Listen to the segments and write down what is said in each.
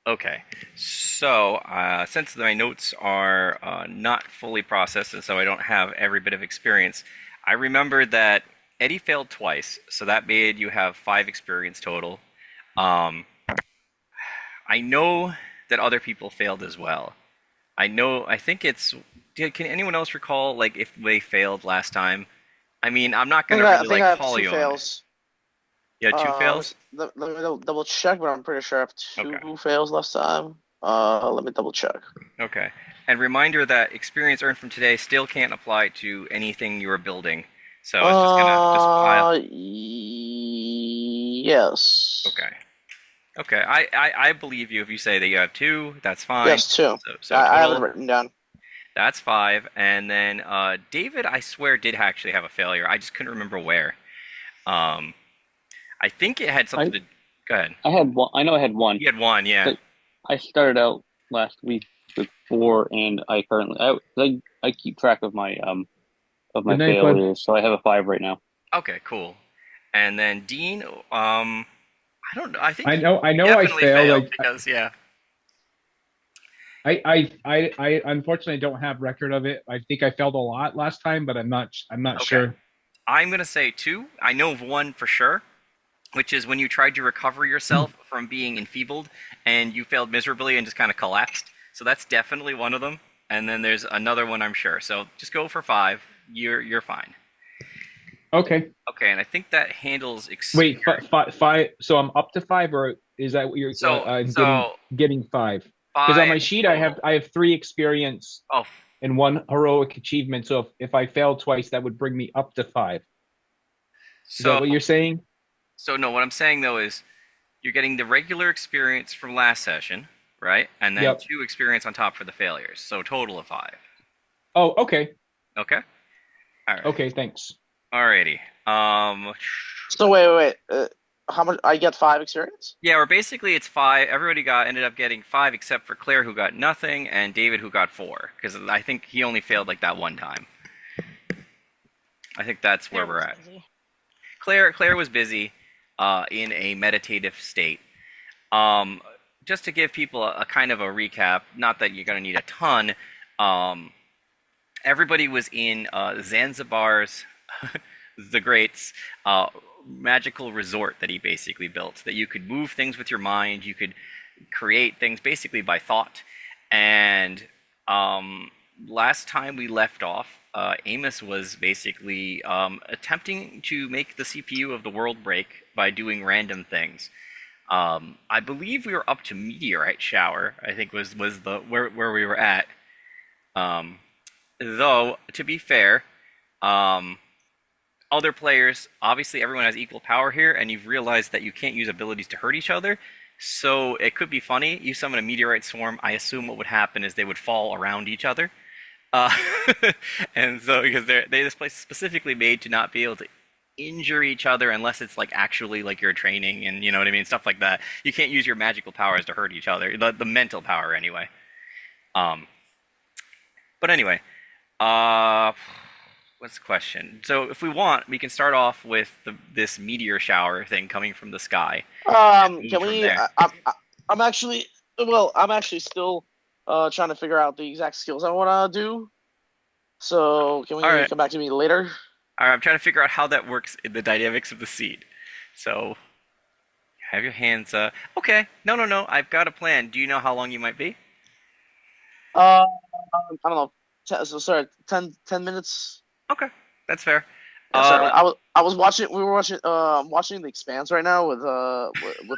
Okay. So, since my notes are not fully processed, and so I don't have every bit of experience, I remember that Eddie failed twice, so that made you have five experience total. Um, I know that other people failed as well. I think it's. Can anyone else recall, like, if they failed last time? I mean, I'm not gonna I really, think like, I have call two you on it. fails. Yeah, two fails? Let me double check, but I'm pretty sure I have Okay. two fails last time. Let me double check. Okay. And reminder that experience earned from today still can't apply to anything you are building. So it's just gonna just pile. Yes. Okay. Okay. I believe you if you say that you have two. That's fine. Yes, two. So I have it total, written down. that's five. And then David, I swear, did actually have a failure. I just couldn't remember where. Um, I think it had something I to. Go ahead. I had one. I know I had one. He had one. Yeah. But I started out last week with four, and I currently I keep track of Good my night, bud. failures, so I have a five right now. Okay. Cool. And then Dean. I don't know. I think I he know I definitely failed. failed because yeah. I unfortunately don't have record of it. I think I failed a lot last time, but I'm not Okay. sure. I'm gonna say two. I know of one for sure, which is when you tried to recover yourself from being enfeebled and you failed miserably and just kind of collapsed. So that's definitely one of them. And then there's another one I'm sure. So just go for five. You're fine. Okay. Okay, and I think that handles Wait, experience. five. So I'm up to five, or is that what you're? So I'm so getting five. Because on five my sheet total. I have three experience Oh, and one heroic achievement. So if I fail twice, that would bring me up to five. Is that so what you're saying? so no. What I'm saying though is you're getting the regular experience from last session, right? And then Yep. two experience on top for the failures. So total of five. Oh, okay. Okay. All right. Okay, thanks. Alrighty. So wait. How much? I get five experience? Yeah, or basically it's five. Everybody got ended up getting five except for Claire, who got nothing, and David, who got four, because I think he only failed like that one time. I think that's where There we're was at. busy. Claire was busy, in a meditative state. Um, just to give people a kind of a recap, not that you're going to need a ton. Um, everybody was in Zanzibar's the Great's magical resort that he basically built. That you could move things with your mind, you could create things basically by thought. And last time we left off, Amos was basically attempting to make the CPU of the world break by doing random things. I believe we were up to meteorite shower. I think was the where we were at. Um, though to be fair, um, other players, obviously everyone has equal power here, and you've realized that you can't use abilities to hurt each other. So it could be funny. You summon a meteorite swarm. I assume what would happen is they would fall around each other. Uh, and so because this place is specifically made to not be able to injure each other unless it's like actually like you're training and you know what I mean, stuff like that. You can't use your magical powers to hurt each other. The mental power anyway. Um, but anyway, uh, what's the question? So if we want, we can start off with this meteor shower thing coming from the sky and move Can from we? there. I'm actually I'm actually still trying to figure out the exact skills I want to do. So can All we right, come back to me later? all right. I'm trying to figure out how that works in the dynamics of the seed. So have your hands. Okay. No, no, no. I've got a plan. Do you know how long you might be? I don't know. So sorry, 10 minutes. Okay, that's fair. Yeah, sorry. Uh, I was watching. We were watching. I'm watching The Expanse right now with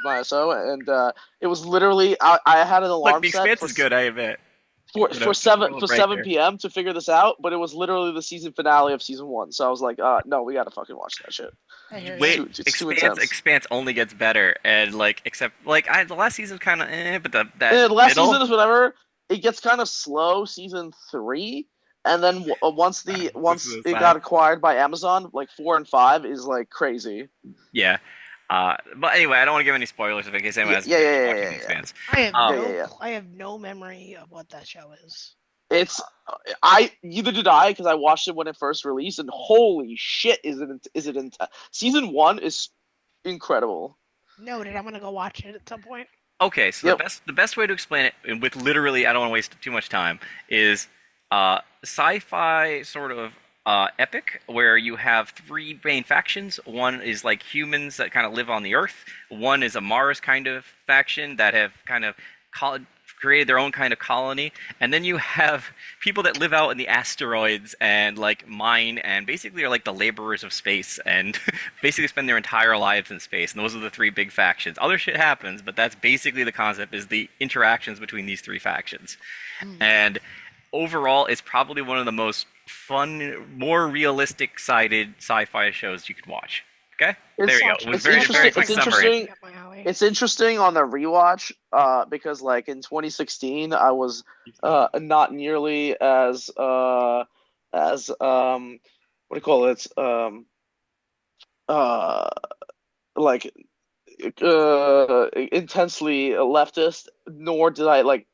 my SO, and it was literally I had an look, alarm the set expanse is good. I admit. You know, for just throw it for right 7 there. p.m. to figure this out, but it was literally the season finale of season one. So I was like, no, we gotta fucking watch that shit. I hear It's you. Wait, too expanse intense. expanse only gets better, and like except like the last season's kind of but that The last middle. season is whatever. It gets kind of slow season three, and then This is once a it sign. got acquired by Amazon, like four and five is like crazy. Yeah. But anyway, I don't want to give any spoilers in case anyone Yeah, hasn't yeah, finished yeah, yeah, watching The yeah, yeah. Expanse. I have Yeah, Um, yeah, yeah. I have no memory of what that show is. It's I neither did I because I watched it when it first released, and holy shit, is it in season one is incredible. Noted. I'm gonna go watch it at some point. Okay, so Yep. the best way to explain it, and with literally, I don't want to waste too much time, is sci-fi sort of epic where you have three main factions. One is like humans that kind of live on the Earth. One is a Mars kind of faction that have kind of created their own kind of colony, and then you have people that live out in the asteroids and like mine and basically are like the laborers of space and basically spend their entire lives in space. And those are the three big factions. Other shit happens, but that's basically the concept: is the interactions between these three factions. And overall, it's probably one of the most fun, more realistic sided sci-fi shows you could watch. Okay, there you go. It was It's very interesting. very quick It's summary. interesting. Up my alley. It's interesting on the rewatch, because like in 2016, I was not nearly as what do you call it? Uh like intensely leftist, nor did I like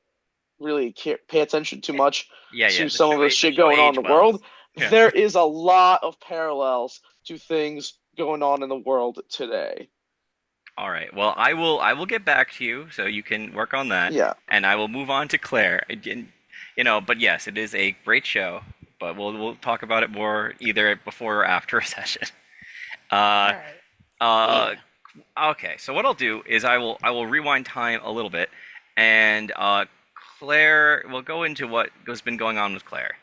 really pay attention too much Yeah, to yeah. some of the The shit show going on in aged the well. world. Yeah. There is a lot of parallels to things going on in the world today. All right. Well, I will get back to you so you can work on that. Yeah. And I will move on to Claire. Again, but yes, it is a great show. But we'll talk about it more either before or after a session. All right. Okay. So what I'll do is I will rewind time a little bit, and Claire will go into what has been going on with Claire.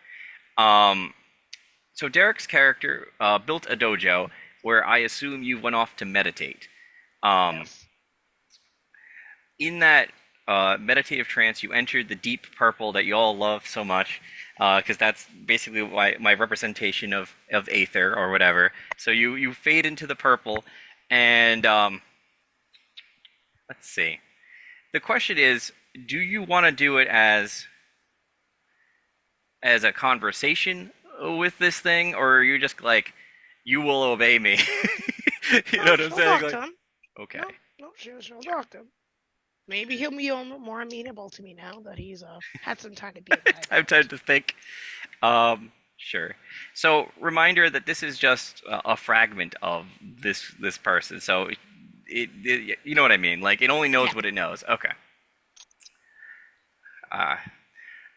So Derek's character built a dojo where I assume you went off to meditate. Yes. In that meditative trance, you entered the deep purple that you all love so much, because that's basically my representation of Aether or whatever. So you fade into the purple, and let's see. The question is, do you want to do it as a conversation with this thing, or are you just like, you will obey me? You know what I'm She'll saying? talk Like, to him. okay. No, she'll talk to him. Maybe he'll be more amenable to me now that he's had some time to be a guy. I've time to think. Sure. So, reminder that this is just a fragment of this person. So, it you know what I mean? Like, it only knows Yeah. what it knows. Okay.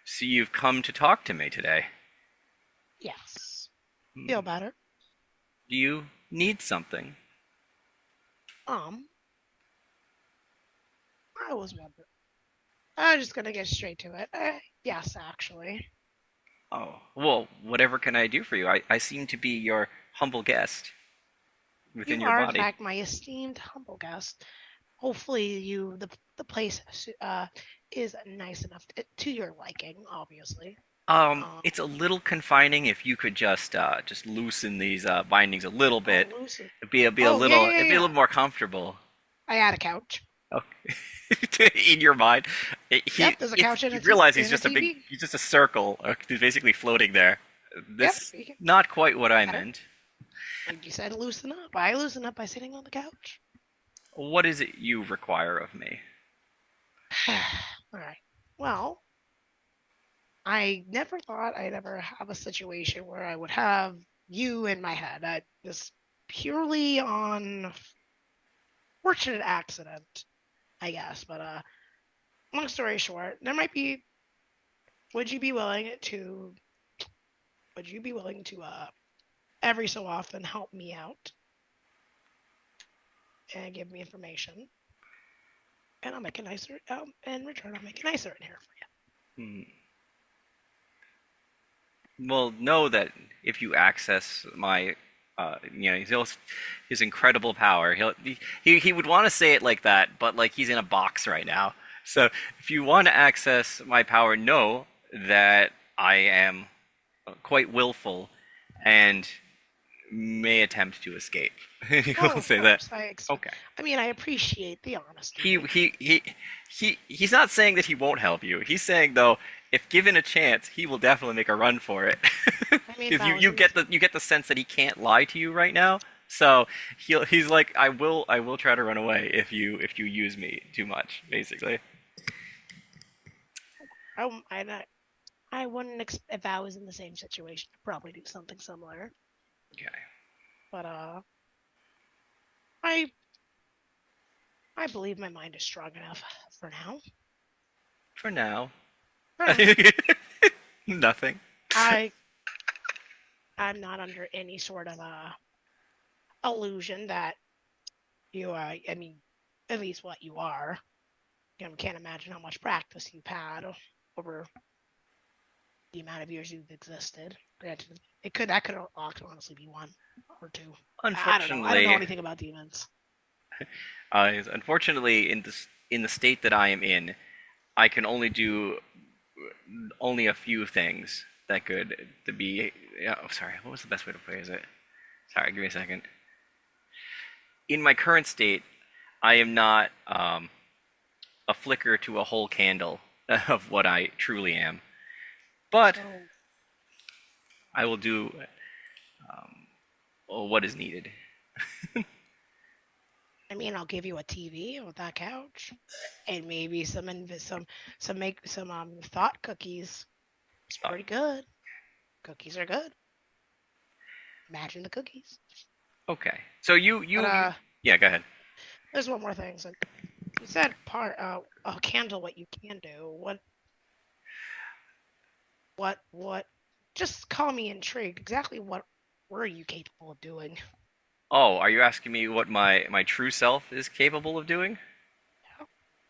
So you've come to talk to me today. Yes. Feel better. Do you need something? I was wondering. I'm just gonna get straight to it. Yes, actually. Oh, well, whatever can I do for you? I seem to be your humble guest within You your are, body. in fact, my esteemed humble guest. Hopefully, the place is nice enough to your liking. Obviously. It's a little confining. If you could just loosen these bindings a little bit, Lucid. it'd be a Oh, little yeah. it'd be a little more comfortable. I had a couch. Oh. In your mind, Yep, there's a couch in you it. realize he's and a just a TV. he's just a circle. He's basically floating there. This Yep, you can- not quite what I Better. meant. Like you said, loosen up. I loosen up by sitting on the couch. What is it you require of me? All right. Well, I never thought I'd ever have a situation where I would have you in my head. This purely on fortunate accident, I guess. But long story short, there might be. Would you be willing to? Would you be willing to every so often help me out and give me information? And I'll make it nicer. In return, I'll make it nicer in here for you. Well, know that if you access my, his incredible power, he would want to say it like that, but like he's in a box right now. So if you want to access my power, know that I am quite willful and may attempt to escape. I'll say that. Okay. I mean, I appreciate the honesty. He's not saying that he won't help you. He's saying though, if given a chance, he will definitely make a run for it. I mean, Because you get the sense that he can't lie to you right now. So he's like, I will try to run away if you use me too much, basically. I wouldn't if I was in the same situation, I'd probably do something similar. Okay. But I I believe my mind is strong enough for now. For now. For now. Nothing. I'm not under any sort of illusion that you are. I mean, at least what you are. Can't imagine how much practice you've had over the amount of years you've existed. Granted, that could honestly be 1 or 2. I don't know. I don't know Unfortunately, anything about demons. unfortunately, in the state that I am in, I can only do only a few things that could to be. Oh, sorry. What was the best way to phrase it? Sorry, give me a second. In my current state, I am not a flicker to a whole candle of what I truly am, but So, I will do what is needed. I mean, I'll give you a TV with that couch, and maybe some thought cookies. It's pretty good. Cookies are good. Imagine the cookies. Okay, so But yeah, go ahead. there's one more thing. So you said a candle. What you can do. What? Just call me intrigued. Exactly what were you capable of doing? Oh, are you asking me what my true self is capable of doing?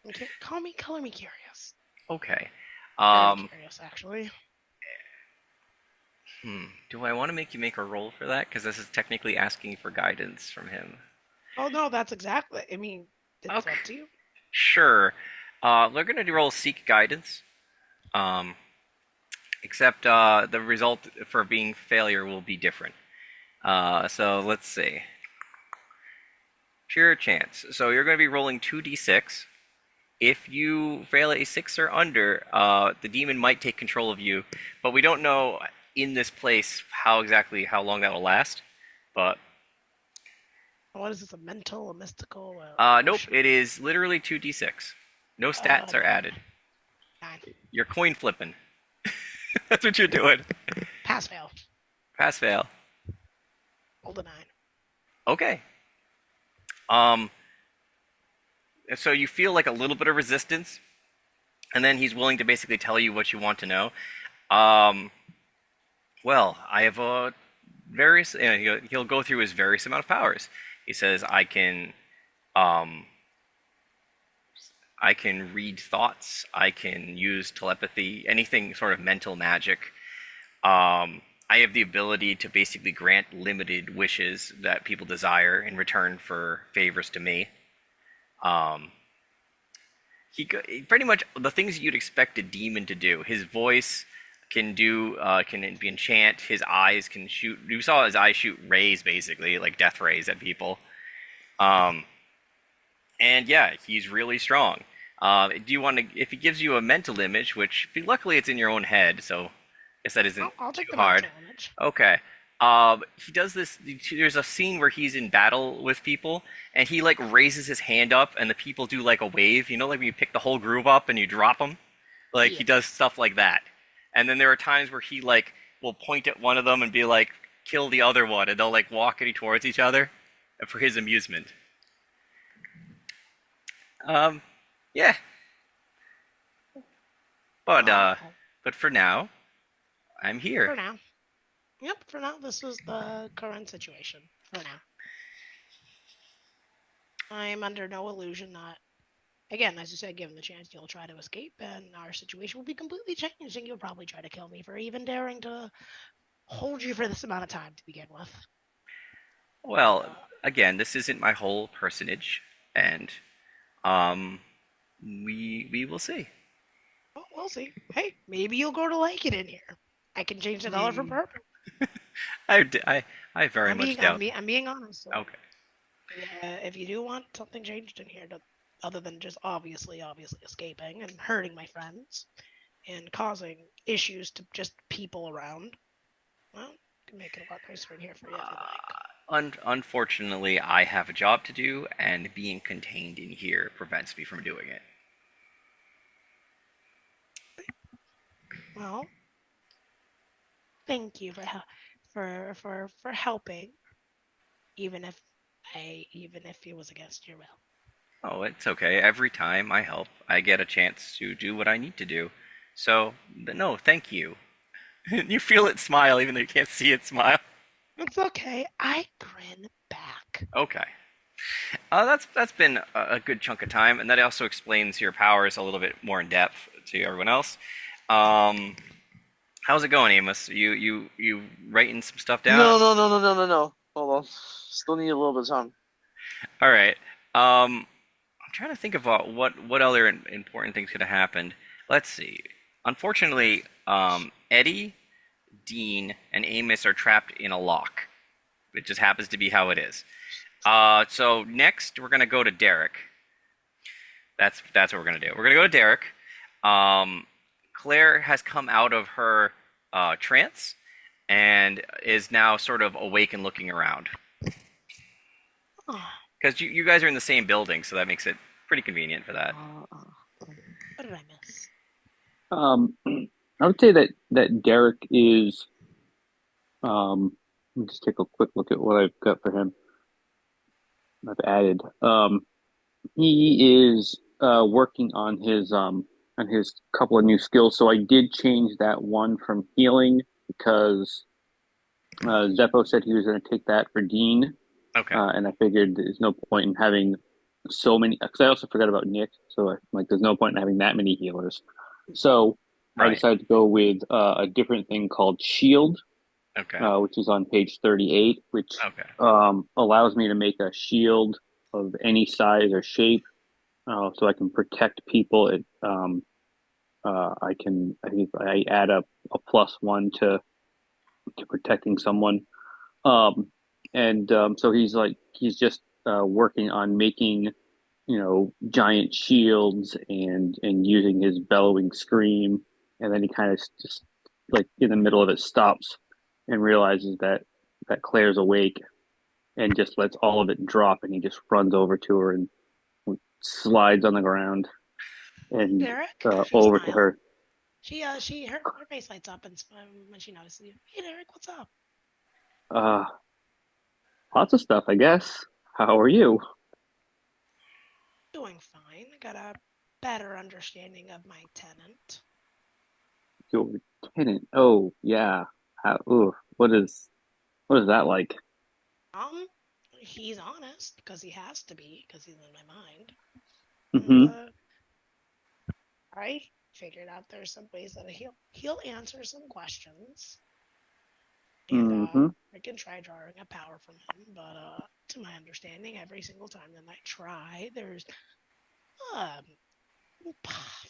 Okay, color me curious. Okay. Very curious, actually. Do I want to make you make a roll for that? Because this is technically asking for guidance from him. Oh no, that's exactly. I mean, it's Okay. up to you. Sure. We're gonna roll seek guidance. Except the result for being failure will be different. So let's see. Pure chance. So you're going to be rolling 2d6. If you fail a 6 or under, the demon might take control of you, but we don't know in this place how long that will last. But What is this? A mental, a mystical? nope, it is literally 2d6. No stats are added. 9. You're coin flipping. That's what you're doing. Pass fail. Pass fail. Roll a 9. Okay. So you feel like a little bit of resistance, and then he's willing to basically tell you what you want to know. Well, I have various. He'll go through his various amount of powers. He says, I can read thoughts. I can use telepathy, anything sort of mental magic. I have the ability to basically grant limited wishes that people desire in return for favors to me. He pretty much the things you'd expect a demon to do. His voice can enchant. His eyes can shoot. You saw his eyes shoot rays, basically like death rays at people. And yeah, he's really strong. Do you want to? If he gives you a mental image, which luckily it's in your own head, so I guess that isn't I'll take too the hard. mental image. Okay. He does this. There's a scene where he's in battle with people, and he like raises his hand up, and the people do like a wave. You know, like when you pick the whole group up and you drop them. Like he does stuff like that. And then there are times where he like will point at one of them and be like, "Kill the other one," and they'll like walk towards each other, for his amusement. Yeah. But for now, I'm here. For now. Yep, for now, this is the current situation. For now. I'm under no illusion that, again, as you said, given the chance, you'll try to escape, and our situation will be completely changed, and you'll probably try to kill me for even daring to hold you for this amount of time to begin with. Well, again, this isn't my whole personage, and we will see. Well, we'll see. Hey, maybe you'll grow to like it in here. I can change the color from purple. I very much doubt. I'm being honest. So, Okay. if you do want something changed in here, other than just obviously escaping and hurting my friends and causing issues to just people around, well, I can make it a lot nicer in here for you if you'd like. Unfortunately, I have a job to do, and being contained in here prevents me from doing it. Well, thank you for helping, even if it was against your will. Oh, it's okay. Every time I help, I get a chance to do what I need to do. So, no, thank you. You feel it smile, even though you can't see it smile. It's okay. I grin back. Okay. That's been a good chunk of time, and that also explains your powers a little bit more in depth to everyone else. Um, how's it going, Amos? You writing some stuff down? No, no, no, no, no, no, no. Hold on. Still need a little bit of time. All right. I'm trying to think of what other important things could have happened. Let's see. Unfortunately, Eddie, Dean, and Amos are trapped in a lock. It just happens to be how it is. So next we're gonna go to Derek. That's what we're gonna do. We're gonna go to Derek. Claire has come out of her trance and is now sort of awake and looking around. Oh, Because you guys are in the same building, so that makes it pretty convenient for that. what did I miss? I would say that Derek is. Let me just take a quick look at what I've got for him. I've added. He is working on his couple of new skills. So I did change that one from healing because Zeppo said he was going to take that for Dean, Okay. and I figured there's no point in having so many. Because I also forgot about Nick, so there's no point in having that many healers. So I Right. decided to go with a different thing called Shield, Okay. which is on page 38, which Okay. allows me to make a shield of any size or shape, so I can protect people. I think I add a +1 to protecting someone. So he's just working on making, giant shields and using his bellowing scream, and then he kind of just like in the middle of it stops and realizes that Claire's awake and just lets all of it drop, and he just runs over to her and slides on the ground and Derek? She over to smiled. her. Her face lights up and when she notices you. Hey, Derek, what's up? Uh, Lots of stuff, I guess. How are you? Doing fine. I got a better understanding of my tenant. Your tenant. Oh, yeah. Ooh, what is that like? Um, he's honest because he has to be because he's in my mind. And Mm-hmm. I figured out there's some ways that he'll answer some questions, and Mm-hmm. I can try drawing a power from him. But to my understanding, every single time that I try, there's um,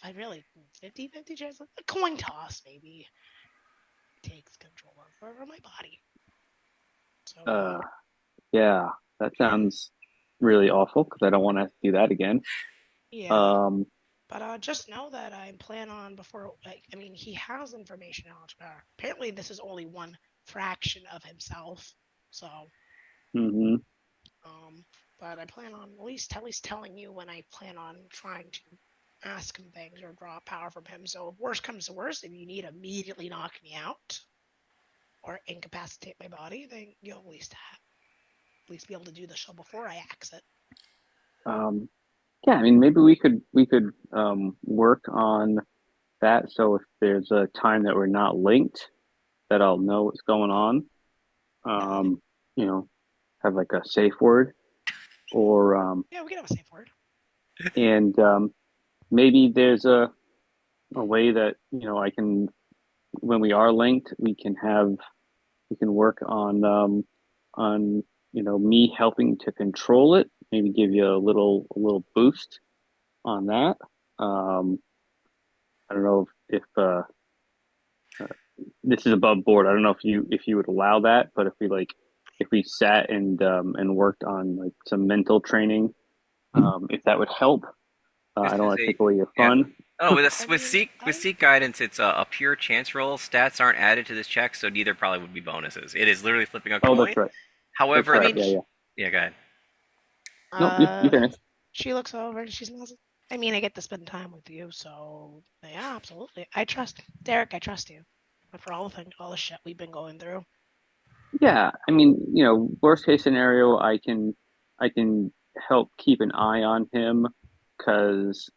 I really 50-50 chance, a coin toss maybe takes control over my body. So Uh, yeah, that sounds really awful because I don't want to do that again. yeah. Um, But just know that I plan on before. I mean, he has information knowledge power. Apparently, this is only one fraction of himself. So, mm-hmm. um, but I plan on at least telling you when I plan on trying to ask him things or draw power from him. So, if worst comes to worst, and you need to immediately knock me out or incapacitate my body, then you'll at least be able to do the show before I exit. Um, yeah, I mean, maybe we could work on that. So if there's a time that we're not linked, that I'll know what's going on. Valid. Um, you know, have like a safe word, or Yeah, we can have a safe word. and maybe there's a way that I can, when we are linked, we can work on me helping to control it. Maybe give you a little boost on that. Um, I don't know if this is above board. I don't know if you would allow that, but if we sat and worked on like some mental training, if that would help. This I don't is want to a take away your yeah. fun. Oh, I with mean, seek guidance, it's a pure chance roll. Stats aren't added to this check, so neither probably would be bonuses. It is literally flipping a Oh, coin. that's right. That's However, I right. mean, Yeah, yeah. yeah, go ahead. No, you uh, finished. she looks over and she smiles. I mean, I get to spend time with you, so yeah, absolutely. I trust Derek. I trust you. For all the shit we've been going through. Yeah, I mean, worst case scenario, I can help keep an eye on him, because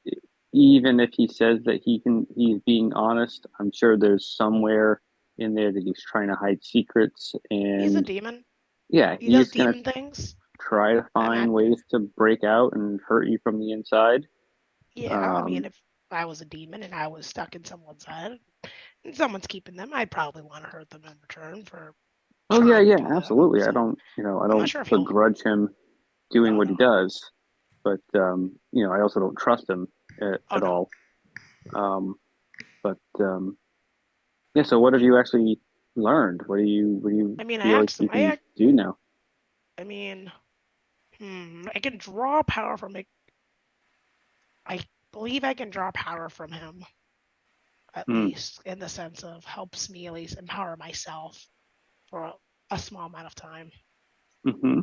even if he says that he's being honest, I'm sure there's somewhere in there that he's trying to hide secrets, He's a and demon. yeah, He does he's gonna demon things. try to And find ways to break out and hurt you from the inside. I mean, Um, if I was a demon and I was stuck in someone's head and someone's keeping them, I'd probably want to hurt them in return for oh yeah, trying to yeah, do that. absolutely. I So don't, I I'm not don't sure if he'll. begrudge him doing No, what he no. does, but I also don't trust him Oh at no. all. But yeah. So what have you actually learned? What do you I mean, I feel like asked him. you can do now? I mean, I can draw power from it. I believe I can draw power from him, at Mm, least in the sense of helps me at least empower myself for a small amount of time. mm-hmm.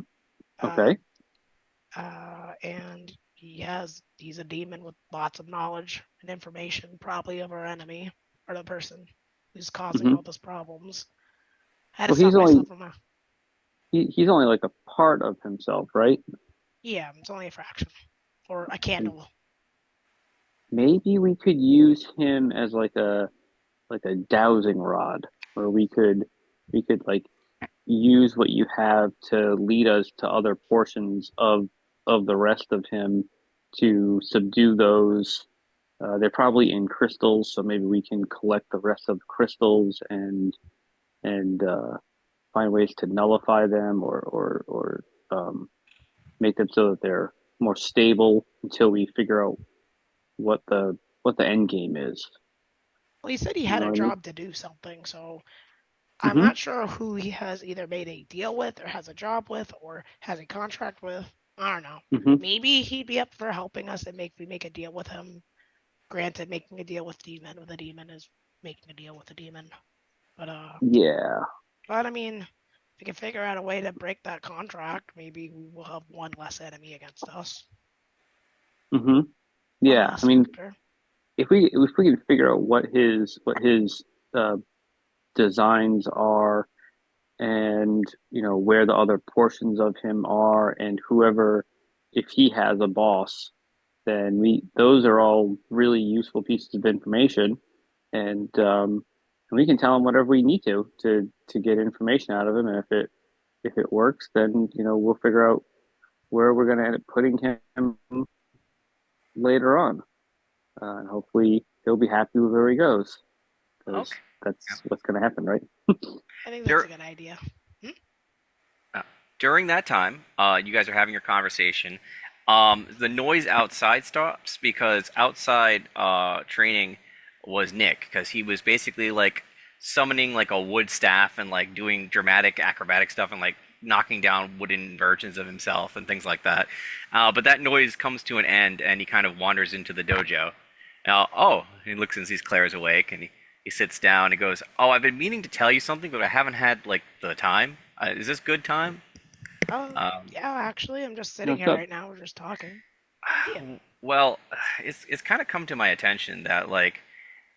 Uh, Okay. and he's a demon with lots of knowledge and information, probably of our enemy or the person who's causing Mm-hmm. all those problems. I had to Well, stop myself from that. he's only like a part of himself, right? Yeah, it's only a fraction or a candle. Maybe we could use him as like a dowsing rod, where we could like use what you have to lead us to other portions of the rest of him to subdue those. They're probably in crystals, so maybe we can collect the rest of the crystals and find ways to nullify them or make them so that they're more stable until we figure out what the end game is. Well, he said he You had know a what I mean? job to do something, so I'm Mm-hmm. not sure who he has either made a deal with or has a job with or has a contract with. I don't know. Mm-hmm. Maybe he'd be up for helping us and we make a deal with him. Granted, making a deal with a demon is making a deal with a demon. But Yeah. I mean, if we can figure out a way to break that contract, maybe we will have one less enemy against us. Mm-hmm. One Yeah. less I mean, factor. if we can figure out what his uh, designs are, and where the other portions of him are, and whoever, if he has a boss, then those are all really useful pieces of information, and we can tell him whatever we need to get information out of him, and if it works, then we'll figure out where we're going to end up putting him later on, and hopefully he'll be happy with where he goes, because Okay. that's what's going to happen, right? I think that's a good idea. During that time, you guys are having your conversation. The noise outside stops because outside training was Nick, because he was basically like summoning like a wood staff and like doing dramatic acrobatic stuff and like knocking down wooden versions of himself and things like that. But that noise comes to an end and he kind of wanders into the dojo. He looks and sees Claire's awake, and he sits down and goes, "Oh, I've been meaning to tell you something, but I haven't had like the time. Is this good time?" Yeah, actually, I'm just sitting What's here up? right now. We're just talking. Yeah. Well, it's kind of come to my attention that like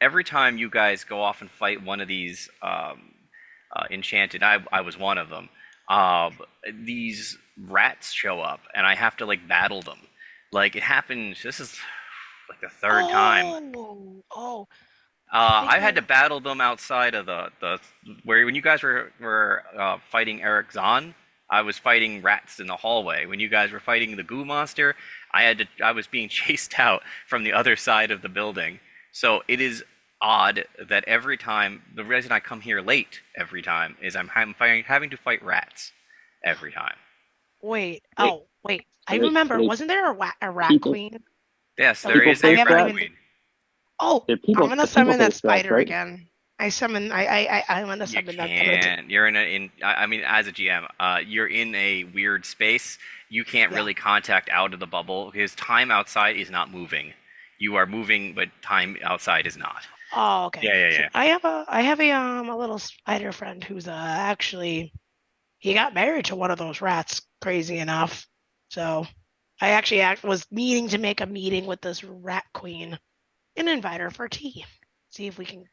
every time you guys go off and fight one of these enchanted, I was one of them. These rats show up, and I have to like battle them. Like it happened. This is like the third time. Oh, I had to battle them outside of the where when you guys were fighting Eric Zahn. I was fighting rats in the hallway. When you guys were fighting the goo monster, I was being chased out from the other side of the building. So it is odd that every time, the reason I come here late every time is I'm having to fight rats every time. wait. Wait, Oh, wait. I are remember. they Wasn't there a rat people queen? Yes, That there we, people is I a face haven't rat rats? even. queen. Oh, They're I'm people. gonna The people summon that face rats, spider right? again. I'm gonna You summon that. can't. You're I mean, as a GM, you're in a weird space. You can't Yeah. really contact out of the bubble because time outside is not moving. You are moving, but time outside is not. Oh, okay. Yeah. So I have a little spider friend who's actually he got married to one of those rats. Crazy enough. So I actually was meaning to make a meeting with this rat queen and invite her for tea. See if we can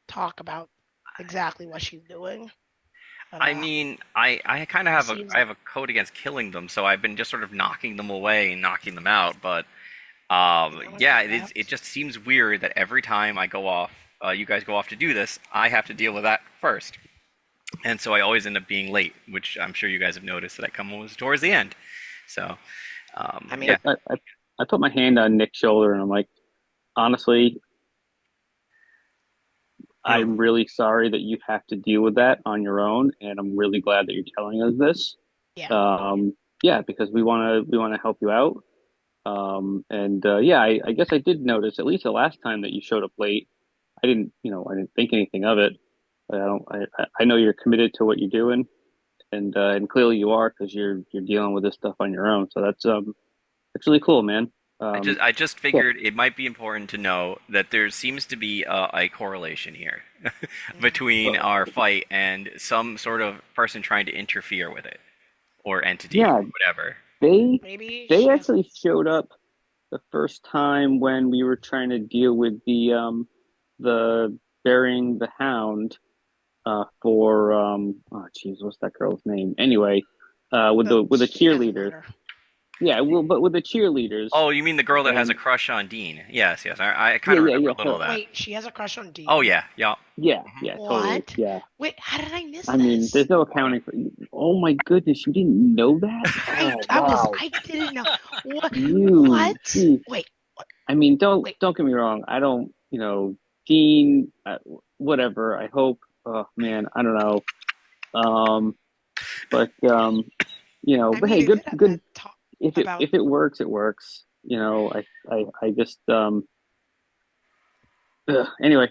talk about exactly what she's doing. But, I mean, I kind of have seems I have a code against killing them, so I've been just sort of knocking them away and knocking them out. But yeah, it just seems weird that every time I go off, you guys go off to do this, I have to deal with that first, and so I always end up being late, which I'm sure you guys have noticed that I come always towards the end. So I mean, yeah, I put my hand on Nick's shoulder and I'm like, honestly, I'm really sorry that you have to deal with that on your own, and I'm really glad that you're telling us this. yeah. Yeah, because we wanna help you out. And yeah, I guess I did notice at least the last time that you showed up late. I didn't think anything of it. But I know you're committed to what you're doing, and clearly you are because you're dealing with this stuff on your own. So that's really cool, man. I just Yeah, figured it might be important to know that there seems to be a correlation here between uh, our fight and some sort of person trying to interfere with it, or entity, or yeah. whatever. They Maybe they she has. actually showed up the first time when we were trying to deal with the burying the hound for oh jeez, what's that girl's name? Anyway, with the She doesn't cheerleaders. matter. Yeah, well, but with the cheerleaders Oh, you mean the girl that has a and crush on Dean? Yes, yes. I yeah, kind of yeah, remember yeah, a little of her. that. Wait, she has a crush on Oh Dean. yeah, yeah. Yeah, Mhm. yeah, totally. What? Yeah. Wait, how did I miss I mean, this? there's no accounting for. Oh my goodness, you didn't know that? I Oh I was wow, I didn't know what you. what. Gee, Wait, what? I mean, don't Wait. don't get me wrong. I don't, Dean, whatever. I hope. Oh man, I don't know. Um, but I but mean, hey, we good, did have that good. talk If it about. if it works, it works. I just anyway.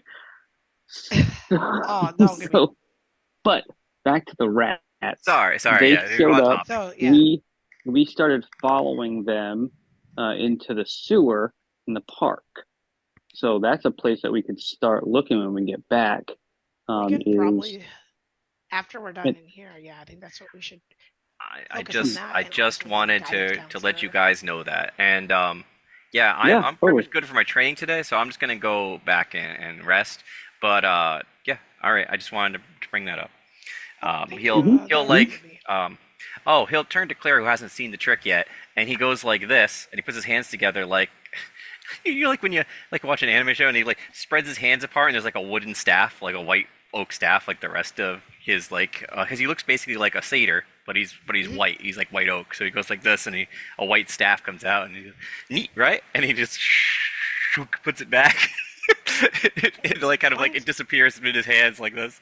Oh, don't give me. So, but back to the rats. Sorry. They Yeah, you're showed on up. topic. So yeah. We started following them into the sewer in the park. So that's a place that we could start looking when we get back. We could Is probably, after we're done it, in here, yeah, I think that's what we should I focus on just that I and just also the wanted guidance to let you counselor. guys know that, and yeah, yeah, I'm pretty totally. much good for my training today, so I'm just gonna go back and rest. But yeah, all right. I just wanted to bring that up. Thank you. He'll Hmm. he'll That Hmm. like would be he'll turn to Claire who hasn't seen the trick yet, and he goes like this, and he puts his hands together like you know, like when you like watch an anime show, and he like spreads his hands apart, and there's like a wooden staff, like a white oak staff, like the rest of his like because he looks basically like a satyr, but he's Mhm. white. He's like white oak, so he goes like this, and a white staff comes out, and he goes, neat, right? And he just puts it back. It like kind of like it points. disappears in his hands like this.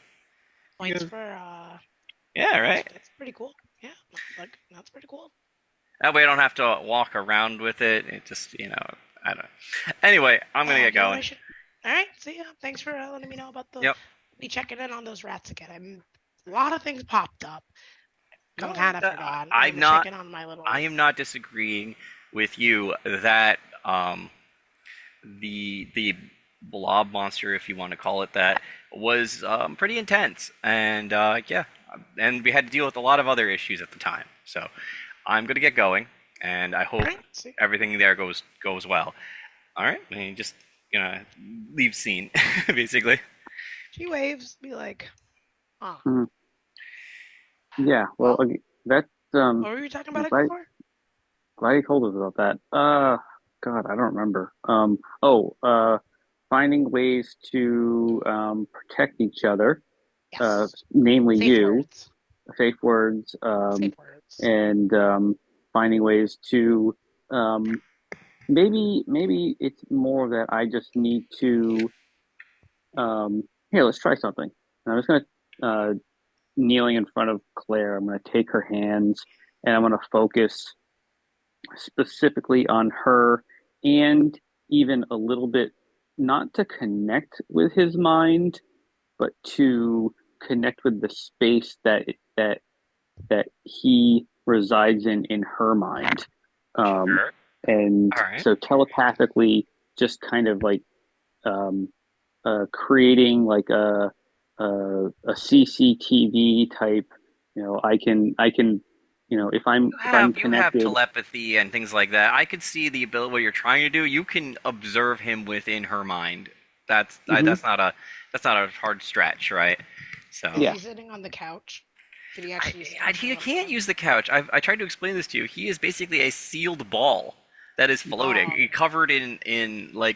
He Points goes, for yeah, right. that's pretty cool. Yeah, like that's pretty cool. That way I don't have to walk around with it. It just, I don't know. Anyway, I'm gonna get You know what going. I should. All right. See ya. Thanks for letting me know about the. Yep. Me checking in on those rats again. A lot of things popped up. No, Kind of forgot. I I'm was not. checking on my little. I am not disagreeing with you that the blob monster, if you want to call it that, was pretty intense, and yeah, and we had to deal with a lot of other issues at the time. So I'm gonna get going, and I All hope right. See. everything there goes well. All right, and you just gonna leave scene, basically. She waves. Be like, ah. Hmm. Yeah. Well, Well, okay, that's what were you talking about I'm it glad before? glad you told us about that. God, I don't remember. Finding ways to protect each other, Yes. namely Safe you, words. safe words, Safe words. and finding ways to maybe it's more that I just need to here, let's try something. And I'm just gonna kneeling in front of Claire. I'm gonna take her hands and I'm gonna focus specifically on her and even a little bit not to connect with his mind, but to connect with the space that he resides in her mind. Um, Sure. and All right. so telepathically, just kind of like um, creating like a CCTV type. I can, if I'm You have connected. telepathy and things like that. I could see the ability what you're trying to do. You can observe him within her mind. Hmm. That's not a hard stretch, right? So Is Yeah. he sitting on the couch? Did he actually use the I, couch he for can't fun? use the couch. I tried to explain this to you. He is basically a sealed ball that is floating, Oh. covered in like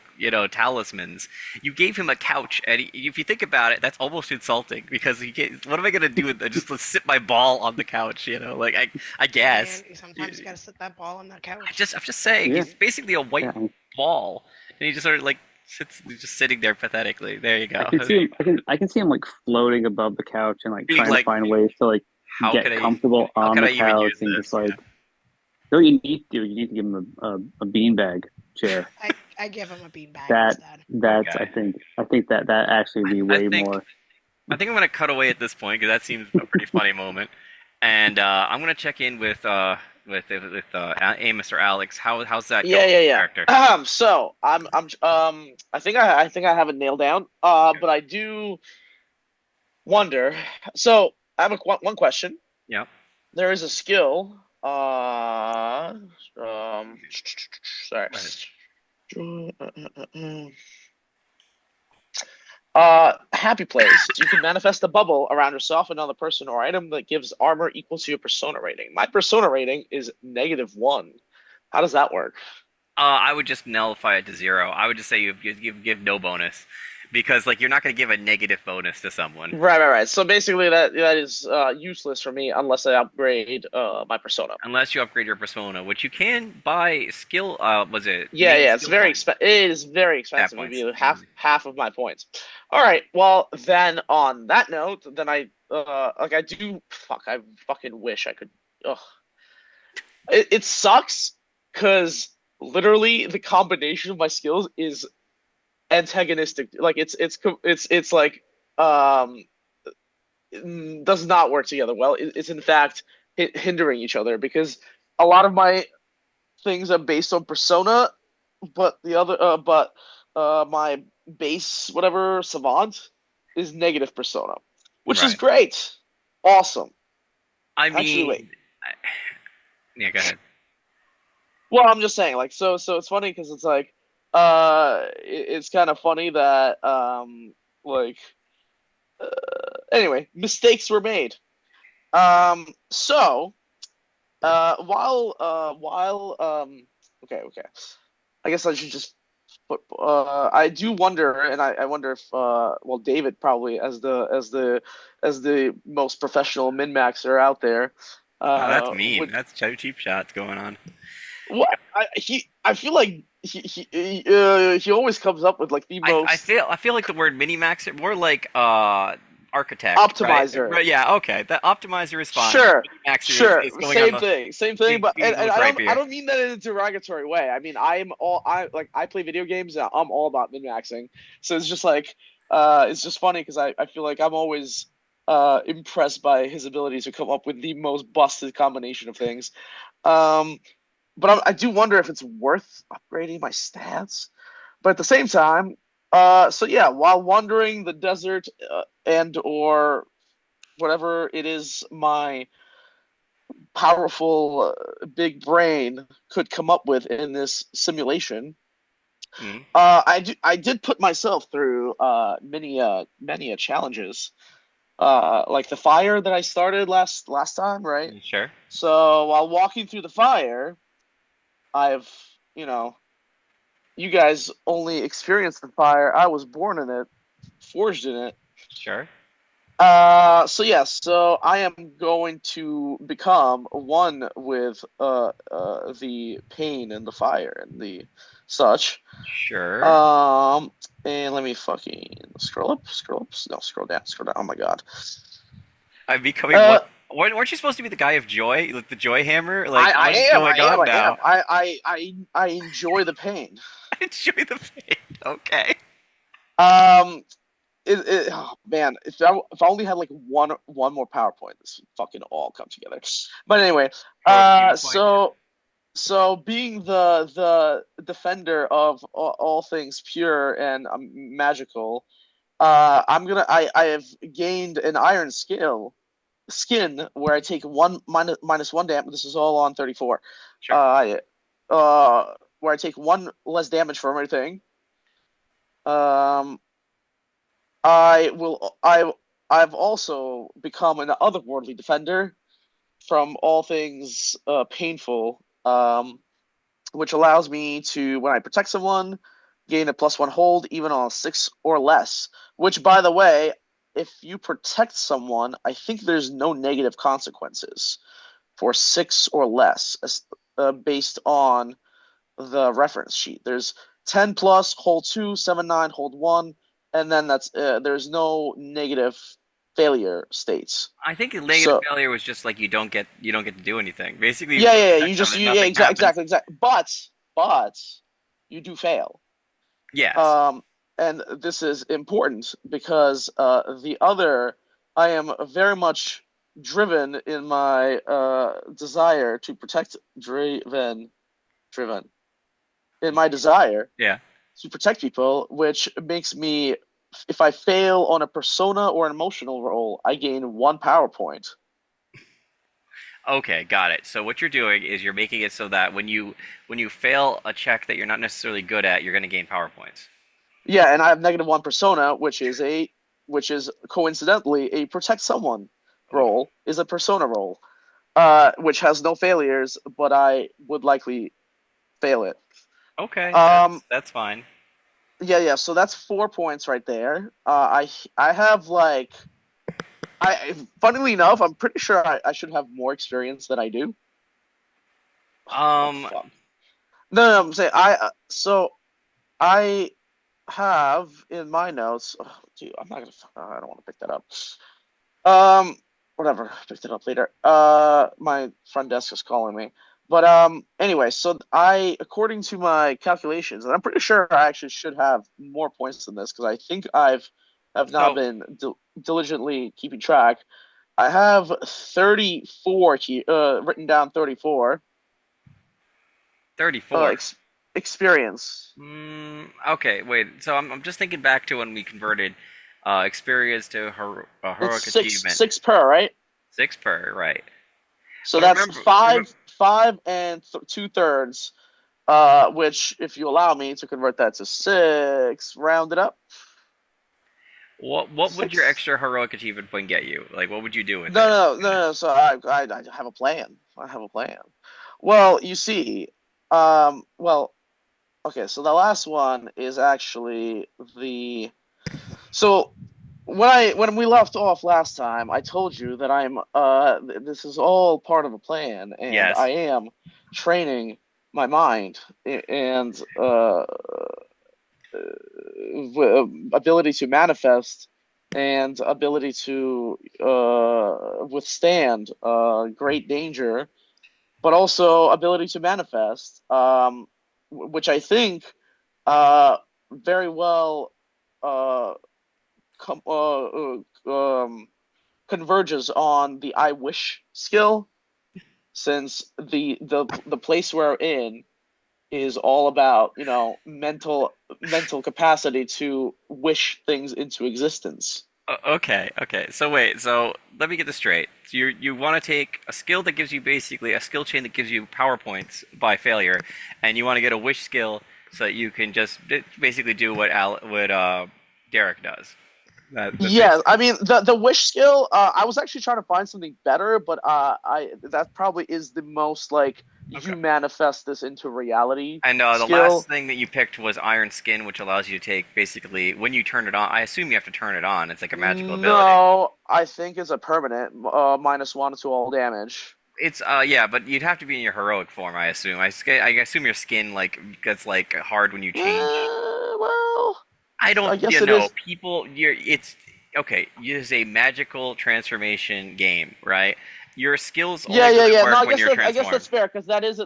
talismans. You gave him a couch, and if you think about it, that's almost insulting because he can't, what am I gonna do with that? Just let's sit my ball on the couch, like I guess. Man, you sometimes gotta sit that ball on that couch. I'm just saying, Yeah. he's basically a white Yeah. ball, and he just sort of like sits, he's just sitting there pathetically. There you go. I can see him. I can see him like floating above the couch and like Being trying like, to find ways to like how get could I? comfortable How on could the I even couch use and this? just like. No, you need to. You need to give him a beanbag chair. I give him a beanbag That instead. that's Okay. I think that actually would be I way think more. I think I'm gonna cut away at this point because that seems a pretty funny moment, and I'm gonna check in with Mr. Alex. How's that Yeah, going, yeah, yeah. character? So I think I have it nailed down. But I do wonder. So I have one question. Yeah. There is a skill. Sorry. Happy place. You can manifest a bubble around yourself, another person, or item that gives armor equal to your persona rating. My persona rating is -1. How does that work? I would just nullify it to 0. I would just say you give no bonus, because like you're not gonna give a negative bonus to someone Right. So basically, that is useless for me unless I upgrade my persona. unless you upgrade your persona, which you can buy skill. Was it? Yeah, main yeah, it's skill very points? It is very expensive. It'd points. be half of my points. All right. Well, then on that note, then I I do. Fuck, I fucking wish I could. Ugh. It sucks because literally the combination of my skills is antagonistic. Like it's like does not work together well. It's in fact hindering each other because a lot of my things are based on persona, but the other my base whatever savant is negative persona, which is Right. great, awesome. I Actually, wait. mean, yeah. Go ahead. Well, I'm just saying, like, so it's funny because it's like, it's kind of funny that like, anyway, mistakes were made. So, while okay, I guess I should just put. I do wonder, and I wonder if well, David probably as the most professional min maxer out there. Oh, that's mean. Would That's cheap shots going on. what I feel like he always comes up with like the most I feel like the word mini max more like architect, optimizer. Right, yeah, okay. The optimizer is fine. Sure, Mini maxer sure, is going on the same thing. But being a little I gripier. don't mean that in a derogatory way. I mean I play video games. And I'm all about min maxing. So it's just like it's just funny because I feel like I'm always impressed by his ability to come up with the most busted combination of things. But I do wonder if it's worth upgrading my stats. But at the same time, so yeah, while wandering the desert and or whatever it is, my powerful big brain could come up with in this simulation. Mhm. I did put myself through many challenges, like the fire that I started last time, right? Sure. So while walking through the fire, I've you guys only experienced the fire. I was born in it, forged in it. Sure. So yes, so I am going to become one with the pain and the fire and the such. Sure. And let me fucking scroll up. No, scroll down. Oh my god. I'm becoming what? Weren't you supposed to be the guy of joy, like the joy hammer? Like I what's am. going on now? I enjoy the pain. I enjoy the pain. Okay. Oh man, if I only had like one more PowerPoint, this would fucking all come together. But anyway, so being the defender of all things pure and magical, I have gained an iron skin where I take minus one damage. This is all on 34. Sure. Where I take one less damage from everything. I've also become an otherworldly defender from all things painful, which allows me to, when I protect someone, gain a +1 hold even on a 6 or less. Which, by the way, if you protect someone, I think there's no negative consequences for 6 or less, based on the reference sheet. There's 10 plus, hold 2, 7, 9, hold 1, and then there's no negative failure states. I think a negative So failure was just like you don't get to do anything. Basically, you yeah, protect you them just and yeah, nothing happens. exactly. But you do fail. Yes. And this is important because I am very much driven in my desire to protect driven in my desire Yeah. to protect people, which makes me, if I fail on a persona or an emotional roll, I gain 1 power point. Okay, got it. So what you're doing is you're making it so that when you fail a check that you're not necessarily good at, you're going to gain power points. Yeah, and I have -1 persona, which is coincidentally a protect someone roll, is a persona roll, which has no failures, but I would likely fail it. Okay, Um, that's fine. yeah. So that's 4 points right there. I have like, funnily enough, I'm pretty sure I should have more experience than I do. Oh, fuck. No, I'm saying I have in my notes. Oh, dude, I'm not gonna. I don't want to pick that up. Whatever. Picked it up later. My front desk is calling me. But anyway, so according to my calculations, and I'm pretty sure I actually should have more points than this because I think have not So been diligently keeping track. I have 34 written down 34 34. experience. Okay, wait. So I'm just thinking back to when we converted experience to heroic It's achievement. six per, right? 6 per, right? So But that's remember, five and 2/3. Which, if you allow me to convert that to 6, round it up. what would your 6. extra heroic achievement point get you? Like, what would you do with it? No. So I have a plan. I have a plan. Well, you see, well, okay. So the last one is actually the. So when we left off last time, I told you that this is all part of a plan, and Yes. I am training my mind and ability to manifest and ability to withstand great danger, but also ability to manifest, which I think very well uh, com- converges on the I wish skill, since the place we're in is all about mental capacity to wish things into existence. Okay. So wait. So let me get this straight. So you want to take a skill that gives you basically a skill chain that gives you power points by failure, and you want to get a wish skill so that you can just basically do what Derek does. Yeah, I mean the wish skill. I was actually trying to find something better, but that probably is the most like Okay. you manifest this into reality. And the skill. last thing that you picked was Iron Skin, which allows you to take basically when you turn it on. I assume you have to turn it on. It's like a magical ability. No, I think it's a permanent -1 to all damage. It's yeah, but you'd have to be in your heroic form. I assume. I assume your skin like gets like hard when you change. Well, I don't. I guess You it know, is. people. It's okay. It is a magical transformation game, right? Your skills only Yeah. really No, work when you're I transformed. guess that's fair because that is a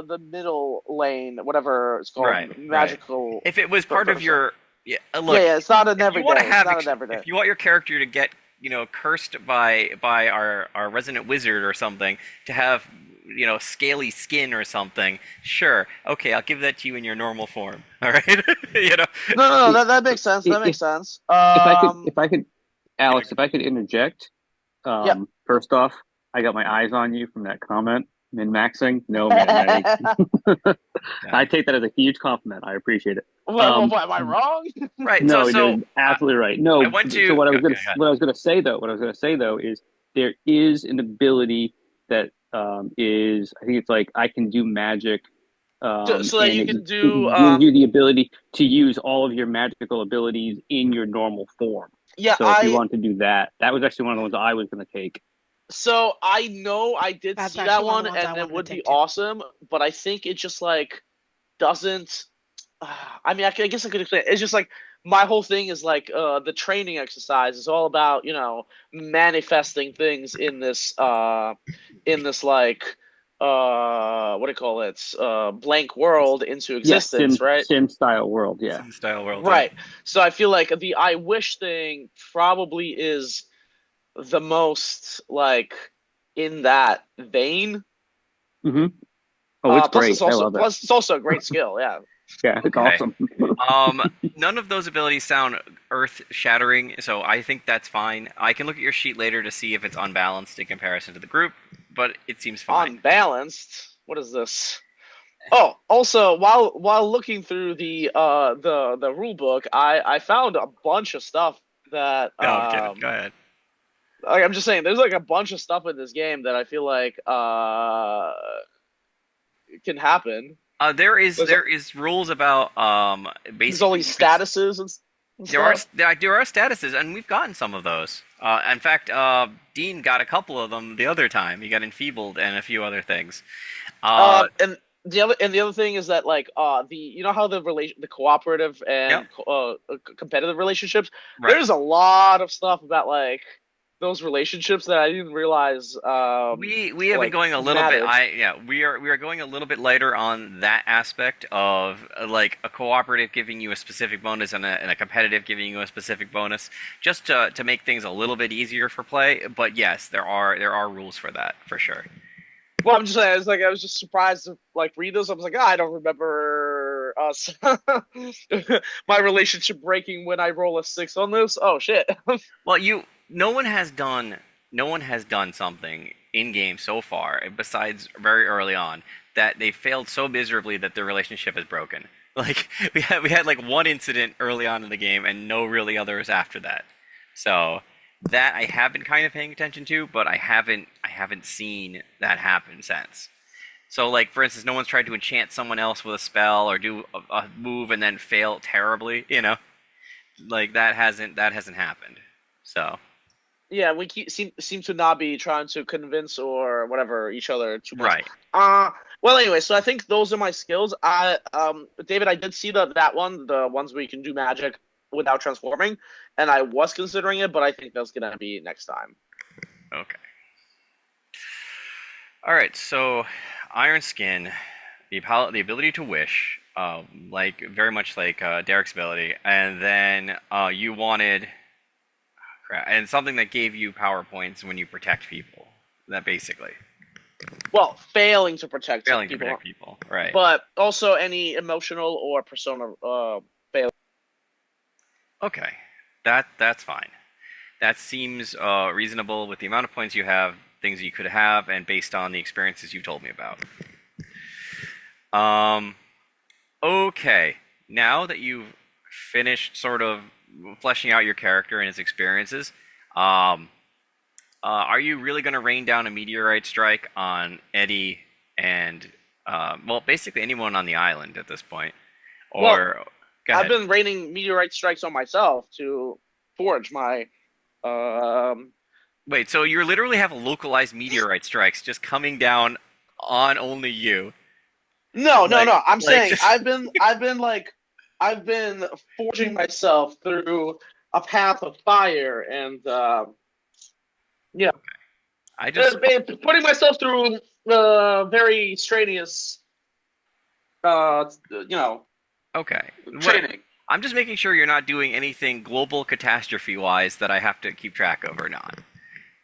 the middle lane, whatever it's called, Right. magical. If it was part of your look, Yeah, it's not an if you want to everyday. It's have not an everyday. if you want your character to get cursed by our resident wizard or something to have scaly skin or something, sure, okay, I'll give that to you in your normal form. All right. No, that makes sense. That makes sense. If I could, Alex, if I could interject. Yep. First off, I got my eyes on you from that comment. Min-maxing? No, man. I take that as a huge compliment. I appreciate it. What, am I wrong? Right. No, So you're absolutely right. No, I went to. so what I was Okay, gonna say though is there is an ability that is, I think it's like I can do magic, So that and you it can do gives you the ability to use all of your magical abilities in your normal form. yeah, So if you want to do that, that was actually one of the ones I was going to take. So I know I did That's see actually that one of one, the ones I and it wanted to would be take too. awesome, but I think it just like doesn't. I mean, I guess I could explain. It's just like my whole thing is like the training exercise is all about manifesting things in this like what do you call it, blank world into Yes, existence, right? sim style world, yeah. Sim style world. Right. So I feel like the I wish thing probably is the most like in that vein. Mm-hmm. Oh, it's Plus, great. it's also I love it. it's also a great skill. Yeah. Yeah, it's Okay. awesome. None of those abilities sound earth-shattering, so I think that's fine. I can look at your sheet later to see if it's unbalanced in comparison to the group, but it seems fine. Unbalanced. What is this? Oh, also while looking through the rule book, I found a bunch of stuff that No, I'm kidding. Go ahead. like I'm just saying there's like a bunch of stuff in this game that I feel like can happen. There is rules about There's all basically these statuses and there are stuff. there are statuses, and we've gotten some of those. In fact, Dean got a couple of them the other time. He got enfeebled and a few other things. And the other thing is that like how the cooperative and competitive relationships. Right. There's a lot of stuff about like those relationships that I didn't realize. We have been going a little bit. We are going a little bit lighter on that aspect of like a cooperative giving you a specific bonus and a competitive giving you a specific bonus, just to make things a little bit easier for play. But yes, there are rules for that for sure. Well, I'm just saying, I was just surprised to like read those. I was like, I don't remember us my relationship breaking when I roll a 6 on this. Oh shit. Well, no one has done something in game so far, besides very early on, that they failed so miserably that their relationship is broken. Like we had like one incident early on in the game and no really others after that. So that I have been kind of paying attention to, but I haven't seen that happen since. So like for instance, no one's tried to enchant someone else with a spell or do a move and then fail terribly, Like that hasn't happened. So Yeah, we seem to not be trying to convince or whatever each other too much. right. Well, anyway, so I think those are my skills. David, I did see the ones where you can do magic without transforming, and I was considering it, but I think that's gonna be next time. Okay. All right. So, Iron Skin, the ability to wish, like very much like Derek's ability, and then you wanted, and something that gave you power points when you protect people. That basically. Well, failing to protect people, right? But also any emotional or persona failure. Okay, that's fine. That seems reasonable with the amount of points you have, things you could have, and based on the experiences you told me about. Okay, now that you've finished sort of fleshing out your character and his experiences, are you really going to rain down a meteorite strike on Eddie and, basically anyone on the island at this point? Or I've been raining meteorite strikes on myself to forge my. Wait, so you literally have localized meteorite strikes just coming down on only you? No. I'm saying I've been forging myself through a path of fire and yeah. I just putting myself through very strenuous okay. training. I'm just making sure you're not doing anything global catastrophe-wise that I have to keep track of or not.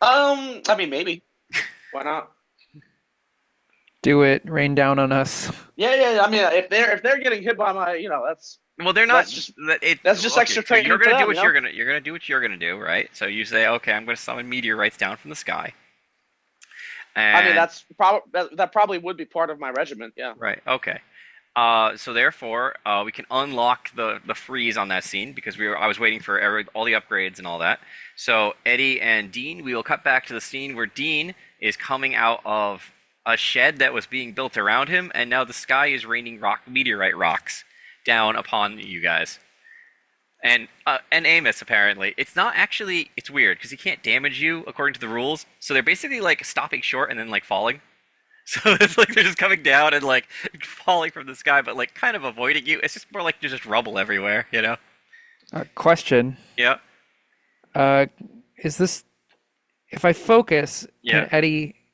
I mean, maybe. Why not? Do it. Rain down on us. Yeah. I mean, if they're getting hit by my, that's. Well, they're not. That's just extra training. So you're gonna do what them, you're gonna do what you're gonna do, right? So you say, okay, I'm gonna summon meteorites down from the sky. And, I mean, that probably would be part of my regiment. Yeah. right. Okay. So therefore, we can unlock the freeze on that scene because I was waiting for all the upgrades and all that. So Eddie and Dean, we will cut back to the scene where Dean is coming out of a shed that was being built around him, and now the sky is raining meteorite rocks down upon you guys. And Amos, apparently. It's not actually... It's weird, because he can't damage you, according to the rules. So they're basically, like, stopping short and then, like, falling. So it's like they're just coming down and, like, falling from the sky, but, like, kind of avoiding you. It's just more like there's just rubble everywhere, you know? Question. Yeah. Is this... If I focus, Yeah.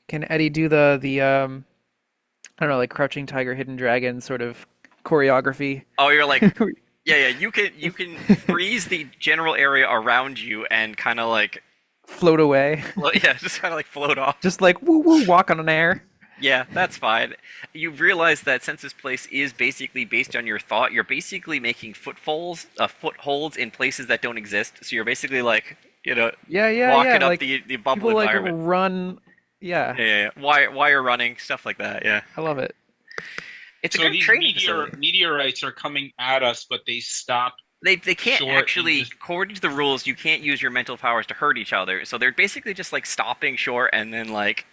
can Eddie do the I don't know, like Crouching Tiger, Hidden Dragon sort of choreography? Oh, you're like... Yeah, you can freeze the general area around you and kind of like float away. Yeah, just kind of like float off. Just like woo woo, walk on an air. Yeah, that's fine. You realize that since this place is basically based on your thought, you're basically making footholds in places that don't exist. So you're basically like, walking up like, the bubble people environment. Like run. Yeah. Yeah. Why you're running, stuff like that. Yeah. I love it. It's so a good these training facility. meteorites are coming at us, but they stop. They can't actually, just... according to the rules, you can't use your mental powers to hurt each other. So they're basically just like stopping short and then like.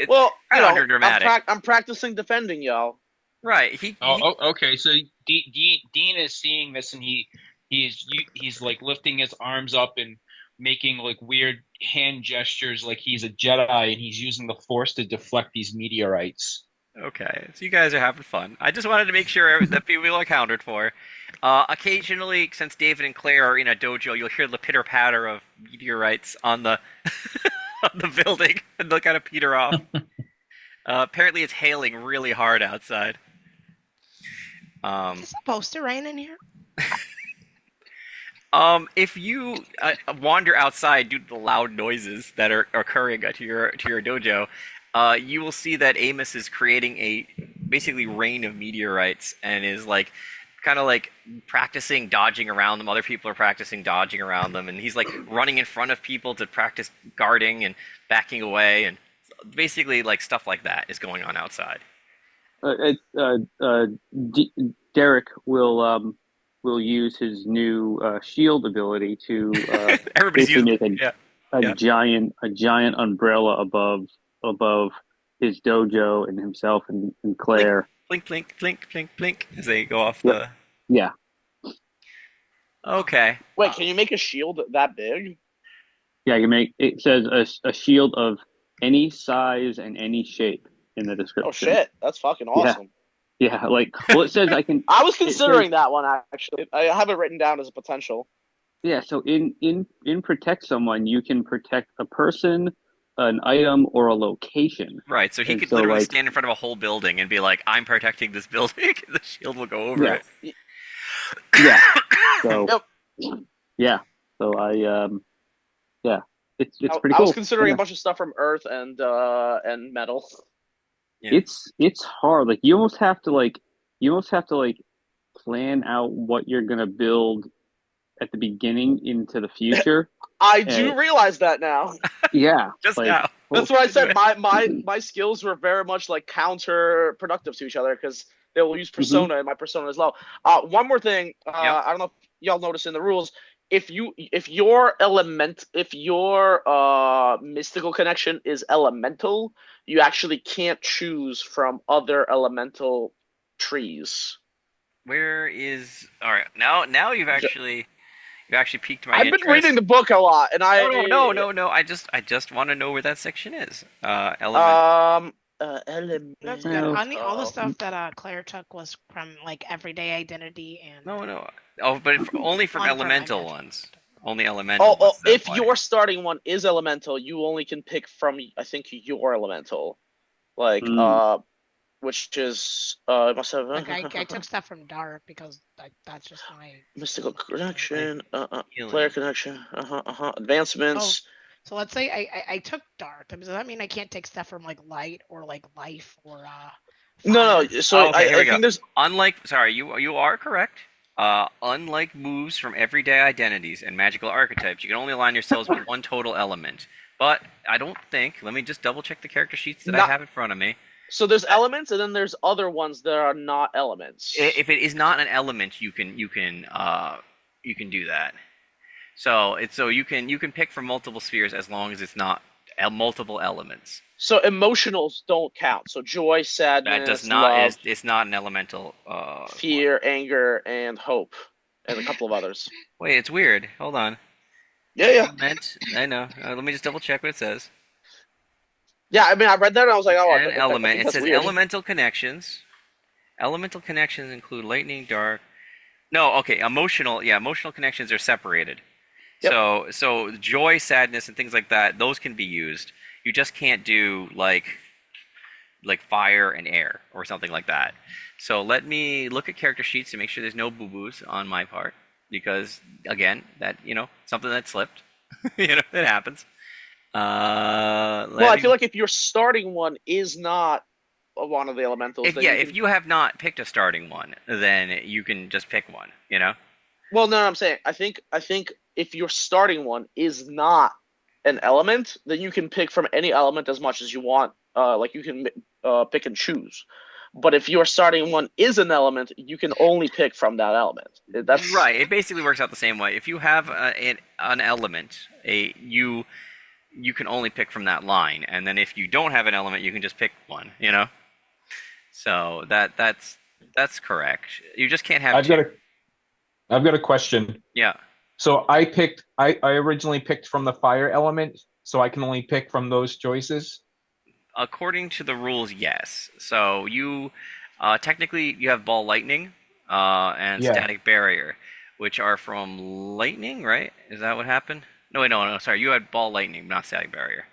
Well, underdramatic. I'm practicing defending y'all. Right. Okay. So Dean is seeing this, and he's like lifting his arms up and making like weird hand gestures, like he's a Jedi, and he's using the Force to deflect these meteorites. Okay, so you guys are having fun. I just wanted to make sure that people are accounted for. Occasionally, since David and Claire are in a dojo, you'll hear the pitter-patter of meteorites on the on the building, and they'll kind of peter off. Apparently, it's hailing really hard outside. Is it supposed to rain in here? If you wander outside due to the loud noises that are occurring to your dojo, you will see that Amos is creating a basically rain of meteorites and is like kind of like practicing dodging around them. Other people are practicing dodging around them, and he's like running in front of people to practice guarding and backing away, and basically like stuff like that is going on outside. Derek will use his new shield ability to Everybody's using make a giant umbrella above his dojo and himself and Claire. Blink, blink, blink, blink, blink, as they go off the... Yeah. Okay. Wait, can you make a shield that big? Yeah, it says a shield of any size and any shape in the description. Oh shit, that's fucking awesome. Yeah, it says I can... I was considering that one, actually. I have it written down as a potential. Yeah, so in Protect Someone, you can protect a person, an item, or a location. Right, so he could literally stand in front of a whole building and be like, I'm protecting this building, the shield will go over it. Yeah. So, yeah. So it's pretty cool. I was considering a bunch of stuff from Earth and Metal. Yeah. It's hard. Like you almost have to plan out what you're gonna build at the beginning into the future. I do realize that now. Yeah. Just now. That's why I said my skills were very much like counterproductive to each other because they will use persona and my persona is low. One more thing, I don't know if y'all noticed in the rules, if your mystical connection is elemental, you actually can't choose from other elemental trees. Where is... Alright, now you've actually piqued my interest. I've been reading the book a lot, and No. I just want to know where that section is. Element. That's good. All the stuff that Claire took was from like everyday identity and. No. Oh, but only from elemental ones. Only elemental. Oh, if your starting one is elemental, you only can pick from I think your elemental, which is must have. I took stuff from Dark because that's just my mystical connection, player connection, advancements. Oh, so let's say I took Dark. Does that mean I can't take stuff from like Light or like Life or? No. So I think there's you are correct. Unlike moves from everyday identities and magical archetypes, you can only align yourselves with one total element. But I don't think. Let me just double check the character sheets that I Not- have in front of me. So there's elements, and then there's other ones that are not elements. If it is not an element, you can do that. So you can pick from multiple spheres as long as it's not multiple elements. So emotionals don't count. So joy, sadness, That does not. love, It's not an elemental. fear, anger, and hope, and a couple of others. Wait, it's weird. Hold on. Yeah. I know. Let me just double check what it says. Yeah, I mean, I read that and I was like, oh, An element. I think It that's says weird. elemental connections. Elemental connections include lightning, dark. No, okay. Emotional. Yeah, emotional connections are separated. Yep. So joy, sadness, and things like that. Those can be used. You just can't do like fire and air or something like that. So let me look at character sheets to make sure there's no boo boos on my part, because again, that something that slipped. It happens. Well, I feel like if your starting one is not one of the elementals, then if you have not picked a starting one, then you can just pick one. Well, no, I'm saying I think if your starting one is not an element, then you can pick from any element as much as you want. Like you can pick and choose. But if your starting one is an element, you can only pick from that element. That's right. It basically works out the same way. If you have an element, you can only pick from that line, and then if you don't have an element, you can just pick one. So that's correct. You just can't have. I've got a question. Yeah. So I originally picked from the fire element, so I can only pick from those choices. According to the rules, yes. So you technically you have ball lightning and static barrier, which are from lightning, right? Is that what happened? No, wait, no. Sorry, you had ball lightning, not static barrier.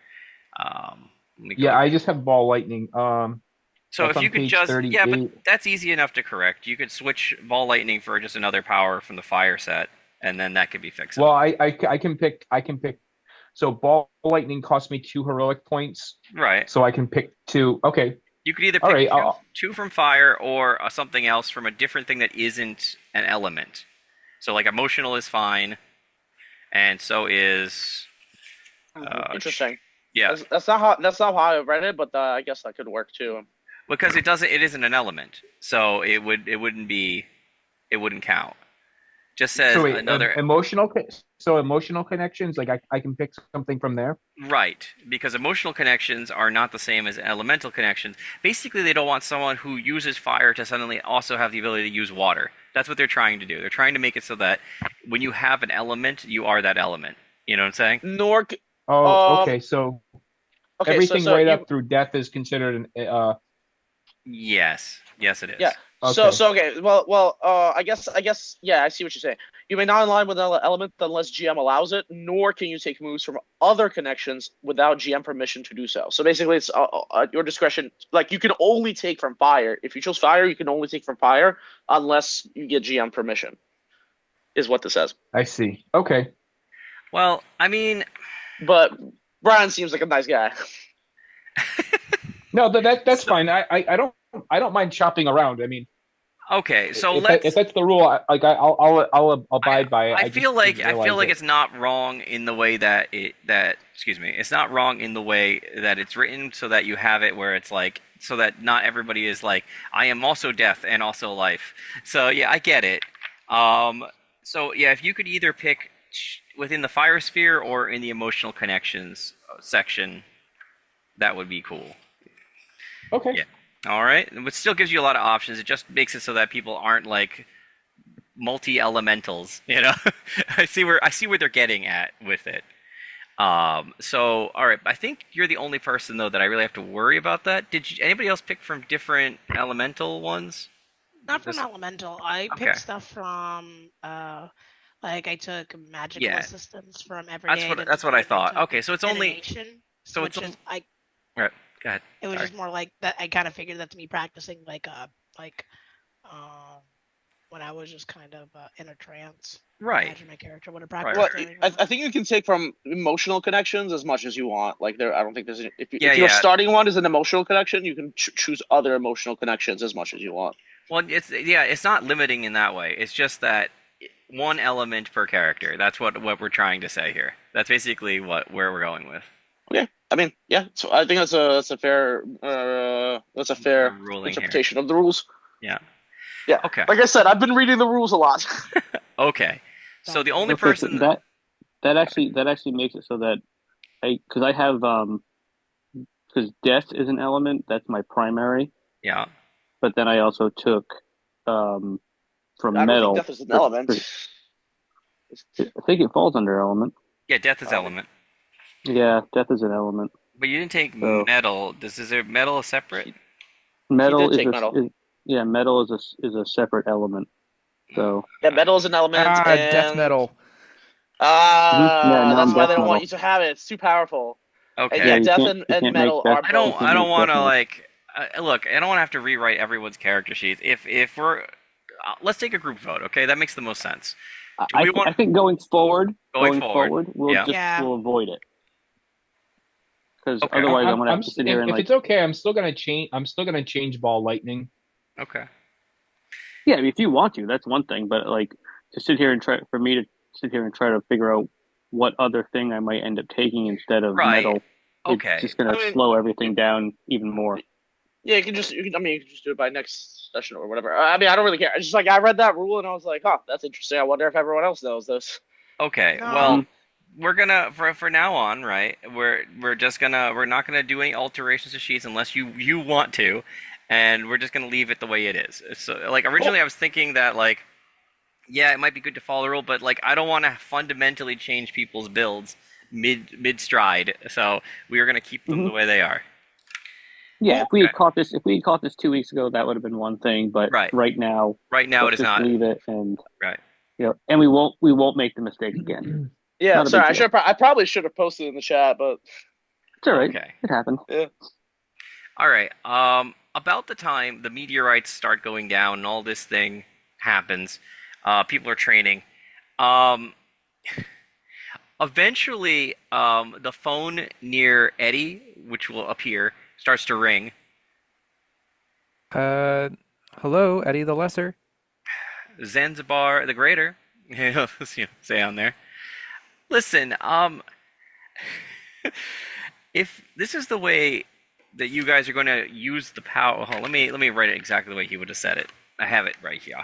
I just have ball lightning. So if you could just 38. but that's easy enough to correct. You could switch ball lightning for just another power from the fire set, and then that could be fixed. Well, I can pick. So ball lightning costs me 2 heroic points. Right. So I can pick 2. Okay. You could either pick two from fire or something else from a different thing that isn't an element. So like emotional is fine, and so is. interesting. Yeah. That's not how I read it, but I guess that could work too. Because it isn't an element, so it wouldn't count. Just says So wait, another emotional connections, like I can pick something from there. Right, because emotional connections are not the same as elemental connections. Basically, they don't want someone who uses fire to suddenly also have the ability to use water. That's what they're trying to do. They're trying to make it so that when you have an element, you are that element. You know what I'm saying? Okay. So everything so up through death is considered an. Yes, it is. Yeah. Okay. So okay. Well. I guess. Yeah. I see what you're saying. You may not align with an element unless GM allows it, nor can you take moves from other connections without GM permission to do so. So basically, it's your discretion. Like you can only take from fire. If you choose fire, you can only take from fire unless you get GM permission. Is what this says. I see. Okay. Well, I mean, but Brian seems like a nice guy. No, that's fine. I don't mind chopping around. I mean, okay. So if that's the rule, I'll abide by it. I feel like it's not wrong in the way that it's not wrong in the way that it's written, so that you have it where it's like, so that not everybody is like, I am also death and also life. So yeah, I get it. So yeah, if you could either pick within the fire sphere or in the emotional connections section, that would be cool. Okay. Yeah. All right. It still gives you a lot of options. It just makes it so that people aren't like multi-elementals. I see where they're getting at with it. So all right. I think you're the only person though that I really have to worry about that. Did anybody else pick from different elemental ones? Not from elemental. I picked stuff from like I took magical assistance from every. That's what I thought. Okay, so it's only Right. Go ahead. It was just more like that. I kind of figured that to me practicing when I was just kind of in a trance. Right. Imagine my character would have practiced. Well, I think you can take from emotional connections as much as you want. Like I don't think there's if your starting one is an emotional connection, you can choose other emotional connections as much as you want. Well, it's not limiting in that way. It's just that one element per character. That's what we're trying to say here. That's basically where we're going with. Okay. I mean, yeah. So I think that's a fair ruling here. interpretation of the rules. Yeah. Yeah. Okay. Like I said, I've been reading the rules a lot. Okay. So the only Okay, so person. that actually makes it so that because I have because death is an element that's my primary, Yeah. but then I also took um from I don't think metal. death is an element. I think it falls under element. Yeah. Death is Um, element. Yeah, death is an element. But you didn't take So metal. Is there metal separate? he metal did is take metal. yeah, metal is a separate element. So Yeah, metal is an element, Death and metal. yeah, no, that's I'm why death they don't want metal. you to have it. It's too powerful. And Okay. Yeah, yeah, you death can't you and can't make metal death. are I You don't. both. I can't don't make want death to metal. like. Look, I don't want to have to rewrite everyone's character sheets. If we're, let's take a group vote. Okay, that makes the most sense. Do we want I think going forward, going forward? we'll Yeah. just Yeah. we'll avoid it because Okay. otherwise I'm gonna have I'm to sit here and if like it's okay, I'm still gonna change. I'm still gonna change ball lightning. Okay. yeah, if you want to, that's one thing, but like to sit here and try for me to sit here and try to figure out what other thing I might end up taking instead of Right. metal, it's Okay. just gonna I mean, slow everything down even more. yeah, I mean, you can just do it by next session or whatever. I mean, I don't really care. It's just like I read that rule and I was like, huh, that's interesting. I wonder if everyone else knows this. Okay. No. Well, we're gonna for now on, right? We're just gonna we're not gonna do any alterations to sheets unless you want to, and we're just gonna leave it the way it is. So like originally I was thinking that like yeah, it might be good to follow the rule, but like I don't want to fundamentally change people's builds mid stride. So we are gonna keep them the way they are. Yeah, if we Okay. had caught this, 2 weeks ago, that would have been one thing. But Right. right now, Right now it let's is just not. leave it, and Right. and we won't make the mistake again. Yeah, Not a sorry, big deal. I probably should have posted in the chat, but It's all right. Okay. It happened. yeah. All right. About the time the meteorites start going down and all this thing happens, people are training. Um, eventually, the phone near Eddie, which will appear, starts to ring. Hello, Eddie the Lesser. Zanzibar the Greater, say on there. Listen, if this is the way that you guys are going to use the power, let me write it exactly the way he would have said it. I have it right here.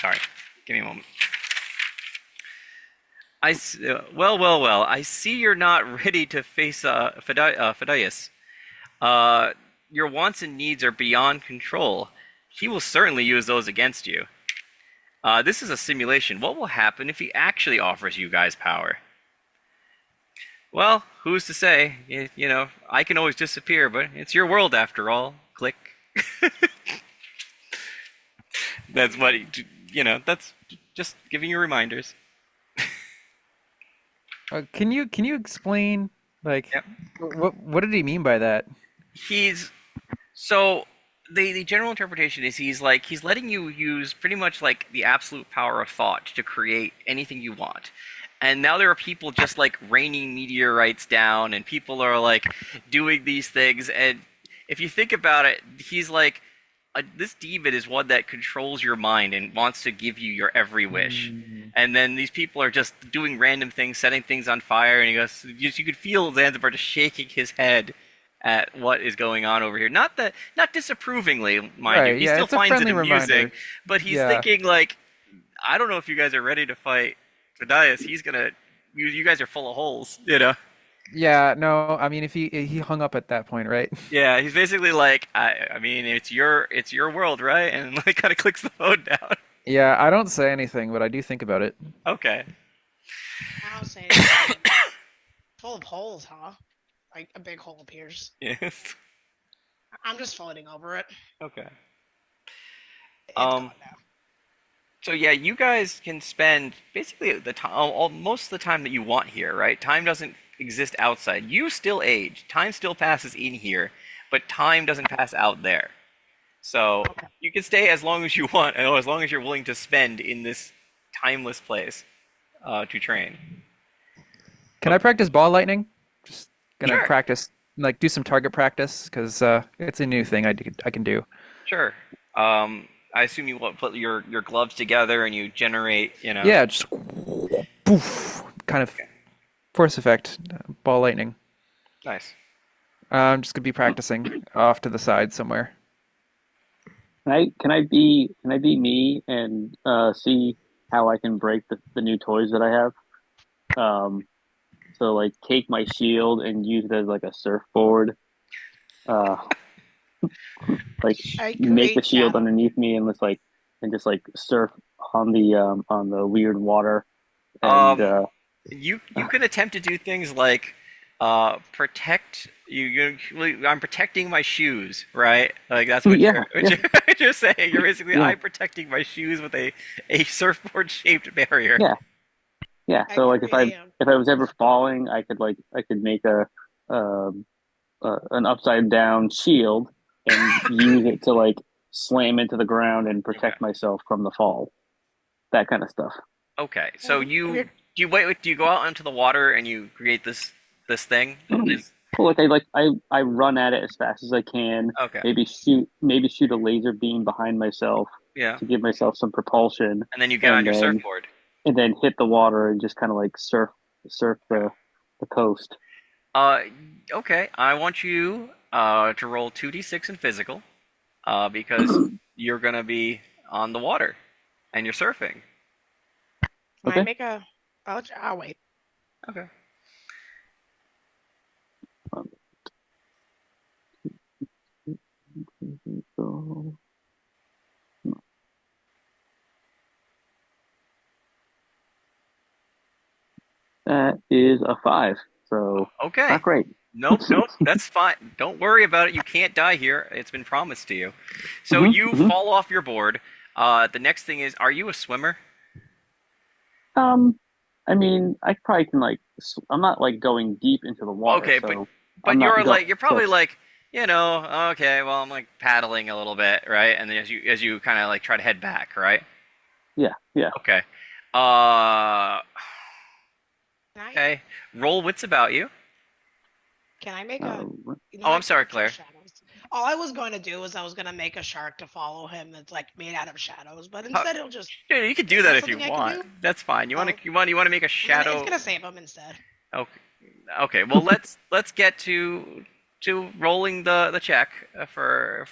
Sorry, give me a moment. Well. I see you're not ready to face Phidias. Your wants and needs are beyond control. He will certainly use those against you. This is a simulation. What will happen if he actually offers you guys power? Well, who's to say? You know, I can always disappear, but it's your world after all. Click. That's what, that's just giving you reminders. Can you explain like Yep. what did he mean by that? So the general interpretation is he's letting you use pretty much like the absolute power of thought to create anything you want. And now there are people just like raining meteorites down, and people are like doing these things. And if you think about it, he's like, this demon is one that controls your mind and wants to give you your every wish. And then these people are just doing random things, setting things on fire, and he goes, you could feel Zanzibar just shaking his head at what is going on over here. Not disapprovingly, mind you. Right, He yeah, still it's a finds it friendly amusing, reminder. but he's Yeah. thinking like, I don't know if you guys are ready to fight Phidias. He's gonna, you guys are full of holes, you know. Yeah, no, I mean if he hung up at that point, right? Yeah, he's basically like, I mean, it's your world, right? And like kind of clicks the phone down. Yeah, I don't say anything, but I do think about it. Okay. I don't say anything. Full of holes, huh? Like a big hole appears. Yes. I'm just floating over it. Okay. It's gone now. So yeah, you guys can spend basically the time, most of the time that you want here, right? Time doesn't exist outside. You still age. Time still passes in here, but time doesn't pass out there. So Okay. you can stay as long as you want, as long as you're willing to spend in this timeless place to train. Can I practice ball lightning? Just gonna Sure. practice, like do some target practice, because it's a new thing I can do. Sure. I assume you put your gloves together and you generate, Yeah, just poof, kind of Force effect, ball lightning. Nice. I'm just gonna be practicing off to the side somewhere. Can I be me and see how I can break the new toys that I have? So like take my shield and use it as like a surfboard. Uh, like I make the create shield shadow. underneath me and just like surf on the weird water and Um, you could attempt to do things like protect I'm protecting my shoes, right? Like that's what yeah, what yeah, you're saying. You're basically yeah, I'm protecting my shoes with a surfboard shaped barrier. yeah, yeah. I So like if create I was ever falling, I could make um an upside down shield and use it to like slam into the ground and Okay. protect myself from the fall. That kind of stuff. Okay. So We're do you go out into the water and you create this thing? Well, I run at it as fast as I can. Okay. Maybe shoot a laser beam behind myself Yeah. to give myself some propulsion, And then you get on and your then surfboard. hit the water and just kind of like surf the coast. Uh, okay. I want you to roll 2d6 in physical, because you're gonna be on the water and you're surfing. Can I Okay. make a? I'll wait. Okay. So, that is a 5. So Okay. not great. Nope, that's fine. Don't worry about it. You can't die here. It's been promised to you. So Mhm, you mhm. fall off your board. The next thing is, are you a swimmer? Um, I mean, I probably can I'm not like going deep into the water, Okay, so I'm but not go. you're So probably like, okay, well, I'm like paddling a little bit, right? And then as you kind of like try to head back, right? yeah, yeah. Okay. Uh, Can I? okay. Roll wits about you. Can I make Uh, a? You know, Oh, I I'm sorry, capture Claire. shadows. All I was going to do was I was going to make a shark to follow him that's like made out of shadows, but How- instead it'll just. Yeah, you can do Is that that if you something I can want. do? That's fine. Oh, You want to make a it's shadow. gonna save him instead. Okay. Okay. Well, let's get to rolling the check mhm. for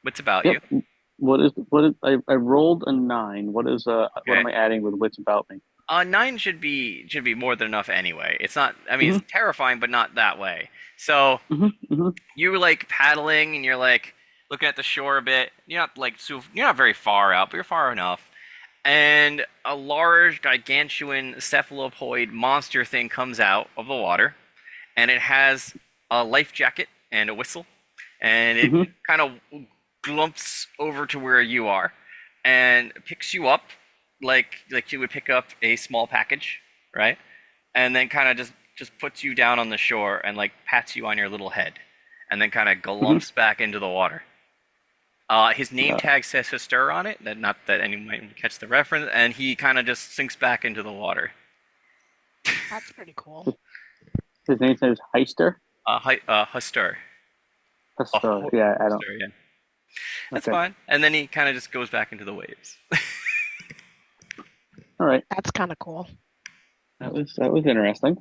wits about you. Yep. I rolled a 9. What Okay. am I adding with wits about me? 9 should be more than enough anyway. It's not. I mean, Hmm. it's terrifying, but not that way. So Hmm. Hmm. you're like paddling, and you're like looking at the shore a bit. You're not very far out, but you're far enough. And a large, gargantuan cephalopoid monster thing comes out of the water, and it has a life jacket and a whistle, and it Hmm. kind of glumps over to where you are, and picks you up like you would pick up a small package, right? And then kind of just puts you down on the shore and like pats you on your little head, and then kind of Hmm. glumps back into the water. His name tag says Histir on it. That not that anyone might catch the reference, and he kind of just sinks back into the water. That's pretty cool. His name says Heister. Histir. Heister. Yeah, I don't. Histir, yeah. That's Okay. fine. And then he kind of just goes back into the waves. All right. That's kind of cool. That was interesting.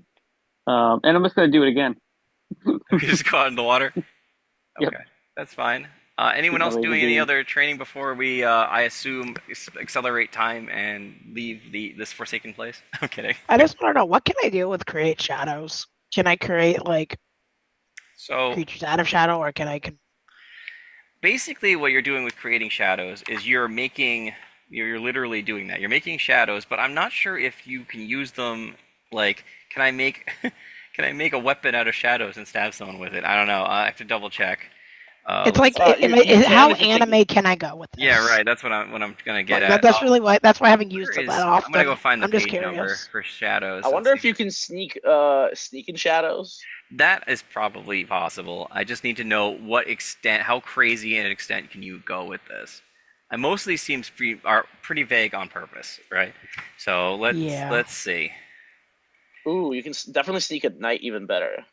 And I'm just gonna do it again. He just got in the water. Yep. Okay, that's fine. Anyone Shoot my else laser doing any beam. other training before we, I assume, accelerate time and leave this forsaken place? I'm kidding. I just want to know what can I do with create shadows? Can I create like So creatures out of shadow, or basically, what you're doing with creating shadows is you're literally doing that. You're making shadows, but I'm not sure if you can use them. Like, can I make can I make a weapon out of shadows and stab someone with it? I don't know. I have to double check. It's like you how can if you take- anime can I go with this? Yeah, right. That's what I'm gonna get Like, at. that's really why. That's why I haven't Where used it is- that often. I'm gonna go find the I'm just page number curious. for shadows. I wonder Let's if see. you can sneak in shadows. That is probably possible. I just need to know how crazy an extent can you go with this. And most of these seems are pretty vague on purpose, right? So let's see. Ooh, you can definitely sneak at night even better.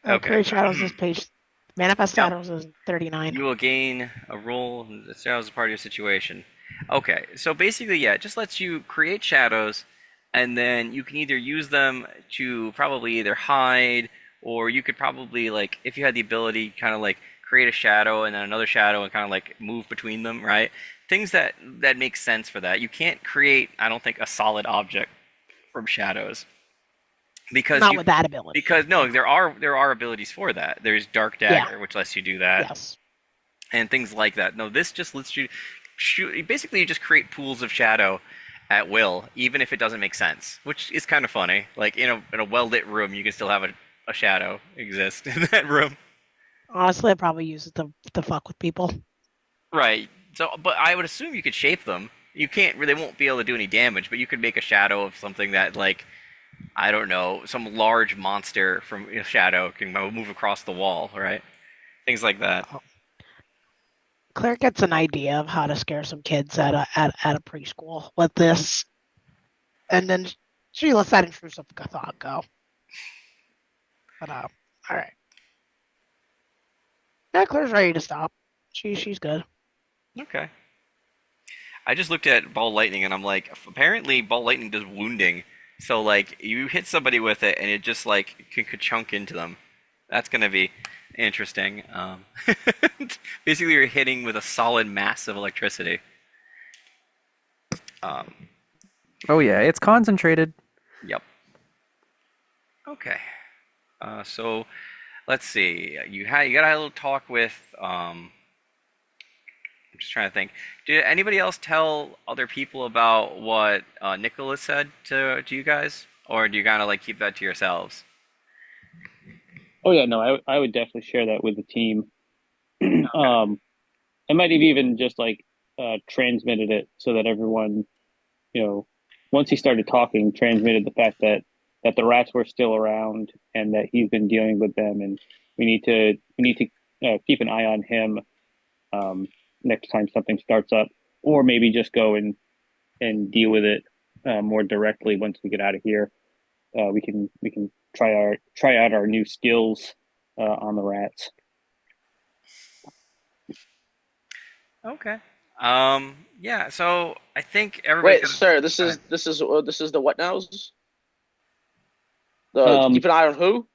Okay. Create shadows is page. Manifest Yep. shadows is 39. You will gain a roll that shadows as part of your situation. Okay, so basically, yeah, it just lets you create shadows and then you can either use them to probably either hide, or you could probably, like, if you had the ability, kind of like create a shadow and then another shadow and kind of like move between them, right? Things that make sense for that. You can't create, I don't think, a solid object from shadows because Not with that ability. because no, there are abilities for that. There's Dark Dagger, which lets you do that, Yes. and things like that. No, this just lets you shoot. Basically, you just create pools of shadow at will, even if it doesn't make sense, which is kind of funny. Like in a well lit room, you can still have a shadow exist in that room. Honestly, I probably use it to fuck with people. Right. So, but I would assume you could shape them. You can't. They won't be able to do any damage, but you could make a shadow of something that, like, I don't know, some large monster from shadow can move across the wall, right? Things like that. Claire gets an idea of how to scare some kids at a preschool with this, and then she lets that intrusive thought go. But all right. Yeah, Claire's ready to stop. She's good. Okay. I just looked at ball lightning and I'm like, apparently ball lightning does wounding. So like you hit somebody with it and it just like can chunk into them. That's gonna be interesting. Basically, you're hitting with a solid mass of electricity. Oh yeah, it's concentrated. Yep. Okay. So let's see. You got a little talk with. I'm just trying to think. Did anybody else tell other people about what Nicholas said to you guys, or do you kind of like keep that to yourselves? Oh yeah, no, I would definitely share that with the team. I might have even just like transmitted it so that everyone, once he started talking, transmitted the fact that the rats were still around and that he's been dealing with them, and we need to keep an eye on him next time something starts up, or maybe just go and deal with it more directly once we get out of here. We can try out our new skills on the rats. Okay. Yeah. So I think everybody. Wait, sir, this is the what nows? Keep an eye on who?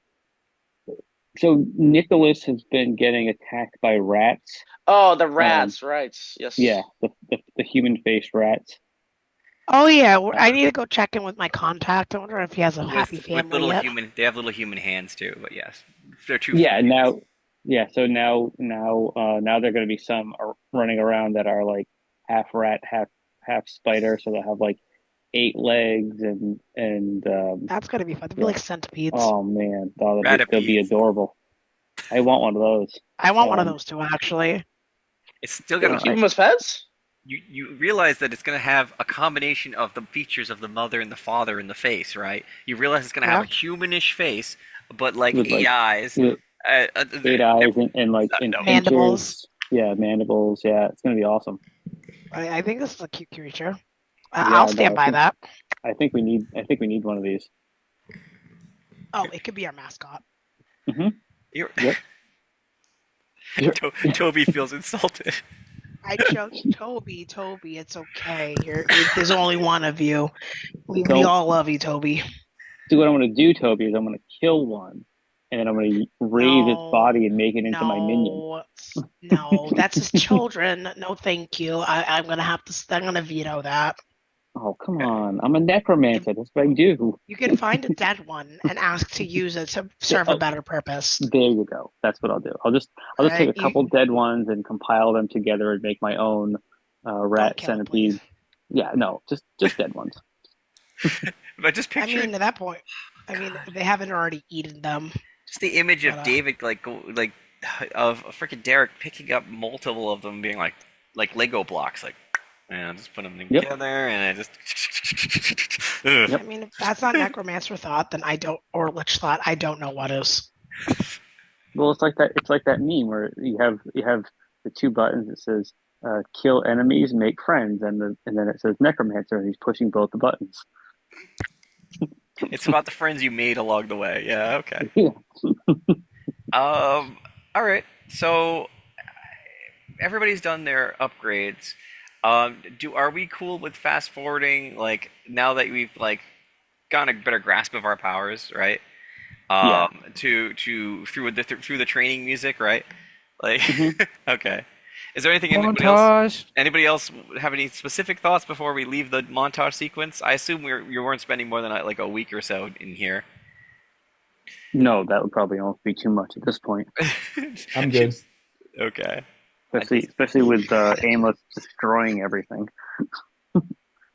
So Nicholas has been getting attacked by rats. Oh, the rats, right? Yes. Yeah, the human-faced rats. Oh yeah, I need to go check in with my contact. I wonder if he has a happy family with little yet. they have little human hands too, but yes, they're too. Yeah, so now they're going to be some running around that are like half rat, half spider, so they'll have like 8 legs and That's gonna be fun. They'll be like centipedes. oh man, they'll Ratipedes. be adorable. I want one of those. I want one of those too, actually. It's still Gonna gonna keep them as pets? you realize that it's going to have a combination of the features of the mother and the father in the face, right? You realize it's going to have a humanish face, but like With, 8 eyes. with 8 eyes and like and Mandibles. Yeah, mandibles. Yeah, it's going to be awesome. I think this is a cute creature. Yeah, I'll stand by that. I think we need one of these. Oh, it could be our mascot. Mm-hmm. Yep. Toby feels insulted. I chose Toby. Toby, it's okay. There's only one of you. We all love you, Toby. See, what I'm going to do, Toby, is I'm going to kill one, and then I'm going to raise its body and make it into my minion. No, that's his children. No, thank you. I'm gonna veto that. Oh, come on. I'm a necromancer. That's what I do. You can find a dead one and ask to use it to serve a better purpose. There you go. That's what I'll do. I'll just take a couple dead ones and compile them together and make my own rat centipede. Yeah, no, just dead ones. But just picture. I mean, at that point, they haven't already eaten them. Just the image of David, of freaking Derek picking up multiple of them, being like Lego blocks, like. And just put them together, and I just. I mean, if that's not necromancer thought, then or lich thought, I don't know what is. Well, it's like that. It's like that meme where you have the 2 buttons. It says "kill enemies, make friends," and then it says necromancer, and he's pushing both the buttons. It's about the friends you made along the way. Yeah. Okay. Yeah. All right. So everybody's done their upgrades. Are we cool with fast forwarding? Like now that we've gotten a better grasp of our powers, right? Yeah. Through the training music, right? Like, Mhm. okay. Is there anything Montage. anybody else have any specific thoughts before we leave the montage sequence? I assume you weren't spending more than like a week or so in here. No, that would probably almost be too much at this point, I'm good. Okay. especially with Amos destroying everything.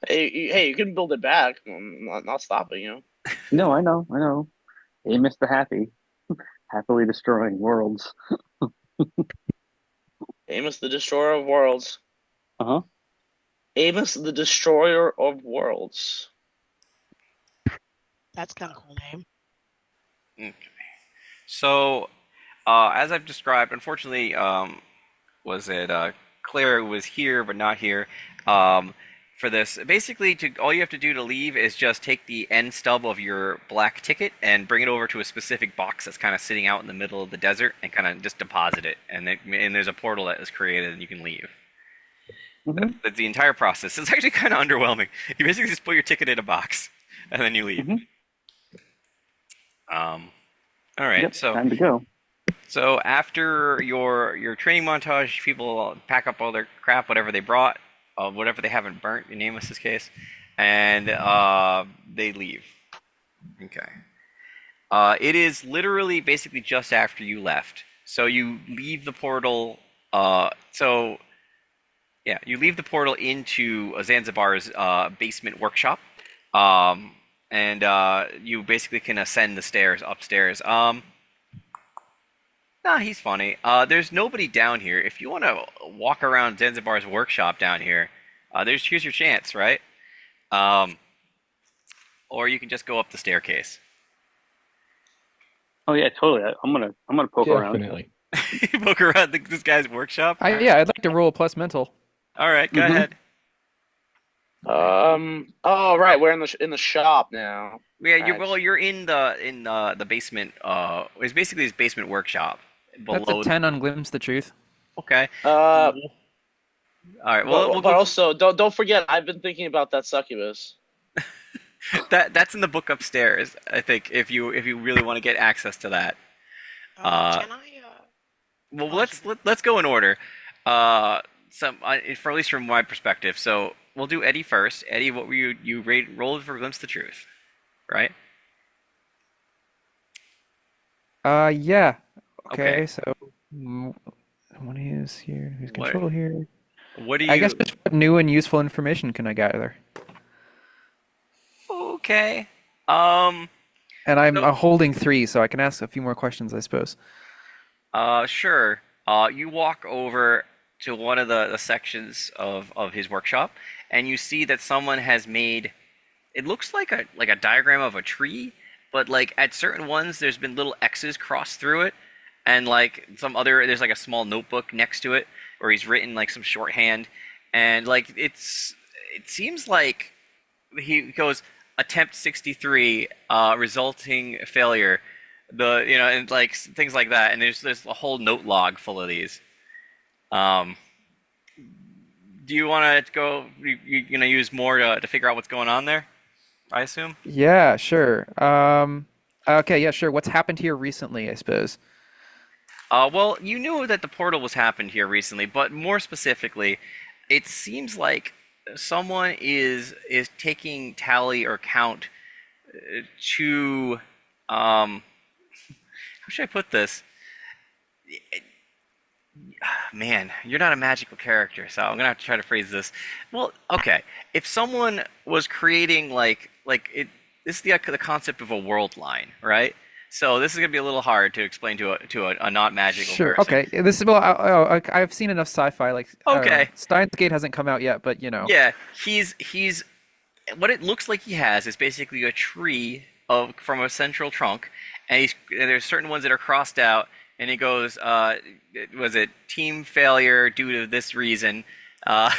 Hey, you can build it back. I'm not stopping you. No, I know. Amos the happily destroying worlds. Amos the Destroyer of Worlds. Uh-huh. Amos the Destroyer of Worlds. That's kind of cool name. Okay. So, as I've described, unfortunately, Claire was here but not here for this. Basically, all you have to do to leave is just take the end stub of your black ticket and bring it over to a specific box that's kind of sitting out in the middle of the desert and kind of just deposit it. And there's a portal that is created and you can leave. Mhm. That's the entire process. It's actually kind of underwhelming. You basically just put your ticket in a box and then you leave. Mhm. All right, Yep, so time to go. So after your training montage, people pack up all their crap, whatever they brought, whatever they haven't burnt, in Amos's case, and they leave. Okay. It is literally basically just after you left. So you leave the portal. You leave the portal into Zanzibar's basement workshop, and you basically can ascend the stairs upstairs. Nah, he's funny. There's nobody down here. If you want to walk around Zanzibar's workshop down here, here's your chance, right? Or you can just go up the staircase. Oh yeah, totally. I'm gonna poke around. Definitely. Poke around this guy's workshop. I'd like to roll a plus mental. All right, go Mhm. ahead. Oh right, we're in the shop now. Yeah, Right. you're in the basement. It's basically his basement workshop That's below. a 10 on Glimpse the Truth. Okay. Uh, All right. Well, but also don't forget, I've been thinking about that succubus. that's in the book upstairs. I think if you really want to get access to that. Can I? Well, Oh, let's go in order. For at least from my perspective. So we'll do Eddie first. Eddie, what were you rolled for Glimpse the Truth, right? Yeah. Okay. Okay, so one is here. Who's What- control here? What do you? I guess just what new and useful information can I gather? Okay. And I'm So- holding 3, so I can ask a few more questions, I suppose. Sure. You walk over to one of the sections of his workshop, and you see that someone has made. It looks like a diagram of a tree, but like at certain ones, there's been little X's crossed through it, and like there's like a small notebook next to it where he's written like some shorthand, and like it seems like he goes attempt 63, resulting failure. And like things like that, and there's a whole note log full of these. Do you want to go? You're gonna use more to figure out what's going on there, I assume. Yeah, sure. Okay, yeah, sure. What's happened here recently, I suppose? Well, you knew that the portal was happened here recently, but more specifically, it seems like someone is taking tally or count to how should I put this? Man, you're not a magical character, so I'm gonna have to try to phrase this. Well, okay. If someone was creating this is the concept of a world line, right? So this is gonna be a little hard to explain to a not magical Sure. person. Okay. This is I've seen enough sci-fi. Like, Okay. Steins Gate hasn't come out yet, but you know. Yeah, he's what it looks like he has is basically a tree from a central trunk, and there's certain ones that are crossed out, and he goes, was it team failure due to this reason? And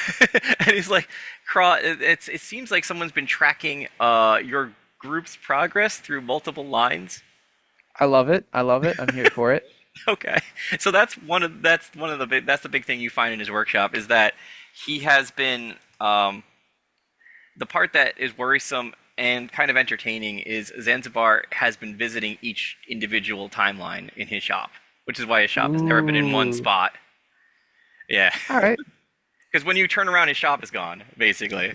he's like, it seems like someone's been tracking your group's progress through multiple lines. I love it. I'm here for it. Okay, so that's the big thing you find in his workshop is that he has been the part that is worrisome and kind of entertaining is Zanzibar has been visiting each individual timeline in his shop, which is why his shop has never been in one Ooh. spot. Yeah, All right. because when you turn around, his shop is gone, basically.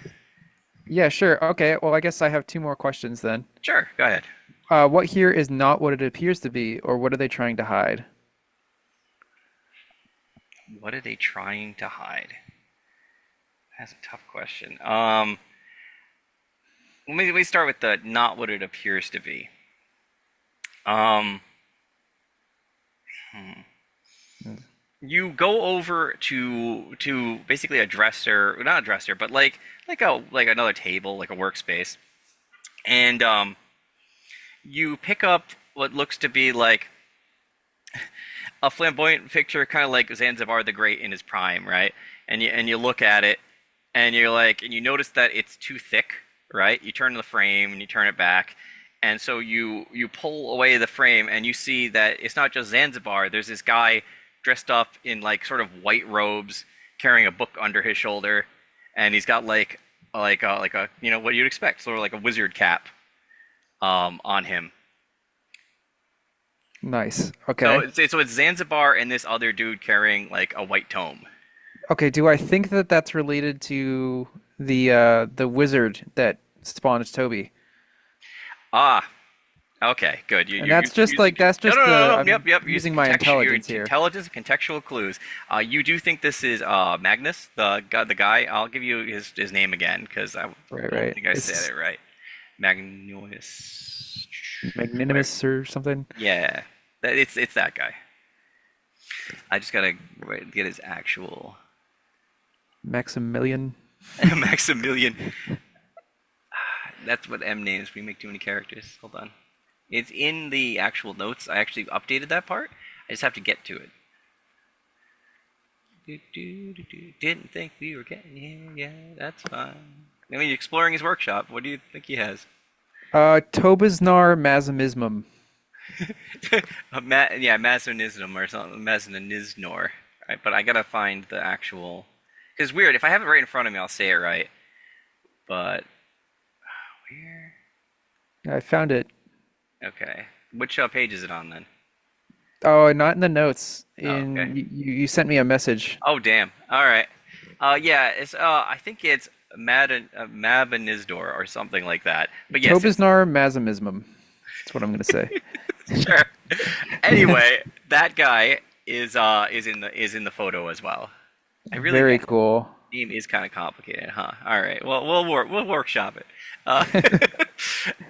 Yeah, sure. Okay. Well, I guess I have two more questions then. Sure, go ahead. What here is not what it appears to be, or what are they trying to hide? What are they trying to hide? That's a tough question. Let me start with the not what it appears to be. Um, you go over to basically a dresser, not a dresser, but like another table, like a workspace, and you pick up what looks to be like a flamboyant picture, kind of like Zanzibar the Great in his prime, right? And you look at it, and you're like, and you notice that it's too thick, right? You turn the frame and you turn it back, and so you pull away the frame, and you see that it's not just Zanzibar. There's this guy dressed up in like sort of white robes, carrying a book under his shoulder, and he's got like a you know what you'd expect, sort of like a wizard cap on him. Nice. So Okay. it's Zanzibar and this other dude carrying like a white tome. Okay. Do I think that that's related to the wizard that spawned Toby? Ah, okay, good. And that's just like that's no, just no, no, no. I'm Yep. using my intelligence here. Intelligence and contextual clues. You do think this is Magnus, the guy. I'll give you his name again because I Right, don't right. think I It's said it right. Magnus. magnanimous or something. Yeah, it's that guy. I just gotta get his actual Maximilian. Maximilian. That's what M names. We make too many characters. Hold on. It's in the actual notes. I actually updated that part. I just have to get to it. Didn't think we were getting here. Yeah, that's fine. I mean, exploring his workshop. What do you think he has? Tobisnar Mazimismum. Yeah, Mazonism or something. Mazoniznor. Right, but I gotta find the actual. Because weird. If I have it right in front of me, I'll say it right. But where? I found it. Okay. Which page is it on then? Oh, not in the notes. Oh, okay. You sent me a message. Oh, damn. All right. Yeah. It's I think it's Mabinizdor or something like that. But yes. Tobisnar Mazimismum. That's what I'm gonna say. Sure. Anyway, that guy is in the photo as well. I really Very think cool. the name is kind of complicated, huh? All right. Well, we'll workshop it. Uh,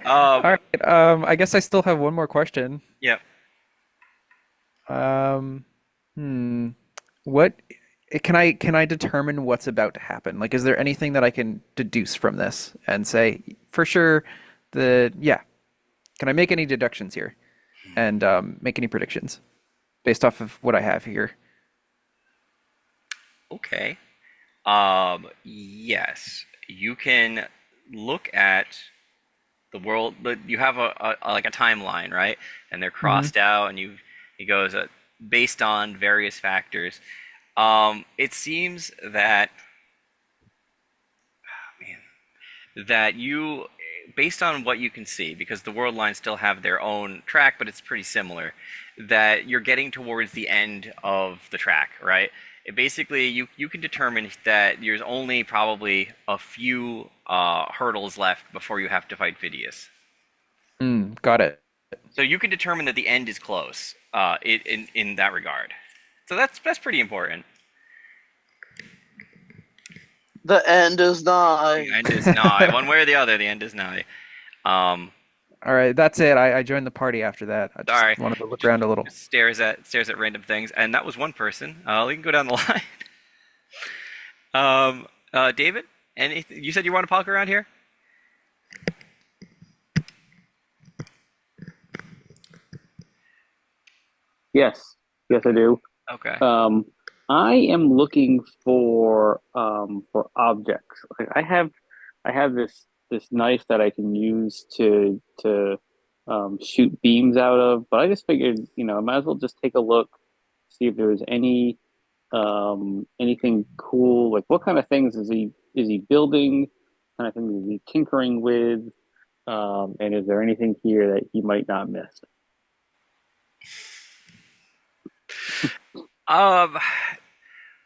All right. I guess I still have one more question. yeah. Um, what can I determine what's about to happen? Like, is there anything that I can deduce from this and say for sure yeah? Can I make any deductions here and make any predictions based off of what I have here? Okay. Yes, you can look at the world. You have a like a timeline, right? And they're crossed out, and it goes based on various factors. It seems that, that you, based on what you can see, because the world lines still have their own track, but it's pretty similar, that you're getting towards the end of the track, right? Basically, you can determine that there's only probably a few hurdles left before you have to fight Phidias. Got it. So you can determine that the end is close in that regard. So that's pretty important. The end is nigh. The end is nigh. One way or the other, the end is nigh. All right, that's it. I joined the party after that. I just Sorry. wanted to look around a little. Stares at random things, and that was one person. We can go down the line. David, you said you want to poke around here? Yes, yes, I do. Okay. I am looking for objects. Like I have this knife that I can use to shoot beams out of, but I just figured, I might as well just take a look, see if there's anything cool. Like what kind of things is he building? What kind of things is he tinkering with? And is there anything here that he might not miss? Um,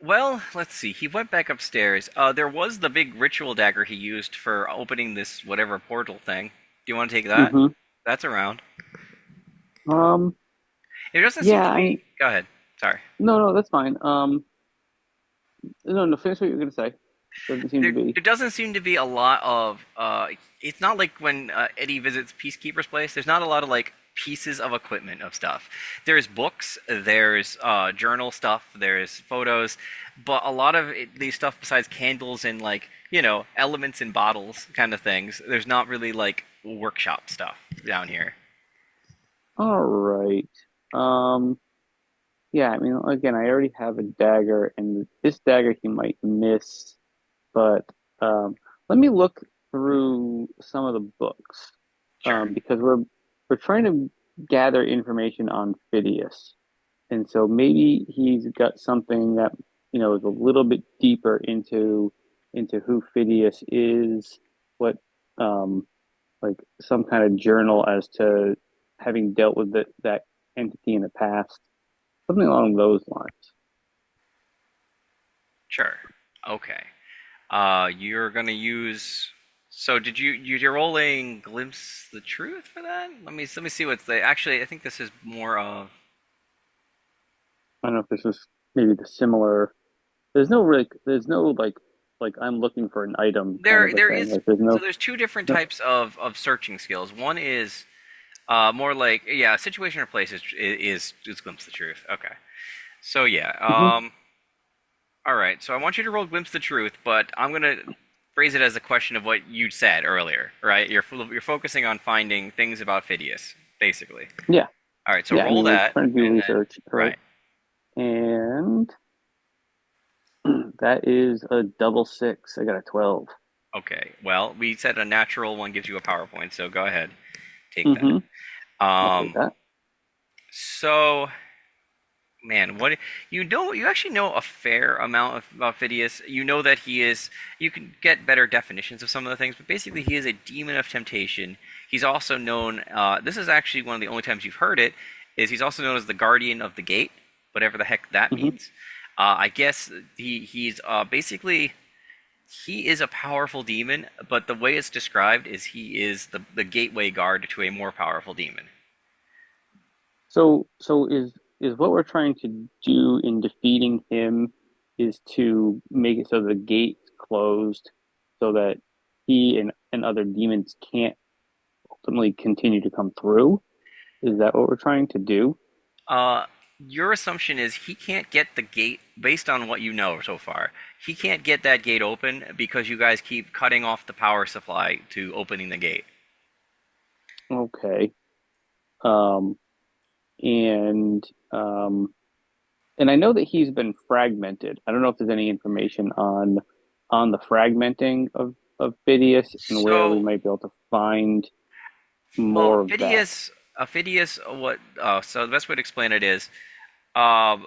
well, let's see. He went back upstairs. There was the big ritual dagger he used for opening this whatever portal thing. Do you want to take that? Mm-hmm. That's around. Um, It doesn't seem yeah, to be. Go ahead. Sorry. no, that's fine. No, finish what you're gonna say. Doesn't seem to be. There doesn't seem to be a lot of. It's not like when Eddie visits Peacekeeper's place. There's not a lot of like pieces of equipment of stuff. There's books, there's journal stuff, there's photos, but a lot of these stuff besides candles and like elements in bottles kind of things. There's not really like workshop stuff down here. All right. Yeah, I mean, again, I already have a dagger, and this dagger he might miss, but let me look through some of the books, Sure. because we're trying to gather information on Phidias, and so maybe he's got something that is a little bit deeper into who Phidias is, what like some kind of journal as to having dealt with that entity in the past. Something along those lines. Sure. Okay. You're gonna use. So did you're rolling glimpse the truth for that? Let me see what's the. Actually, I think this is more of. I don't know if this is maybe the similar. There's no like I'm looking for an item kind of a There thing. is. Like there's So no. there's two different No. types of searching skills. One is more like situation or place is glimpse the truth. Okay. So yeah. Mhm. All right. So I want you to roll glimpse the truth, but I'm gonna phrase it as a question of what you said earlier. Right? You're focusing on finding things about Phidias, basically. Yeah. All right. So Yeah. I roll mean, we're that, trying to do and then research, right? right. And that is a double six. I got a 12. Okay. Well, we said a natural one gives you a PowerPoint, so go ahead, take Mm-hmm. that. I'll take that. So, man, what you actually know a fair amount of Phidias. You know that he is. You can get better definitions of some of the things, but basically, he is a demon of temptation. He's also known. This is actually one of the only times you've heard it. Is he's also known as the guardian of the gate, whatever the heck that Mm-hmm. means. I guess he's basically he is a powerful demon, but the way it's described is he is the gateway guard to a more powerful demon. So is what we're trying to do in defeating him is to make it so the gate's closed so that he and other demons can't ultimately continue to come through? Is that what we're trying to do? Uh, your assumption is he can't get the gate, based on what you know so far. He can't get that gate open because you guys keep cutting off the power supply to opening the gate. Okay. Um, and and I know that he's been fragmented. I don't know if there's any information on the fragmenting of Phidias and where we So, might be able to find well, more of that. Phidias, what? So the best way to explain it is, um,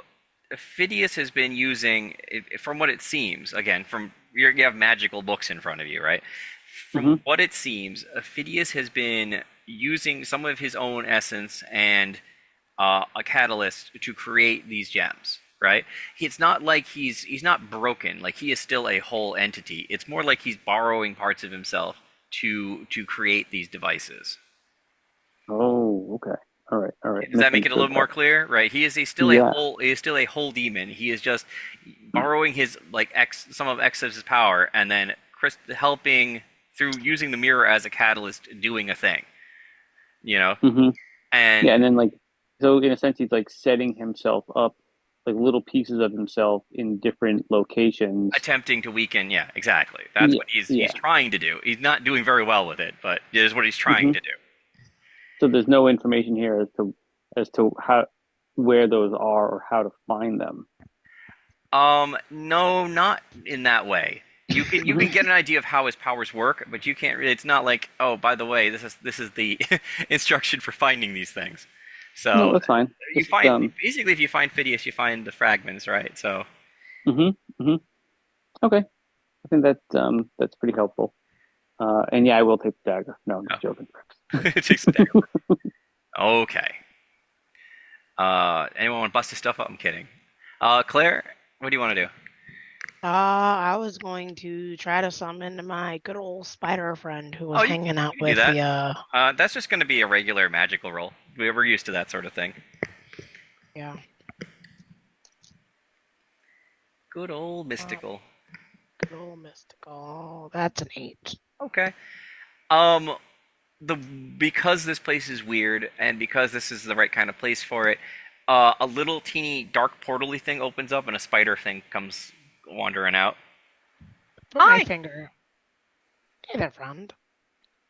Phidias has been using, from what it seems, again, you have magical books in front of you, right? From Hmm. what it seems, Phidias has been using some of his own essence and a catalyst to create these gems, right? It's not like he's not broken, like he is still a whole entity. It's more like he's borrowing parts of himself to create these devices. Oh, okay. All right. Does that make it a Misunderstood little more that. clear? Right? He's still a Yeah. whole he is still a whole demon. He is just borrowing his like some of X's power and then Chris helping through using the mirror as a catalyst doing a thing. You know? Hmm. Yeah, And and then so in a sense, he's like setting himself up, like little pieces of himself in different locations. attempting to weaken, yeah, exactly. That's Yeah, what he's yeah. trying to do. He's not doing very well with it, but it is what he's trying Hmm. to do. So there's no information here as to how where those are or how to find them. No, not in that way. You can get an idea of how his powers work, but you can't really. It's not like, oh, by the way, this is the instruction for finding these things. No, So that's fine. you Just find basically if you find Phidias, you find the fragments, right? So hmm hmm Okay. I think that's pretty helpful. And yeah, I will take the dagger. No, I'm Oh. just joking. It takes a dagger. Okay. Anyone want to bust his stuff up? I'm kidding. Claire, what do you want to do? I was going to try to summon my good old spider friend who was Oh, hanging out you can do with that. the That's just going to be a regular magical roll. We're used to that sort of thing. yeah. Good old mystical. Good old mystical. That's an 8. Okay. Because this place is weird and because this is the right kind of place for it, a little teeny dark portal-y thing opens up and a spider thing comes wandering out. Put my Hi. finger. Hey there, friend.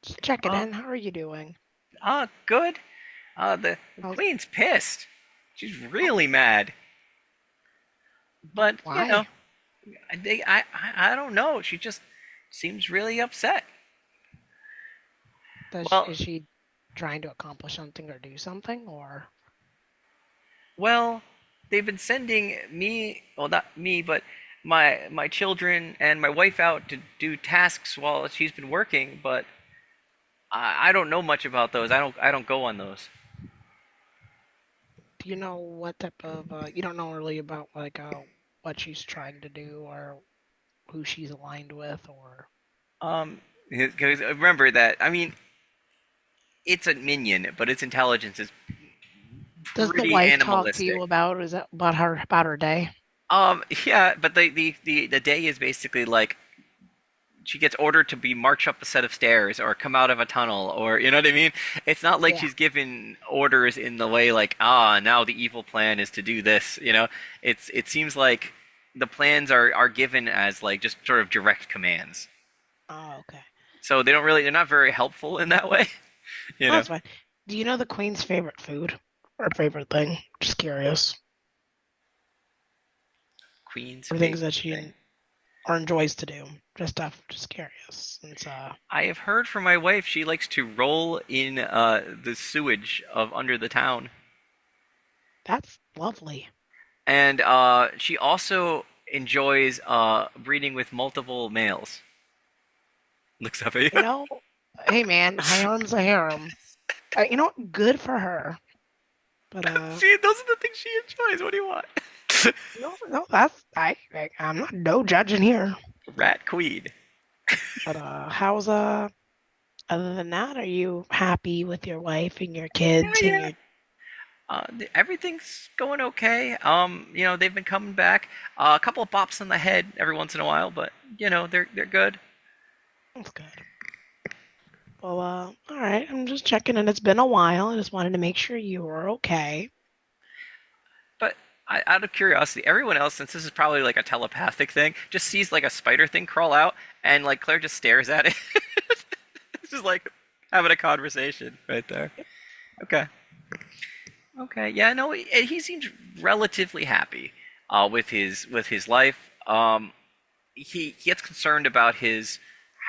Just checking in. How are you doing? Good. The How's- queen's pissed. She's really mad. But Why? you know, I don't know. She just seems really upset. Is she trying to accomplish something or do something, or? Well, they've been sending me, well, not me, but my children and my wife out to do tasks while she's been working, but I don't know much about those. I don't go on those. Do you know what type of? You don't know really about like what she's trying to do or who she's aligned with, or? Because remember that, I mean, it's a minion, but its intelligence is Does the pretty wife animalistic. talk to you about? Is that about her day? Yeah, but the day is basically like she gets ordered to be march up a set of stairs or come out of a tunnel or you know what I mean? It's not like Yeah. she's given orders in the way like, now the evil plan is to do this, you know? It seems like the plans are given as like just sort of direct commands. Oh, okay. So they're not very helpful in that way. You Oh, know. that's fine. Do you know the queen's favorite food or favorite thing? Just curious. Queen's Or things that favorite she thing. or enjoys to do. Just curious. Since I have heard from my wife she likes to roll in the sewage of under the town. that's lovely. And she also enjoys breeding with multiple males. Looks up at you. You know, hey man, harem's a harem. You know what? Good for her. But See, those are the things she enjoys. What do you want? no, that's I'm not no judging here. Rat queen. But how's other than that, are you happy with your wife and your kids Yeah. and your Everything's going okay. You know, they've been coming back. A couple of bops on the head every once in a while, but you know, they're good. That's good. Well, all right. I'm just checking in. It's been a while. I just wanted to make sure you were okay. But out of curiosity, everyone else, since this is probably like a telepathic thing, just sees like a spider thing crawl out, and like Claire just stares at it. It's just like having a conversation right there. Okay. Okay. Yeah. No. He seems relatively happy with his life. He gets concerned about his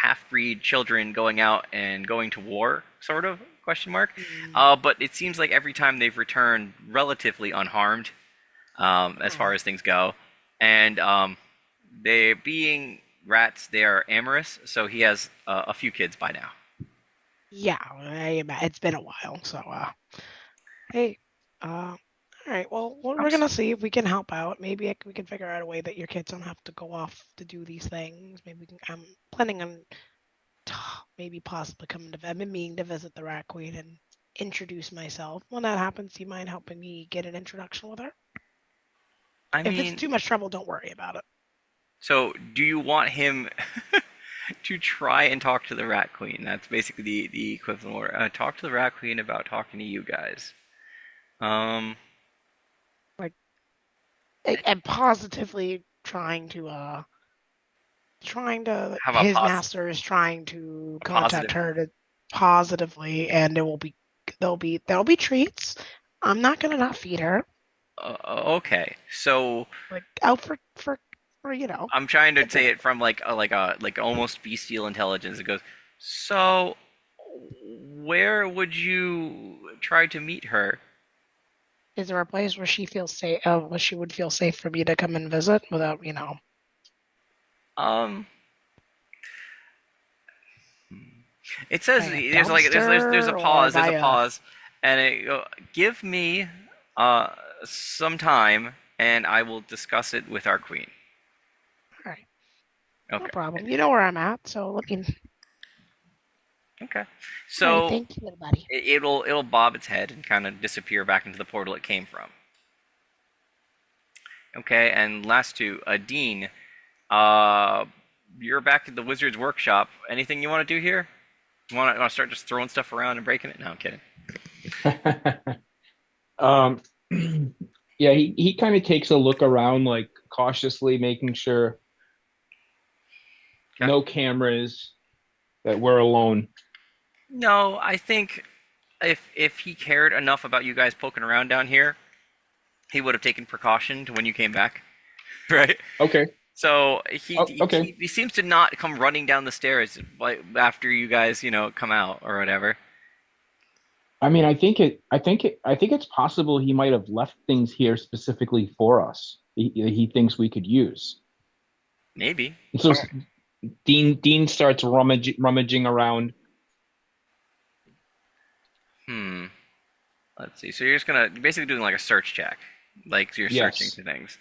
half-breed children going out and going to war, sort of question mark. But it seems like every time they've returned relatively unharmed, as far as things go. And they being rats, they are amorous, so he has a few kids by now. Yeah, it's been a while. So, hey, all right. Well, we're gonna see if we can help out. Maybe we can figure out a way that your kids don't have to go off to do these things. Maybe we can. I'm planning on maybe possibly coming to. I've been meaning to visit the Rat Queen and introduce myself. When that happens, do you mind helping me get an introduction with her? I If mean, it's too much trouble, don't worry about it. so do you want him to try and talk to the Rat Queen? That's basically the equivalent. Or, talk to the Rat Queen about talking to you guys. And positively trying to Have a his posi- master is trying to contact positive. her to positively, and there'll be treats. I'm not gonna not feed her. Okay, so Like out for you know. I'm trying to say it from like almost bestial intelligence. It goes, so where would you try to meet her? Is there a place where she feels safe? Where she would feel safe for me to come and visit without, you know? It says By a there's a dumpster pause. or There's a by a- pause, and give me some time, and I will discuss it with our queen. All right, no Okay. problem. You know where I'm at, so looking. Okay. All right, So thank you, little buddy. it'll bob its head and kind of disappear back into the portal it came from. Okay, and last two, Dean, you're back at the wizard's workshop. Anything you want to do here? You want to start just throwing stuff around and breaking it? No, I'm kidding. Um, yeah, he kind of takes a look around, like cautiously, making sure Okay. no cameras, that we're alone. No, I think if he cared enough about you guys poking around down here, he would have taken precaution to when you came back, right? Okay. So Okay. he seems to not come running down the stairs like after you guys come out or whatever. I mean, I think it's possible he might have left things here specifically for us. He thinks we could use. Maybe. So Dean starts rummaging around. Let's see. So you're basically doing like a search check, like you're Yes. searching for things.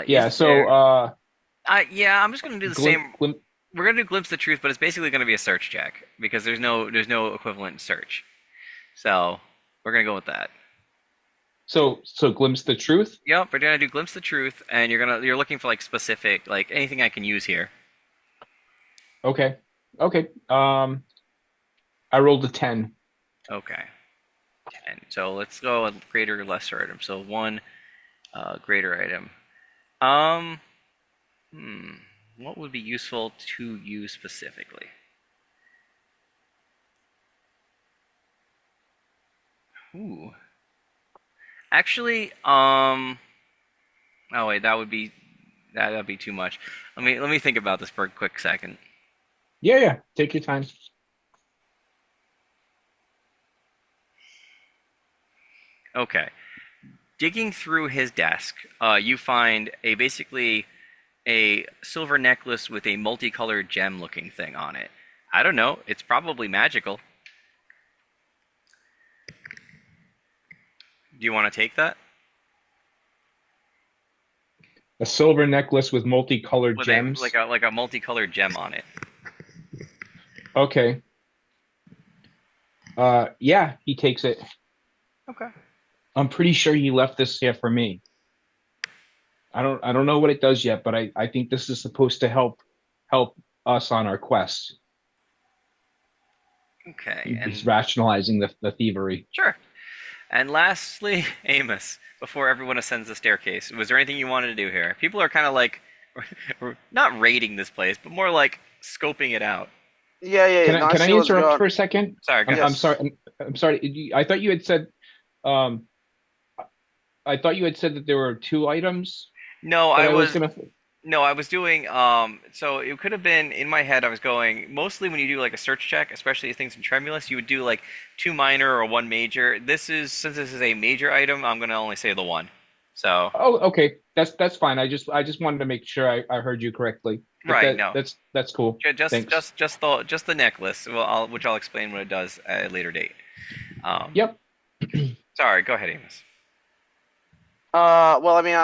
Yeah. is So there- yeah, I'm just gonna do the same. Glim- We're gonna do glimpse the truth, but it's basically gonna be a search check because there's no equivalent search. So we're gonna go with that. so glimpse the truth. Yep, we're gonna do glimpse the truth, and you're looking for like specific, like anything I can use here. Okay. I rolled a 10. Okay. 10. So let's go with greater or lesser item. So one greater item. What would be useful to you specifically? Ooh. Actually, oh wait, that'd be too much. Let me think about this for a quick second. Yeah. Take your time. Okay. Digging through his desk, you find basically a silver necklace with a multicolored gem-looking thing on it. I don't know. It's probably magical. Do you want to take that? A silver necklace with multicolored With gems. like a multicolored gem on it. Okay. Yeah, he takes it. Okay. I'm pretty sure he left this here for me. I don't know what it does yet, but I think this is supposed to help us on our quest. Okay. He's rationalizing the thievery. Sure. And lastly, Amos, before everyone ascends the staircase, was there anything you wanted to do here? People are kind of like, not raiding this place, but more like scoping it out. Yeah. Can no, I see what's interrupt going- for a second? Sorry, go ahead. I'm sorry. I'm sorry. I thought you had said, I thought you had said that there were 2 items. No, that I was gonna. No, I was doing so it could have been in my head I was going mostly when you do like a search check, especially if things in Tremulous, you would do like 2 minor or 1 major. Since this is a major item, I'm gonna only say the 1. So Oh, okay. That's fine. I just wanted to make sure I heard you correctly. But Right, no. That's cool. Thanks. just the necklace, which I'll explain what it does at a later date. Yep. Sorry, go ahead, Amos. Well, I mean,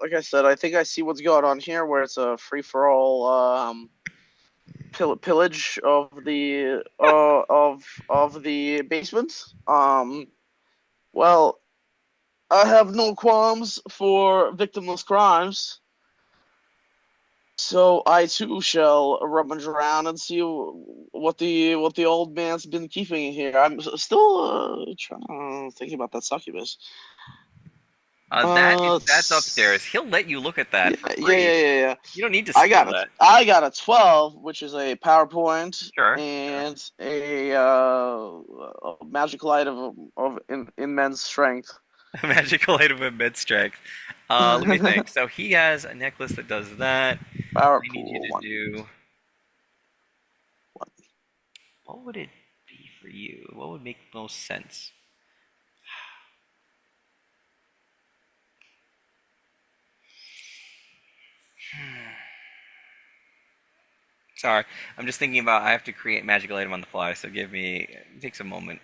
like I said, I think I see what's going on here, where it's a free for all pillage of the of the basement. Well, I have no qualms for victimless crimes, so I too shall rummage around and see what the old man's been keeping in here. I'm still thinking about that succubus. That's upstairs. He'll let you look at that for free. Yeah. You don't need to steal that. I got a 12, which is a PowerPoint Sure. and a magical item of immense strength. A magical item of mid strength. Let me think. So he has a necklace that does that. Power I need pool you to one. do. One. What would it be for you? What would make most sense? Sorry, I'm just thinking about I have to create magical item on the fly, so it takes a moment.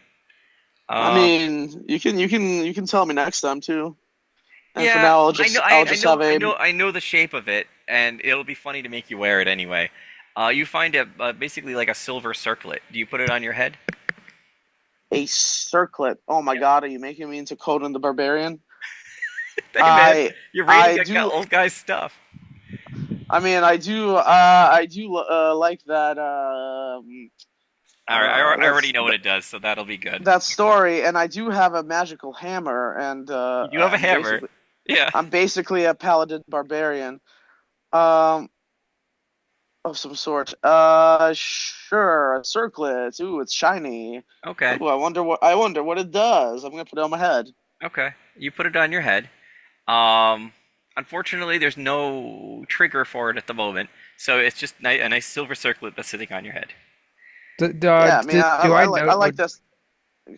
I Um, mean, you can tell me next time too. And for yeah, now, I know, I'll just have a. I know the shape of it, and it'll be funny to make you wear it anyway. You find it basically like a silver circlet. Do you put it on your head? A circlet. Oh my Yeah. God, are you making me into Conan the Barbarian? Hey man, I you're I raiding do. old guy's stuff. I mean, I do like that. All right, I already That's know what it does, so that'll be good. that story, and I do have a magical hammer, and You do have a hammer. Yeah. I'm basically a paladin barbarian, um, of some sort. Sure, a circlet. Ooh, it's shiny. Okay. Ooh, I wonder what it does. I'm gonna put it on my head. Okay. You put it on your head. Um, Unfortunately, there's no trigger for it at the moment, so it's just a nice silver circlet that's sitting on your head. Yeah, I mean, Do I I know? like this.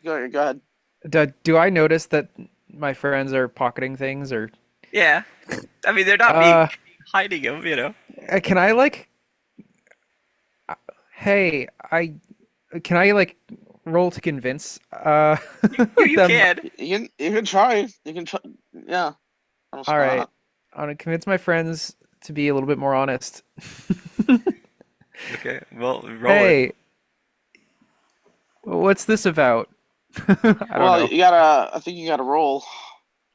Go ahead. Do I notice that my friends are pocketing things, or Yeah. I mean, they're not being uh, hiding them, you know. can I like? Hey, can I like roll to convince You them? can. You can try. You can try. Yeah. I don't see All why right, not. I want to convince my friends to be a little bit more honest. Okay. Well, roll it. Hey, what's this about? I don't Well, know. you gotta. I think you gotta roll.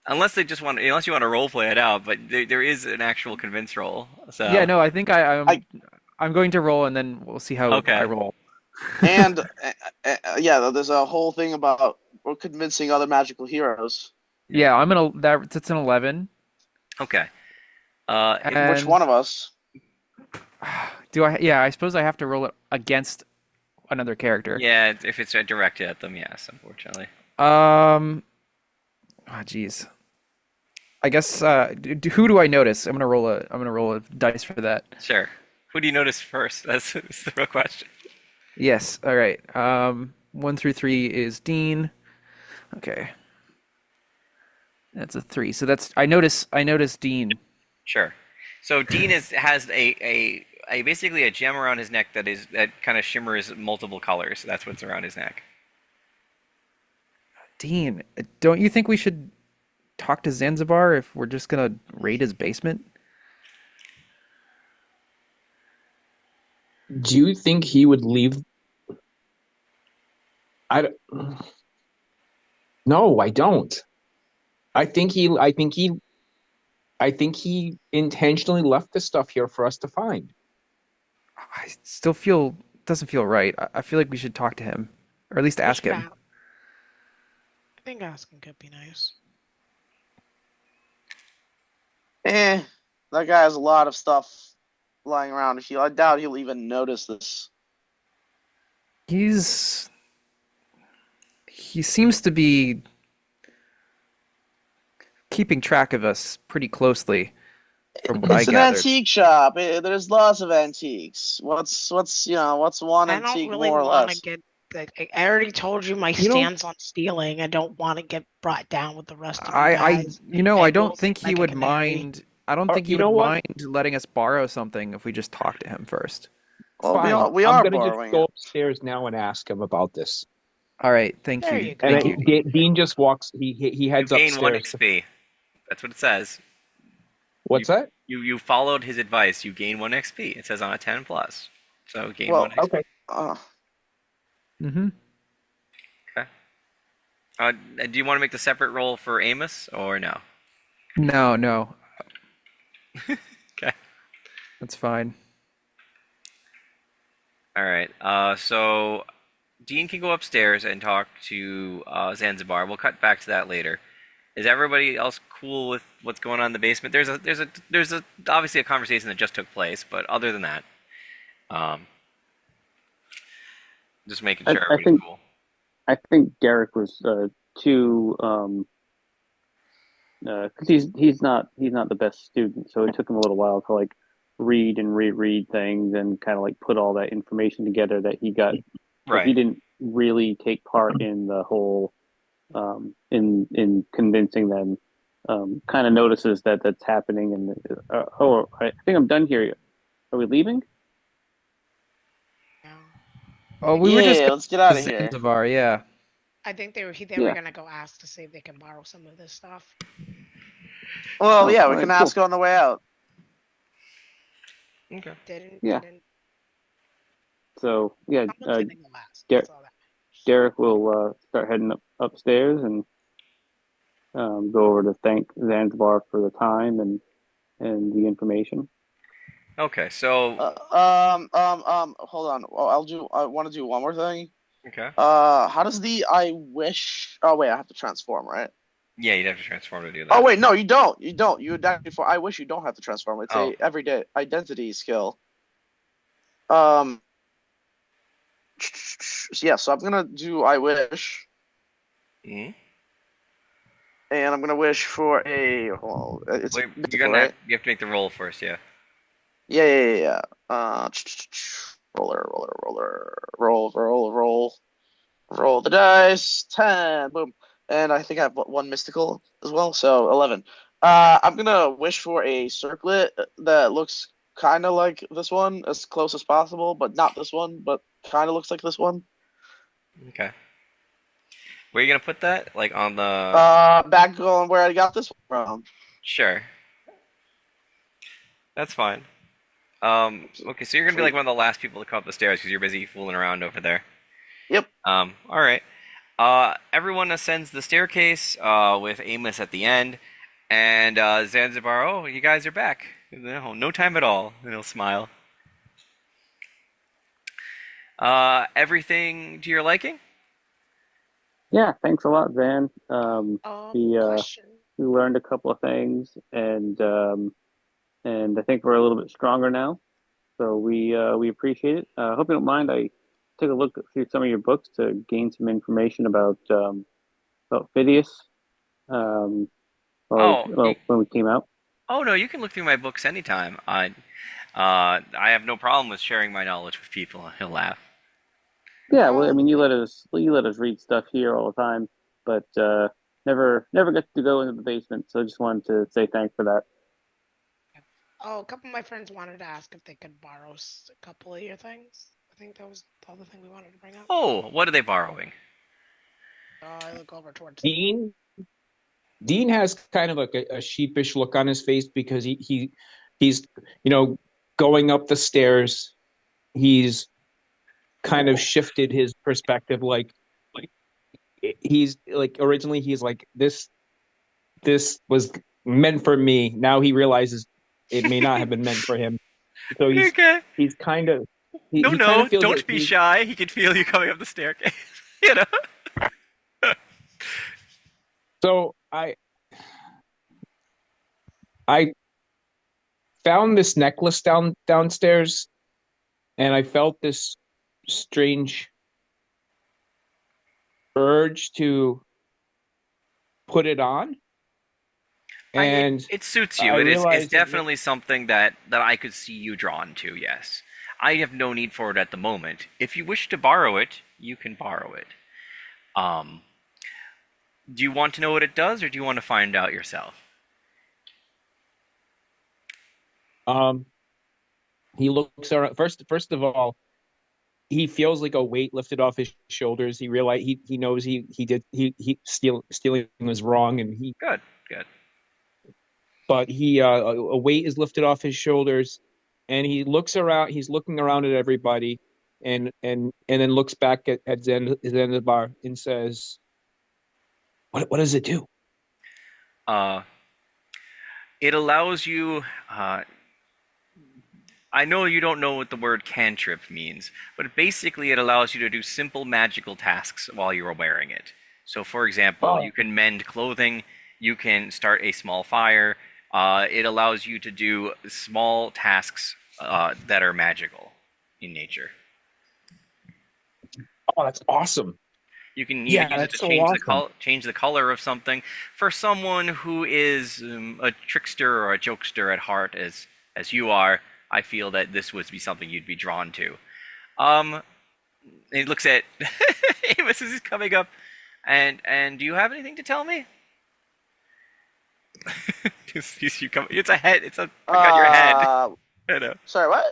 Unless you want to role play it out, but there is an actual convince roll. So Yeah, no, I think I I'm going to roll, and then we'll see how I okay. roll. and yeah, there's a whole thing about convincing other magical heroes. Yeah, that's an 11. Okay. Which And one of us? do I? Yeah, I suppose I have to roll it against another character. Yeah, if it's directed at them, yes, unfortunately. Geez. I guess who do I notice? I'm gonna roll a dice for that. Sure. Who do you notice first? That's the real question. Yes. All right. 1 through 3 is Dean. Okay. That's a 3. So that's I notice Dean. Sure. So Dean has a basically a gem around his neck that kind of shimmers multiple colors. That's what's around his neck. Dean, don't you think we should talk to Zanzibar if we're just gonna raid his basement? Do you think he would leave? I don't- no, I don't. I think he. I think he. I think he intentionally left this stuff here for us to find. I still feel doesn't feel right. I feel like we should talk to him, or at least We ask should him. I think asking could be nice. That guy has a lot of stuff lying around. I doubt he'll even notice this. He seems to be keeping track of us pretty closely, from what I It's an gathered. antique shop. There's lots of antiques. What's one I don't antique really more or want to less? get. I already told you my You know, stance on stealing. I don't want to get brought down with the rest of you I guys. I And don't we'll think seem he like a would canary. mind. I don't think he you would know what? mind letting us borrow something if we just talk to him first. Well, Fine. we I'm are gonna just borrowing go it. upstairs now and ask him about this. All right, thank There you, you go. And thank you. Dean just walks. He You heads gain one upstairs. XP. That's what it says. What's that? You followed his advice. You gain one XP. It says on a 10 plus. So gain one Well, XP. Okay. Mm-hmm. Okay. Do you want to make the separate roll for Amos or no? No, Okay. that's fine. All right. So Dean can go upstairs and talk to Zanzibar. We'll cut back to that later. Is everybody else cool with what's going on in the basement? There's obviously a conversation that just took place, but other than that, um, just making sure I everybody's think cool. I think Derek was too because he's not the best student, so it took him a little while to like read and reread things and kind of like put all that information together that he got. So he Right. didn't really take part in the whole in convincing them. Kind of notices that that's happening, and I think I'm done here. Are we leaving? Oh, we were just Yeah, going let's get out to of here. Zanzibar, yeah. I think they were Yeah. gonna go ask to see if they can borrow some of this stuff. Well, Oh, yeah, all we right, can cool. ask on the way out. Okay. Yeah. Didn't. So yeah, Someone's gonna go ask. Der- That's all that matters. Derek will start heading upstairs and go over to thank Zanzibar for the time and the information. Okay. So Hold on. Well, I want to do one more thing. okay. How does the I wish? Oh wait, I have to transform, right? Yeah, you'd have to transform to do Oh that. wait, no, you don't. You don't. You adapt before. I wish you don't have to transform. It's Oh. a everyday identity skill. Um. Yeah, so I'm gonna do I wish, Hmm. and I'm gonna wish for a. Well, it's Wait, mythical, right? you have to make the roll first. Yeah. Yeah. Roller, roll the dice. 10, boom, and I think I have one mystical as well, so 11. I'm gonna wish for a circlet that looks kind of like this one, as close as possible, but not this one, but kind of looks like this one. Okay. Where are you gonna put that? Like on the? Back on where I got this one from. Sure. That's fine. Okay, so you're gonna be like one of the last people to come up the stairs because you're busy fooling around over there. Yep. All right. Everyone ascends the staircase with Amos at the end, and Zanzibar. Oh, you guys are back. No time at all. And he'll smile. Everything to your liking? Yeah, thanks a lot, Van. We Question. we learned a couple of things, and I think we're a little bit stronger now. So we appreciate it. Hope you don't mind. I took a look through some of your books to gain some information about Phidias. Oh, When we came out. Oh no, you can look through my books anytime. I have no problem with sharing my knowledge with people. He'll laugh. Yeah, well, I mean, you let us read stuff here all the time, but never get to go into the basement. So I just wanted to say thanks for that. Oh, a couple of my friends wanted to ask if they could borrow a couple of your things. I think that was the other thing we wanted to bring up. Oh, what are they borrowing? I look over towards Dean has kind of like a sheepish look on his face because he's going up the stairs. He's kind of shifted his perspective, like he's like originally he's like this was meant for me. Now he realizes it may not have been meant for him. So Okay. he's kind of No, he kind of feels don't like be shy. He can feel you coming up the staircase. You know. So I found this necklace downstairs, and I felt this strange urge to put it on. And it suits you. I It's realized that definitely something that I could see you drawn to. Yes, I have no need for it at the moment. If you wish to borrow it, you can borrow it. Do you want to know what it does, or do you want to find out yourself? He looks around first of all. He feels like a weight lifted off his shoulders. He realized he knows he stealing was wrong, and Good. but he a weight is lifted off his shoulders, and he looks around. He's looking around at everybody, and then looks back at Zanzibar and says, "What does it do?" It allows you. I know you don't know what the word cantrip means, but basically it allows you to do simple magical tasks while you're wearing it. So, for example, you can mend clothing, you can start a small fire. It allows you to do small tasks that are magical in nature. Oh, that's awesome. You can Yeah, use it that's to so change the color of something. For someone who is a trickster or a jokester at heart, as you are, I feel that this would be something you'd be drawn to. He looks at Amos as he's coming up, and do you have anything to tell me? It's a head. I got your head. I know. Sorry, what?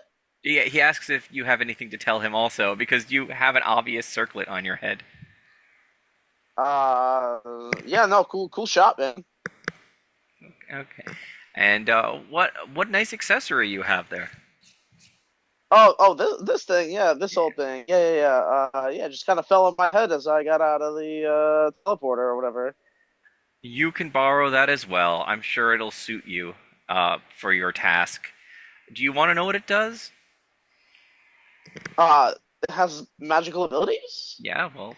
He asks if you have anything to tell him also, because you have an obvious circlet on your head. Yeah, no, cool shot, man. Okay. And what nice accessory you have there. Oh, this thing, yeah, this whole thing, yeah, just kind of fell on my head as I got out of the teleporter or whatever. You can borrow that as well. I'm sure it'll suit you for your task. Do you want to know what it does? It has magical abilities? Yeah, well,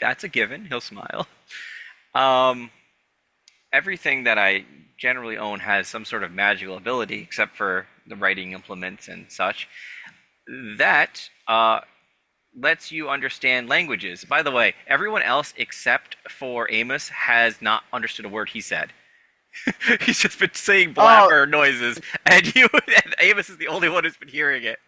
that's a given. He'll smile. Um, Everything that I generally own has some sort of magical ability, except for the writing implements and such. That lets you understand languages. By the way, everyone else except for Amos has not understood a word he said. He's just been saying blabber noises, and and Amos is the only one who's been hearing it.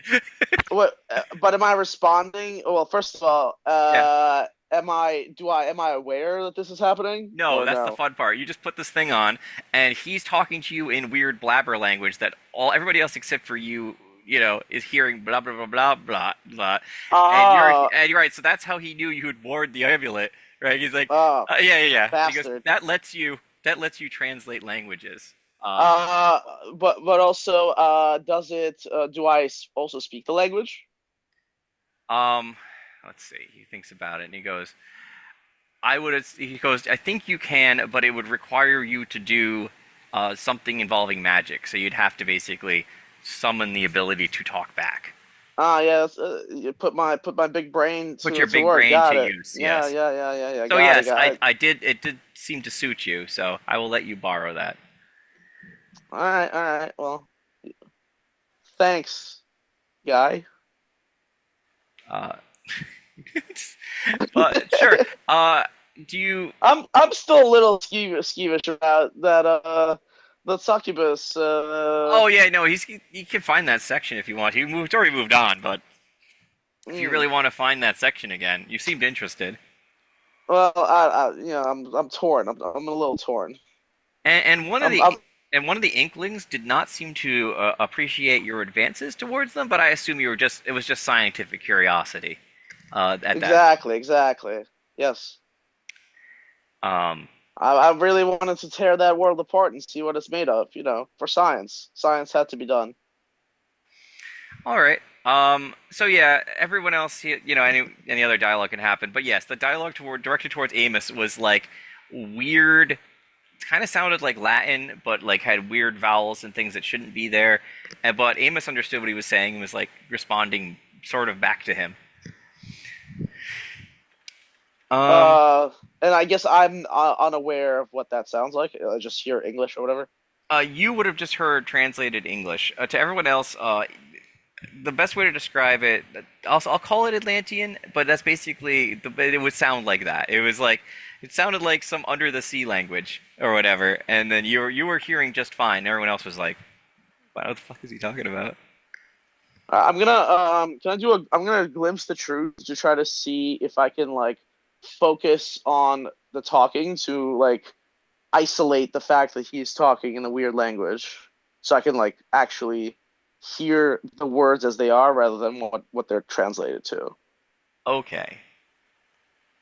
What? But am I responding? Well, first of all, Yeah. am I aware that this is happening? No, Or that's no? the fun part. You just put this thing on, and he's talking to you in weird blabber language that everybody else except for you, is hearing blah blah blah blah blah blah. And you're right. So that's how he knew you had ward the amulet, right? He's like, yeah. He goes, Bastard. that lets you translate languages. But also, does it? Do I also speak the language? Um, let's see. He thinks about it, and he goes, I think you can, but it would require you to do something involving magic. So you'd have to basically summon the ability to talk back. Yeah. You put my big brain to Put your to big work. brain Got to it. use, Yeah, yes. yeah. So Got yes, it. I did. It did seem to suit you, so I will let you borrow that. All right. Well, thanks, guy. Uh, but sure. Do you? I'm still a little skeevish about that succubus. Oh yeah, no. He can find that section if you want. He's already moved on, but if you really want to find that section again, you seemed interested. Well, I'm torn. I'm a little torn. And one of I'm, the I'm and one of the Inklings did not seem to appreciate your advances towards them, but I assume it was just scientific curiosity. At that. exactly. Yes. Um. I really wanted to tear that world apart and see what it's made of. For science. Science had to be done. All right. So yeah, everyone else, any other dialogue can happen, but yes, the dialogue directed towards Amos was like weird. It kind of sounded like Latin, but like had weird vowels and things that shouldn't be there. But Amos understood what he was saying and was like responding sort of back to him. And I guess I'm unaware of what that sounds like. I just hear English or whatever. You would have just heard translated English. To everyone else, the best way to describe it, I'll call it Atlantean, but that's basically it would sound like that. It sounded like some under the sea language or whatever, and then you were hearing just fine. Everyone else was like, "What the fuck is he talking about?" I'm gonna glimpse the truth to try to see if I can focus on the talking to isolate the fact that he's talking in a weird language, so I can actually hear the words as they are rather than what they're translated to. Okay.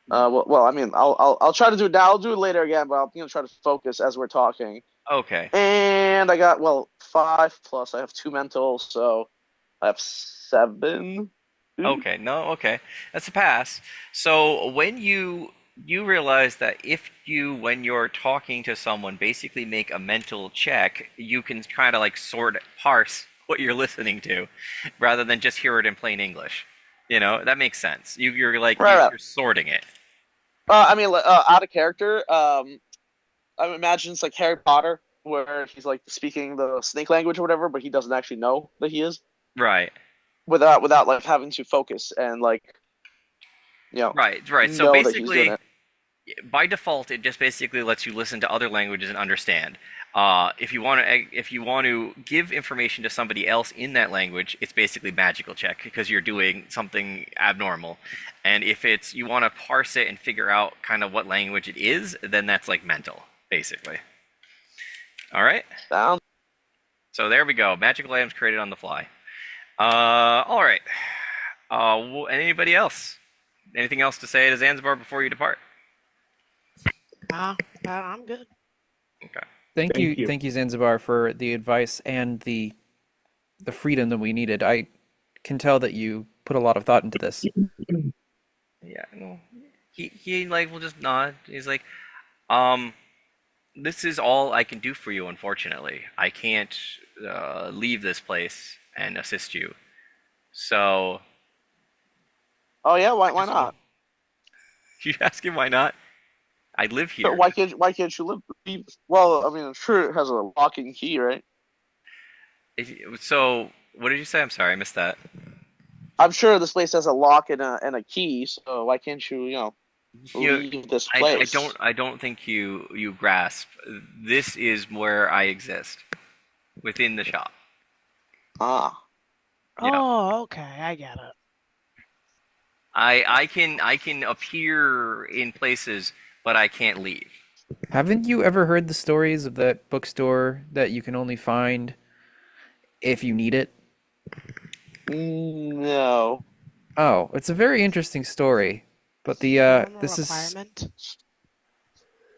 Well, I mean, I'll try to do it now. I'll do it later again, but I'm gonna try to focus as we're talking. Okay. And I got 5 plus. I have 2 mental, so I have 7. Okay. No. Okay. That's a pass. So when you realize that when you're talking to someone, basically make a mental check, you can kind of parse what you're listening to, rather than just hear it in plain English. That makes sense. You're sorting it. I mean, out of character. I imagine it's like Harry Potter, where he's speaking the snake language or whatever, but he doesn't actually know that he is. Right. Without having to focus and Right. So know that he's basically, doing it. by default, it just basically lets you listen to other languages and understand. If you want to give information to somebody else in that language, it's basically magical check because you're doing something abnormal. And if you want to parse it and figure out kind of what language it is, then that's mental, basically. All right. Sounds. So there we go. Magical items created on the fly. All right. Anybody else? Anything else to say to Zanzibar before you depart? I'm good. Okay. Thank Thank you. thank you, Zanzibar, for the advice and the freedom that we needed. I can tell that you put a lot of thought into this. Yeah. No. He like will just nod. He's like, um, this is all I can do for you. Unfortunately, I can't leave this place and assist you. So Oh yeah, why just not? you ask him why not? I live here. Why can't you live? Well, I mean, I'm sure it has a lock and key, right? So what did you say? I'm sorry, I missed that. I'm sure this place has a lock and a key, so why can't you You, leave this I place? don't think you grasp. This is where I exist within the shop. Ah, Yeah. Oh, okay, I get it. I can appear in places, but I can't leave. Haven't you ever heard the stories of that bookstore that you can only find if you need it? no. Oh, it's a very interesting story. But the Minimum this is requirement.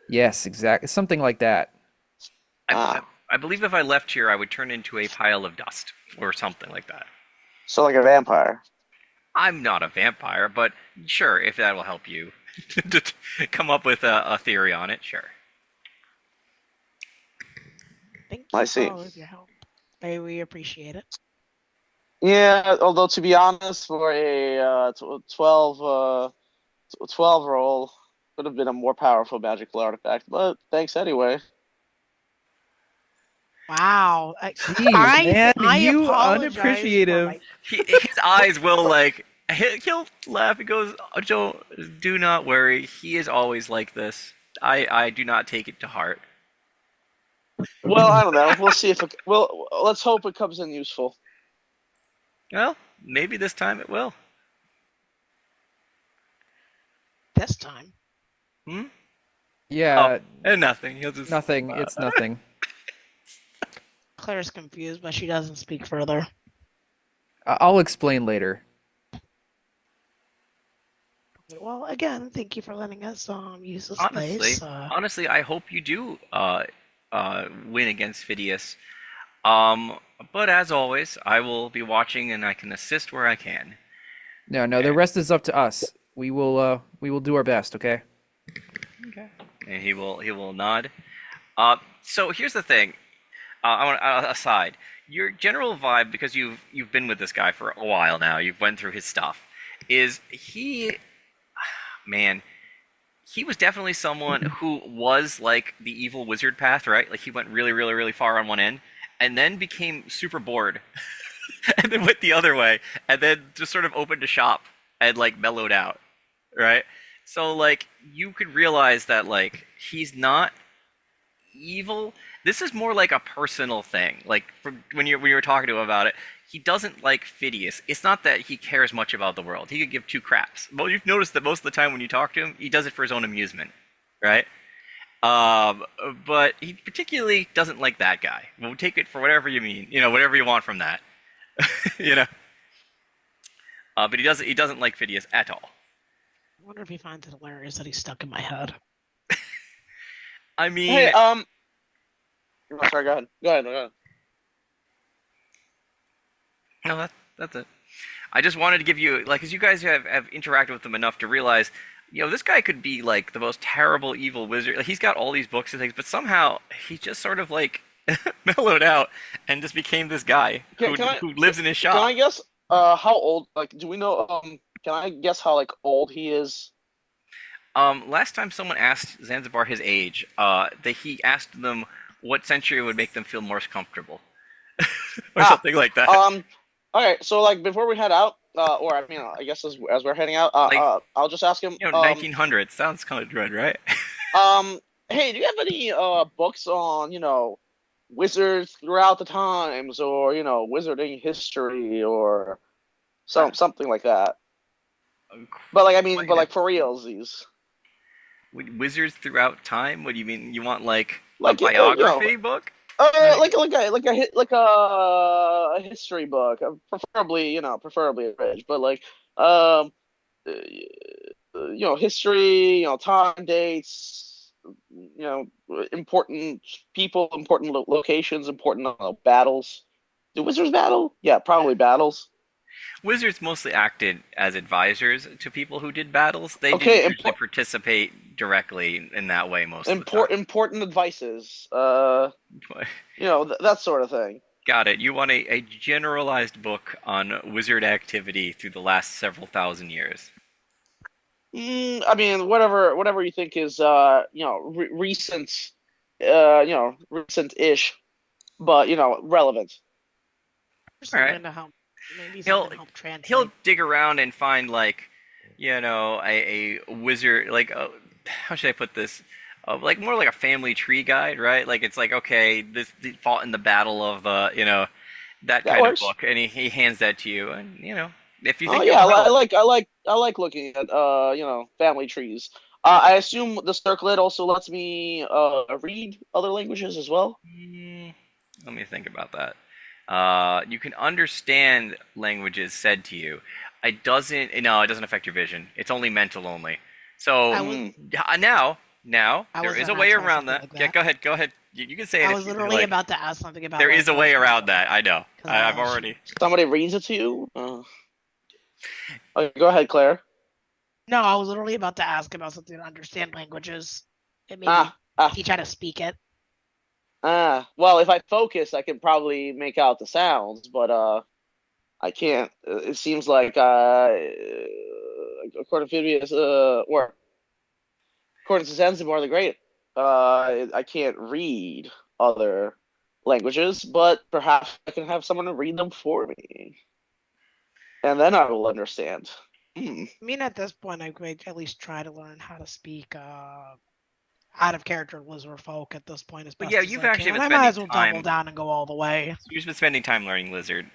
yes, exactly something like that. I, Ah, I believe if I left here, I would turn into a pile of dust or something like that. so like a vampire. I'm not a vampire, but sure, if that will help you to come up with a theory on it, sure. Thank I you for see. all of your help. We appreciate it. Yeah, although to be honest, for a 12 roll, could have been a more powerful magical artifact, but thanks anyway. Wow. Jeez, man, I you apologize for unappreciative. my. His eyes will like he'll laugh. He goes, "Don't do not worry. He is always like this. I do not take it to heart." Well, I don't know. We'll see if it. Well, let's hope it comes in useful. Well, maybe this time it will. This time. Hmm. Yeah, And nothing. He'll just nothing. It's nothing. Claire's confused, but she doesn't speak further. I'll explain later. Well, again, thank you for letting us use this honestly, place. honestly, I hope you do win against Phidias. But as always, I will be watching and I can assist where I can. No, the rest is up to us. We will do our best, okay? Okay. And he will nod. So here's the thing. I want aside your general vibe because you've been with this guy for a while now. You've went through his stuff. Is he, man? He was definitely someone who was like the evil wizard path, right? Like he went really, really, really far on one end, and then became super bored, and then went the other way, and then just sort of opened a shop and like mellowed out, right? So like you could realize that like he's not evil. This is more like a personal thing. Like when you were talking to him about it, he doesn't like Phidias. It's not that he cares much about the world. He could give two craps. Well, you've noticed that most of the time when you talk to him, he does it for his own amusement, right? Um, but he particularly doesn't like that guy. We'll take it for whatever you mean, whatever you want from that, you know. But he doesn't like Phidias at all. I wonder if he finds it hilarious that he's stuck in my head. I mean, Hey, sorry, go ahead. Go ahead. no, that's it. I just wanted to give you, like, because you guys have interacted with him enough to realize, this guy could be, like, the most terrible evil wizard. Like, he's got all these books and things, but somehow he just sort of, like, mellowed out and just became this guy who lives in his shop. Can I guess how old, like, do we know, can I guess how, like, old he is? Last time someone asked Zanzibar his age, he asked them what century would make them feel most comfortable. Or something like that. Okay, so like before we head out, or I mean, I guess as we're heading out, I'll just ask him. 1900 sounds kind of good, right? Hey, do you have any books on wizards throughout the times, or wizarding history, or something like that? But like, I mean, but like for realsies. Wizards throughout time? What do you mean? You want like a Like, biography book? like a history book, preferably abridged, but like history, time dates, important people, important locations, important battles. Do wizards battle? Yeah, probably battles. Wizards mostly acted as advisors to people who did battles. They didn't Okay, usually participate directly in that way most of the important advices. time. That sort of thing. Got it. You want a generalized book on wizard activity through the last several thousand years. I mean, whatever you think is recent, recent-ish, but relevant. All right. Something to help, maybe He'll something to help translate. he'll dig around and find like, a wizard like how should I put this? Like more like a family tree guide, right? Like it's like okay, this they fought in the battle of that kind of works. book, and he hands that to you, and if you Oh think yeah, it'll help, I like looking at family trees. I assume the circlet also lets me read other languages as well. let me think about that. You can understand languages said to you. It doesn't affect your vision. It's only mental only. So I was, now I there was is a gonna way try around something that. like Yeah, that. go ahead. You can say it I if was you literally like. about to ask something about There is a way language. around that. I know. I've Gosh. already. Somebody reads it to you. Okay, go ahead, Claire. No, I was literally about to ask about something to understand languages and maybe Ah, ah, teach how to speak it. Well, if I focus, I can probably make out the sounds, but I can't. It seems like according to Phineas, or according to Zanzibar the Great, I can't read other languages, but perhaps I can have someone to read them for me, and then I will understand. Hmm. I mean, at this point, I could at least try to learn how to speak out of character lizard folk at this point as But best yeah, as you've I actually can. been I might as spending well double time. down and go all the way. You've just been spending time learning lizard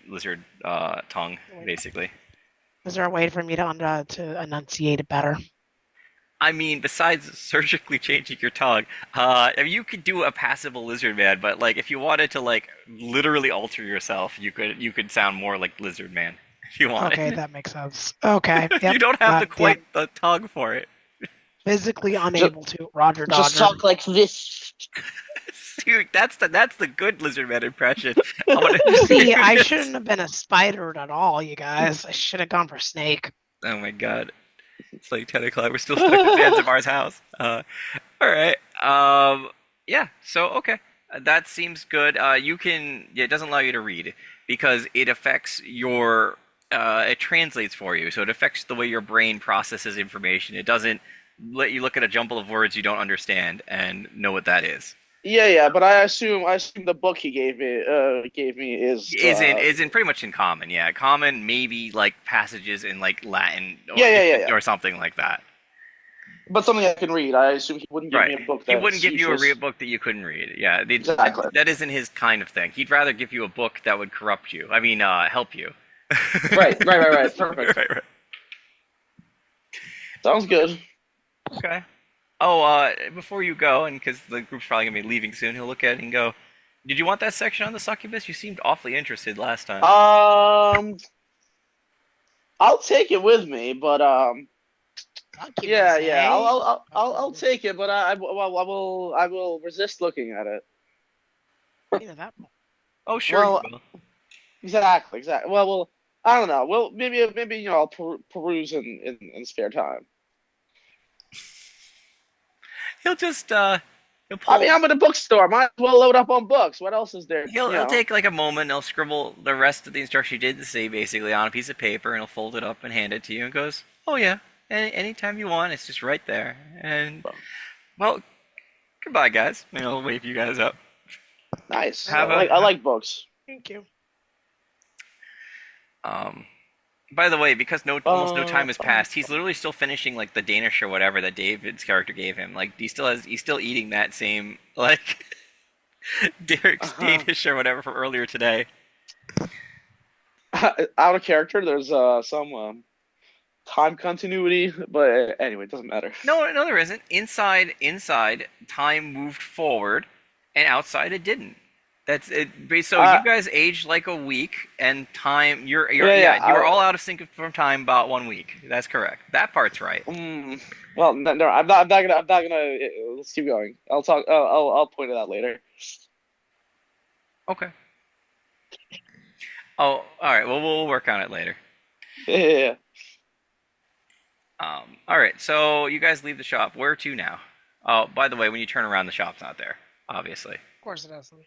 tongue, basically. Is there a way for me to enunciate it better? I mean, besides surgically changing your tongue, you could do a passable lizard man, but like if you wanted to like literally alter yourself, you could sound more like lizard man if you wanted. Okay, that makes sense. Okay, yep, You don't have yep. the tongue for it. Physically unable to. Roger, Just Dodger. talk like this. Dude, that's the good lizard man impression. See, I shouldn't have been a spider at all, you guys. I should have gone for snake. Oh my god. It's like 10 o'clock. We're still stuck in Zanzibar's house. All right. Yeah. So okay, that seems good. You can. Yeah, it doesn't allow you to read because it affects your. It translates for you, so it affects the way your brain processes information. It doesn't let you look at a jumble of words you don't understand and know what that is. Yeah, but I assume the book he gave me Is in pretty much in common. Yeah, common. Maybe like passages in like Latin. Or, Yeah. or something like that. But something I can read. I assume he wouldn't give me a book. He wouldn't give you a useless. book that you couldn't read. Yeah, Exactly. that isn't his kind of thing. He'd rather give you a book that would corrupt you. I mean, help you. Right. Perfect. Right. Sounds good. Okay. Oh, before you go, and because the group's probably gonna be leaving soon, he'll look at it and go, "Did you want that section on the succubus? You seemed awfully interested last time." I'll take it with me, but Succubus, yeah. eh? I'll take it, but I will resist looking at it. Either that. Oh, sure. Well, you will. Exactly. Well, I don't know. Well, maybe I'll peruse in spare time. He'll just he'll pull. I mean, I'm in a bookstore. Might as well load up on books. What else is there? He'll take like a moment and he'll scribble the rest of the instruction he did to say basically on a piece of paper and he'll fold it up and hand it to you and goes, "Oh yeah, anytime you want, it's just right there." And well, goodbye guys. And I'll wave you guys up. Nice. Have I like books. Thank you. By the way, because almost no time has passed, he's literally still finishing like the Danish or whatever that David's character gave him. Like he's still eating that same like Derek's Danish or whatever from earlier today. Out of character, there's some time continuity, but anyway, it doesn't matter. No, there isn't. Inside, time moved forward, and outside it didn't. That's it. So Uh, you guys aged like a week, and time. yeah. You were all out of sync from time about 1 week. That's correct. That part's right. Well, no, I'm not. I'm not gonna. Let's keep going. I'll talk. I'll point it out later. Okay. Oh, all right. Well, we'll work on it later. Yeah. All right. So you guys leave the shop. Where to now? Oh, by the way, when you turn around, the shop's not there. Obviously. Of course it doesn't.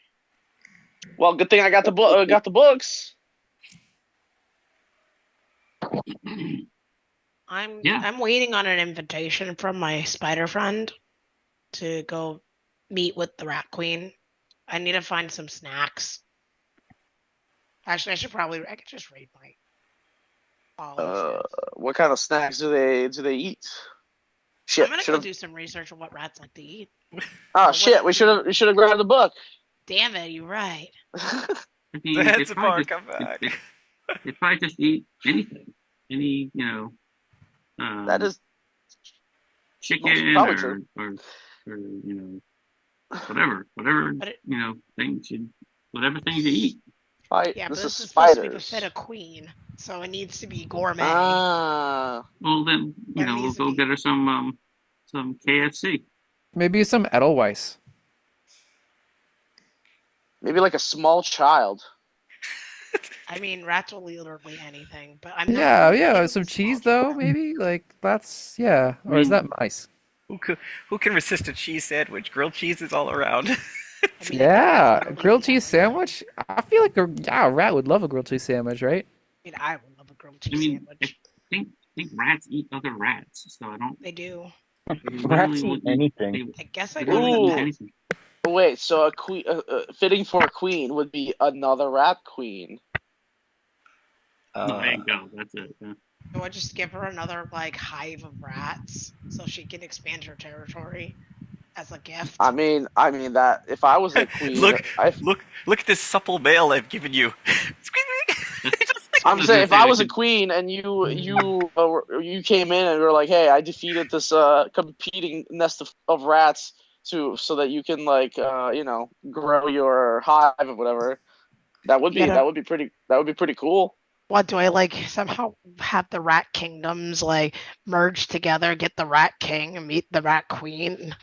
Well, good thing I got the book. Got the books. I'm waiting on an invitation from my spider friend to go meet with the Rat Queen. I need to find some snacks. Actually, I could just read my policies. What kind of snacks do they eat? Shit. I'm gonna go do some research on what rats like to eat. Oh shit! We should have grabbed the book. Damn it, you're right. I mean, The they heads probably apart. Come back. they probably just eat anything, any That is chicken probably or, true. or whatever But it, whatever things you eat. yeah, but This this is is supposed to be spiders. the fit of queen, so it needs to be gourmet. Ah. Well, then But it we'll needs to go be- get her some KFC. Maybe some Edelweiss. Maybe like a small child. I mean, rats will literally anything, but I'm not. Yeah, really yeah, into some small cheese though, children. maybe. Like that's yeah. Or is that mice? Who can resist a cheese sandwich? Grilled cheese is all around. I mean, Yeah, rats a literally grilled eat cheese everything. sandwich. I feel like a rat would love a grilled cheese sandwich, right? I mean, I would love a grilled I cheese mean, I sandwich. think rats eat other rats, so I don't. They do. They Rats literally will eat anything. They, I guess I they go literally with eat the anything. Wait, so a queen, fitting for a queen would be another rat queen. There you go. That's it. Yeah. Do I just give her another like hive of rats so she can expand her territory as a gift? I mean that if I was a queen, look I, at this supple male I've given you. I'm saying if I was a queen and you came in and were like, hey, I defeated this competing nest of rats so that you can like grow your hive or whatever. That would be pretty cool. What do I like somehow have the rat kingdoms like merge together, get the rat king and meet the rat queen?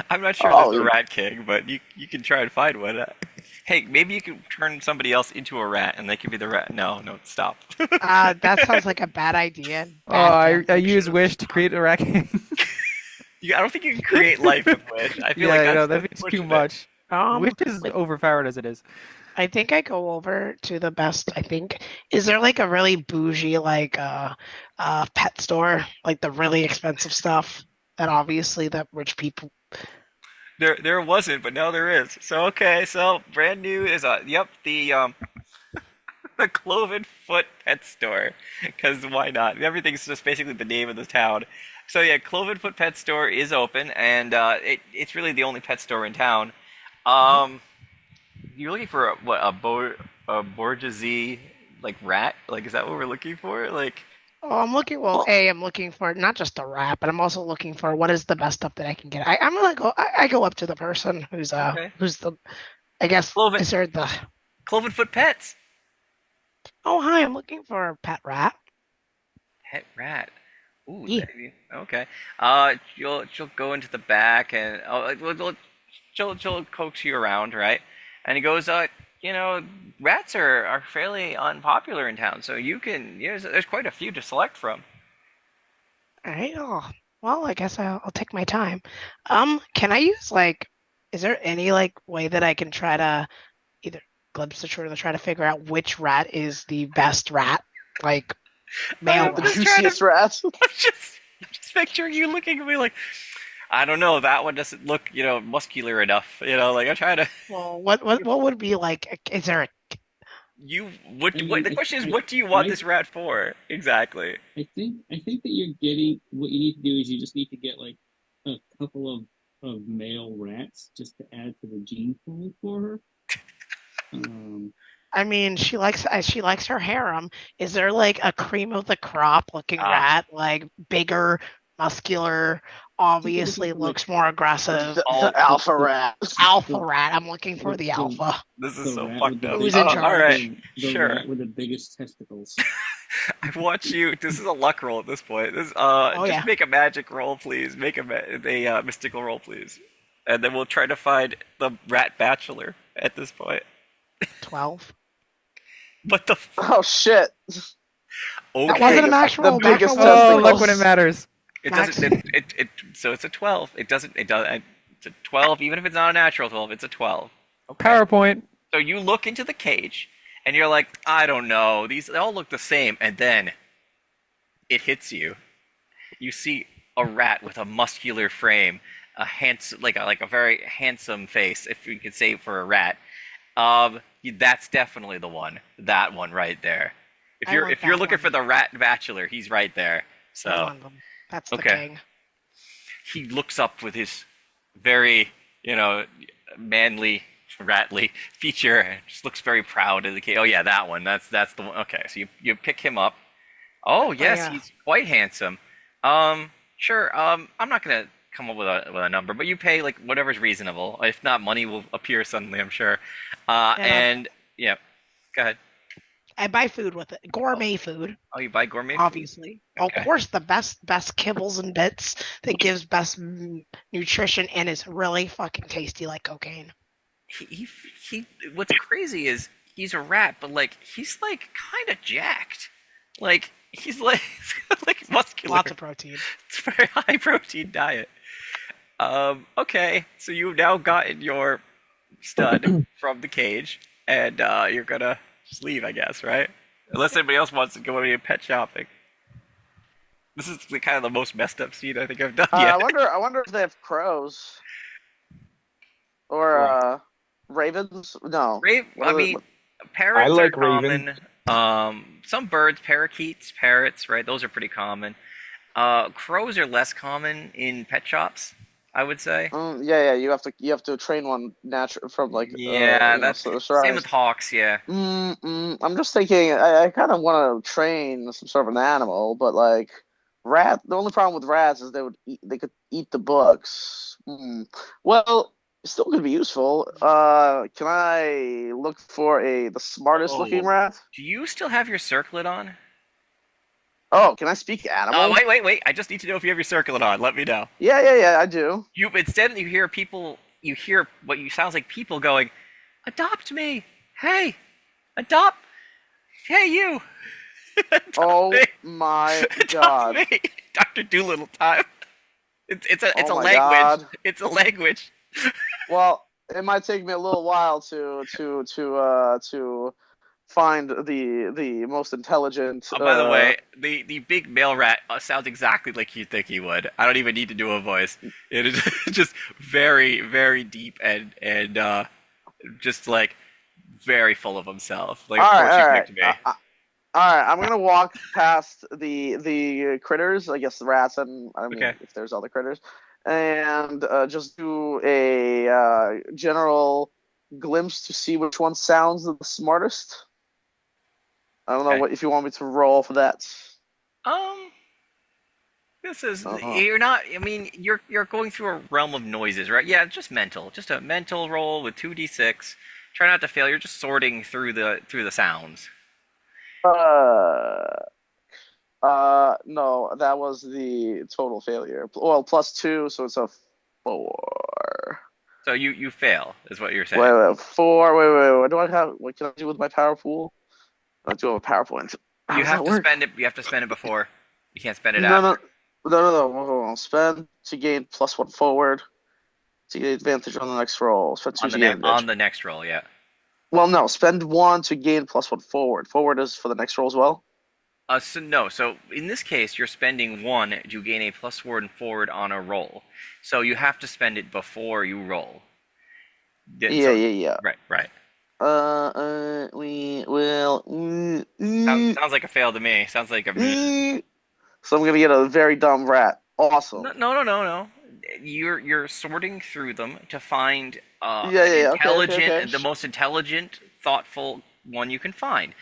I'm not sure Oh, there's a yeah. rat king, but you can try and find one. Hey, maybe you can turn somebody else into a rat, and they can be the rat. No, stop. That sounds like a bad idea. Oh, I Bad use fanfiction. Wish to create a rat king. I don't think you can create life with Wish. I feel like Yeah, that's no, that's that's too pushing it. much. Wish is Wait, overpowered as it is. I think I go over to the best. I think is there like a really bougie like pet store, like the really expensive stuff that obviously that rich people. There wasn't, but now there is. So okay, so brand new is the the Cloven Foot Pet Store, because why not? Everything's just basically the name of the town. So yeah, Cloven Foot Pet Store is open, and it's really the only pet store in town. You're looking for a bourgeoisie like rat? Like, is that what we're looking for? Like, Oh, I'm looking. Well, I'm looking for not just a rat, but I'm also looking for what is the best stuff that I can get. I'm gonna go. I go up to the person who's Okay. who's the. I guess Cloven. is there the. Cloven Foot Pets. Oh hi, I'm looking for a pet rat. Pet rat. Ooh, Yeah. baby. Okay. She'll go into the back and she'll coax you around, right? And he goes, rats are fairly unpopular in town, so there's quite a few to select from. All right. Oh, well, I guess I'll take my time. Can I use like, is there any like way that I can try to either glimpse the truth or try to figure out which rat is the best rat, like male I'm The just rat? trying to- juiciest rats. just picturing you looking at me like, I don't know, that one doesn't look, muscular enough. Like I'm trying to. Well, what would be like? Is there a The question is, what do you want this rat for exactly? I think that you're getting what you need to do is you just need to get like a couple of male rats just to add to the gene pool for her. I mean, she likes her harem. Is there like a cream of the crop looking rat, like bigger, muscular, obviously looks more aggressive. The alpha rat. Alpha rat. I'm looking for the alpha. This is The so rat fucked with the up. Who's in All charge? right, The sure. rat with the biggest testicles. I want you. This is a luck roll at this point. Just yeah. make a magic roll, please. Make a mystical roll, please, and then we'll try to find the rat bachelor at this point. 12. What the? Oh shit! Okay. That wasn't a max roll. The Max biggest roll was Oh, testicles. look when it matters. It Max. doesn't. So it's a 12. It doesn't. It does. It's a 12, even if it's not a natural 12. It's a 12. Okay. PowerPoint. So you look into the cage, and you're like, I don't know. They all look the same, and then it hits you. You see a rat with a muscular frame, a handsome, like a very handsome face, if you could say for a rat. That's definitely the one. That one right there. If I you're want if you're that looking one. for the rat bachelor, he's right there. So. One of them. That's the Okay. king. He looks up with his very, manly, ratly feature and just looks very proud of the kid. Oh yeah, that one. That's the one. Okay, so you pick him up. Oh yes, yeah. he's quite handsome. Sure. I'm not gonna come up with a number, but you pay like whatever's reasonable. If not, money will appear suddenly, I'm sure. And yeah, go ahead. I buy food with it. Gourmet food, Oh, you buy gourmet food? obviously. Okay. Of course, the best kibbles and bits that gives best nutrition and is really fucking tasty like cocaine. He what's crazy is he's a rat, but like he's like kind of jacked. Like he's like like muscular. Lots of protein. It's a very high protein diet. Okay, so you've now gotten your stud from the cage, and you're gonna just leave, I guess, right? Unless anybody else wants to go any pet shopping. This is the kind of the most messed up scene I think I've done yet. I wonder if they have crows or ravens. No. Parrots I like are common. Some birds, parakeets, parrots, right? Those are pretty common. Crows are less common in pet shops, I would say. Yeah. You have to train one natural from like. Yeah, that's same same with hawks. Yeah. I'm just thinking. I kind of want to train some sort of an animal, but like rat. The only problem with rats is they could eat the books. Well, it's still gonna be useful. Can I look for the smartest looking rat? Do you still have your circlet on? Oh, can I speak animal? Oh, wait. I just need to know if you have your circlet on. Let me know. Yeah, I do. Instead you hear what sounds like people going, "Adopt me. Hey, adopt. Hey, you." Adopt Oh me. my Adopt god. me. Dr. Doolittle time. It's a Oh my language. God. It's a language. Well, it might take me a little while to find the most intelligent. Oh, by the way, the big male rat sounds exactly like you'd think he would. I don't even need to do a voice. It is just very, very deep and just like very full of himself. Like, of course you picked me. All right, I'm gonna walk past the critters. I guess the rats, and I mean Okay. if there's other critters, and just do a general glimpse to see which one sounds the smartest. I don't know if you want me to roll for that. This is you're not. I mean, you're going through a realm of noises, right? Yeah, just a mental roll with 2d6. Try not to fail. You're just sorting through the sounds. No, that was the total failure. Well, +2, so it's a 4. So you fail, is what you're saying. Wait, 4. Wait. What do I have? What can I do with my power pool? I do have a power point. How You does have that to work? spend it. You have to spend it before. You can't spend it No. after. Hold on. Spend to gain +1 forward. To get advantage on the next roll. Spend 2 to gain advantage. On the next roll, yeah. Well, no. Spend 1 to gain +1 forward. Forward is for the next roll as well. So in this case, you're spending 1 to gain a +1 forward on a roll. So you have to spend it before you roll. Yeah. Right. We will. Sounds like a fail to me. Sounds like a. So I'm gonna get a very dumb rat. Awesome. No. You're sorting through them to find Okay. the most intelligent, thoughtful one you can find,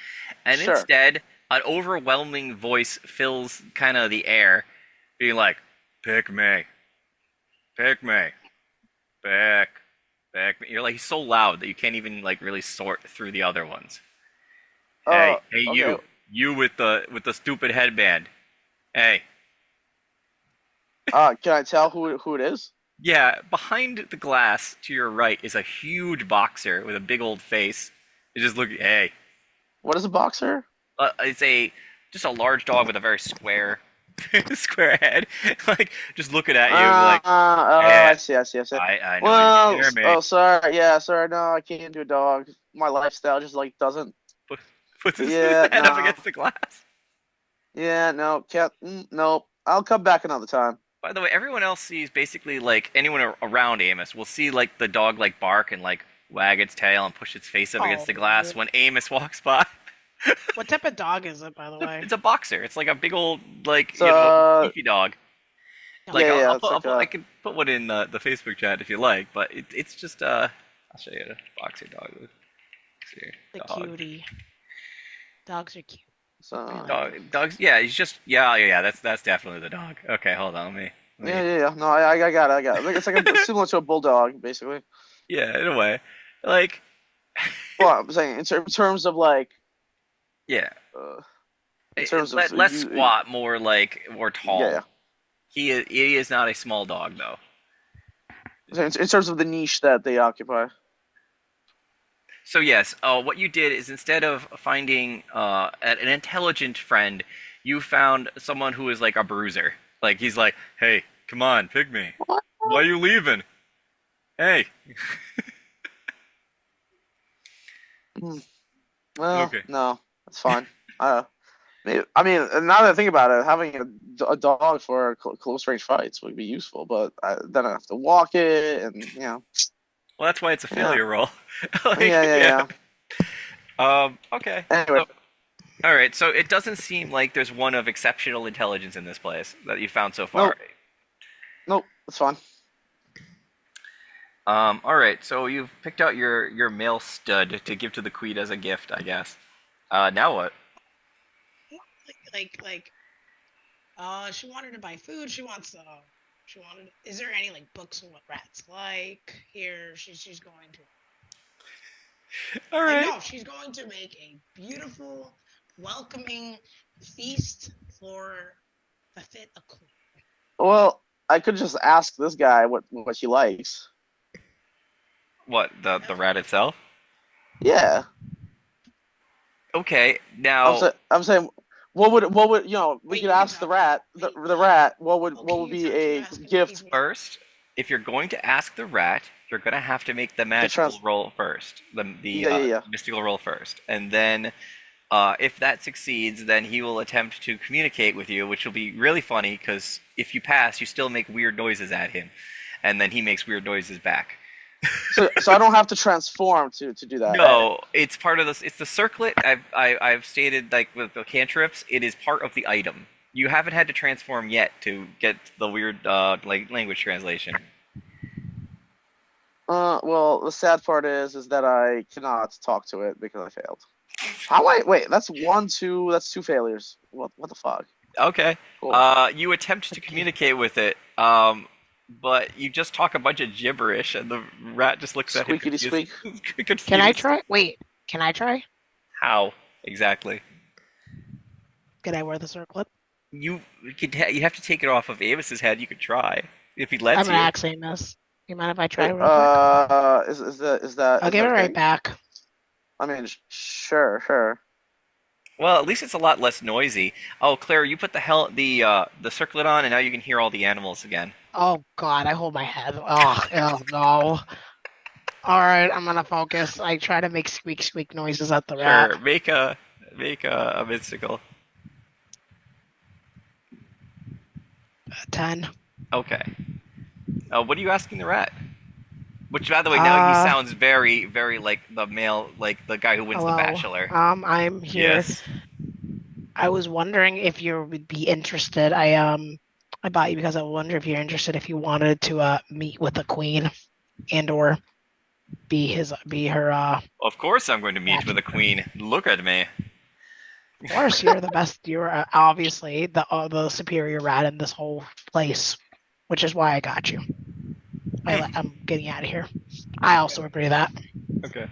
and Sure. instead, an overwhelming voice fills kind of the air, being like, pick me, pick me, pick, pick me. You're like, he's so loud that you can't even like really sort through the other ones. Hey, hey, Okay. you with the stupid headband. Hey, Can I tell who it is? yeah, behind the glass to your right is a huge boxer with a big old face. You just look, hey, What is a boxer? it's just a large dog with a very square, square head, like just looking at you, like, I yeah, see. I know Well, you can hear me. sorry. Yeah, sorry. No, I can't do a dog. My lifestyle just like doesn't. Puts his Yeah, head up no. against the glass. Yeah, no, can't. Nope. I'll come back another time. By the way, everyone else sees basically like anyone around Amos will see like the dog like bark and like wag its tail and push its face up against the glass when Amos walks by. What type of dog is it, by the way? It's a boxer. It's like a big old like So, beefy dog. No. Like Yeah, I'll it's like I can put one in the Facebook chat if you like, but it's just I'll show you a boxer dog. Boxer The dog. cutie. Dogs are cute. Dogs. Yeah, he's just yeah. That's definitely the dog. Okay, hold on. Let me yeah. No, I got it. Like, it's like similar to a bulldog, basically. yeah, in a way, like Well, I'm saying in terms of like, yeah. in terms of less squat, more tall. Yeah. He is not a small dog though. In terms of the niche that they occupy. So yes, what you did is instead of finding an intelligent friend, you found someone who is like a bruiser. Like he's like, hey, come on, pick me. What? Why are you leaving? Hey. Well, Okay. no, that's fine. I mean, now that I think about it, having a dog for close range fights would be useful, but then I have to walk it, and Well, that's why it's a failure roll. Like, yeah. Okay. Anyway, All right. So it doesn't seem like there's one of exceptional intelligence in this place that you found so far. nope, that's fine. All right. So you've picked out your male stud to give to the queen as a gift, I guess. Now what? She wanted to buy food. She wanted. Is there any like books on what rats like? Here, she's going to. All right. No, she's going to make a beautiful, welcoming feast for the fit a queen. Well, I could just ask this guy what he likes. What, the rat itself? Yeah. Okay. Now I'm saying, what would we could ask the rat what would be a gift first, if you're going to ask the rat, you're going to have to make the magical roll first. The mystical roll first. And then if that succeeds, then he will attempt to communicate with you, which will be really funny because if you pass, you still make weird noises at him. And then he makes weird noises back. so I don't have to transform to do that. No, it's part of this. It's the circlet. I've stated like with the cantrips, it is part of the item. You haven't had to transform yet to get the weird language translation. Well, the sad part is that I cannot talk to it because I failed. Wait, that's 1, 2. That's 2 failures. What the fuck? Okay. Cool. You attempt to communicate with it. But you just talk a bunch of gibberish, and the rat just looks at him. Squeakity squeak. Confused. Can I try? Wait, can I try? How exactly? Can I wear the circlet? You have to take it off of Amos's head. You could try if he lets I'm you. gonna actually miss. You mind if I try real quick? Is that? I'll give it right back. I mean, sure. Well, at least it's a lot less noisy. Oh, Claire, you put the circlet on, and now you can hear all the animals again. Oh God, I hold my head. Oh no. All right, I'm gonna focus. I try to make squeak noises at the rat. Sure, make a mystical. 10. Okay. What are you asking the rat? Which, by the way, now he sounds very, very like the male, like the guy who wins hello. The Bachelor. I'm here. Yes. I was wondering if you would be interested. I bought you because I wonder if you're interested. If you wanted to meet with the queen, and/or be her. Of course, I'm going to meet with the queen. Look at me. Of course, you're the best. You're obviously the superior rat in this whole place. which is why I got you. I'm getting out of here. I also agree with that. Okay.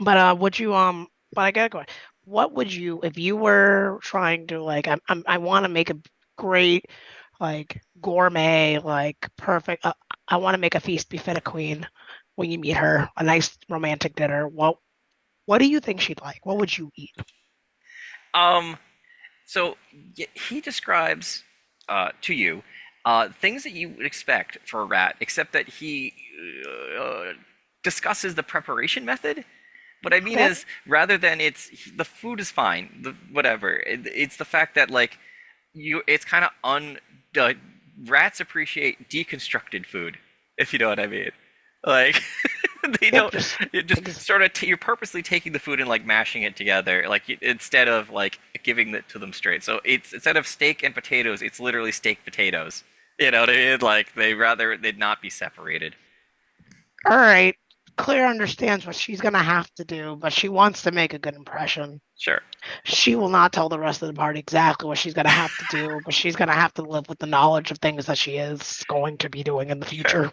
Would you But I gotta go. What would you, if you were trying to like, I want to make a great, like gourmet, like perfect. I want to make a feast befit a queen when you meet her, a nice romantic dinner. What do you think she'd like? What would you eat? So he describes to you things that you would expect for a rat, except that he discusses the preparation method. What I mean is, rather than the food is fine, whatever. It's the fact that like it's kind of rats appreciate deconstructed food, if you know what I mean. Like they don't just sort of you're purposely taking the food and like mashing it together, like instead of like giving it to them straight. So it's instead of steak and potatoes, it's literally steak potatoes. You know what I mean? Like they'd not be separated. All right. Claire understands what she's going to have to do, but she wants to make a good impression. Sure. She will not tell the rest of the party exactly what she's going to have to do, but she's going to have to live with the knowledge of things that she is going to be doing in the future.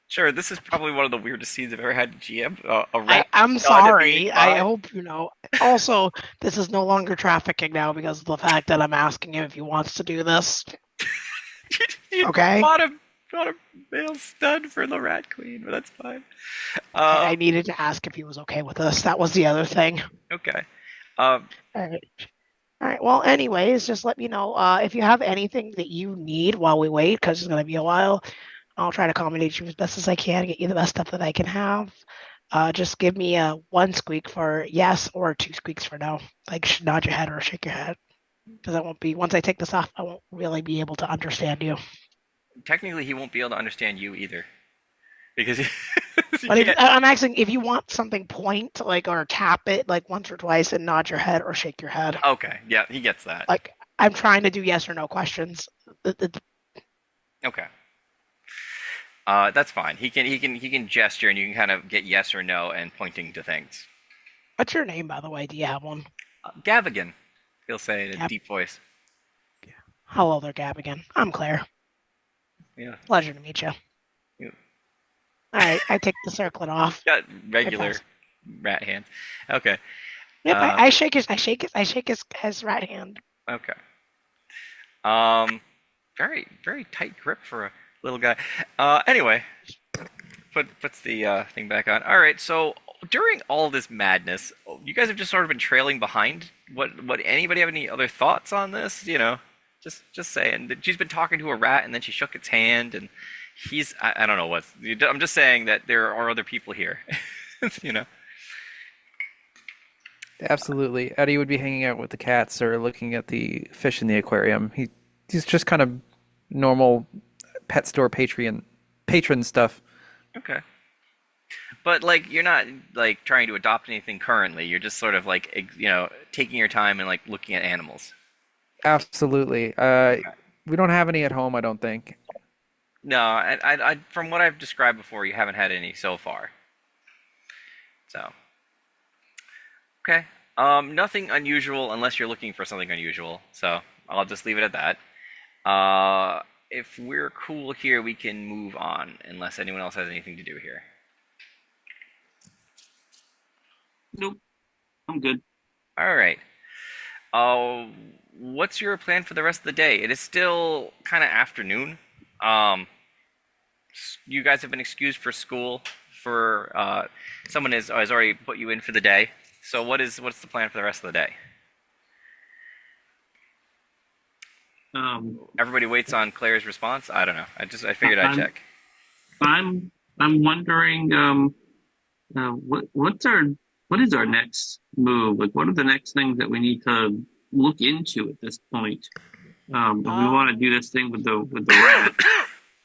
Sure, this is probably one of the weirdest scenes I've ever had in GM. A rat. I'm sorry. I hope you know. Also, this is no longer trafficking now because of the fact that I'm asking him if he wants to do this. Okay. Bought a male stud for the rat queen, but that's fine. I needed to ask if he was okay with this. That was the other thing. Okay. All right. Well, anyways, just let me know if you have anything that you need while we wait, because it's going to be a while. I'll try to accommodate you as best as I can, get you the best stuff that I can have. Just give me a 1 squeak for yes or 2 squeaks for no. Like nod your head or shake your head. Because once I take this off, I won't really be able to understand you. Technically, he won't be able to understand you either. Because I'm asking if you want something point, like, or tap it like once or twice and nod your head or shake your head. Okay, yeah, he gets that. Like, I'm trying to do yes or no questions. Okay. That's fine. He can gesture, and you can kind of get yes or no and pointing to things. What's your name, by the way? Do you have one? Gavigan. He'll say in a deep voice. Hello there, Gavigan. I'm Claire. Yeah. Pleasure to meet you. Yeah. All right, I take the circlet off. Got regular rat hand. Okay. Yep, I shake his rat hand. Okay. Very very tight grip for a little guy. Anyway, puts the thing back on. All right, so during all this madness, you guys have just sort of been trailing behind. What anybody have any other thoughts on this? You know, just saying that she's been talking to a rat and then she shook its hand and I don't know what. I'm just saying that there are other people here. You know. Absolutely, Eddie would be hanging out with the cats or looking at the fish in the aquarium. He's just kind of normal pet store patron stuff. Okay. But like you're not like trying to adopt anything currently. You're just sort of like taking your time and like looking at animals. Absolutely. We don't have any at home, I don't think. No, I from what I've described before, you haven't had any so far. So. Okay. Nothing unusual unless you're looking for something unusual. So I'll just leave it at that. If we're cool here, we can move on, unless anyone else has anything to do here. Nope. I'm good. All right. What's your plan for the rest of the day? It is still kind of afternoon. You guys have been excused for school. Someone has already put you in for the day. So what's the plan for the rest of the day? Everybody waits on Claire's response. I don't know. I figured I'd check. I'm wondering what is our next move? Like, what are the next things that we need to look into at this point? If we want to do this thing with the rat,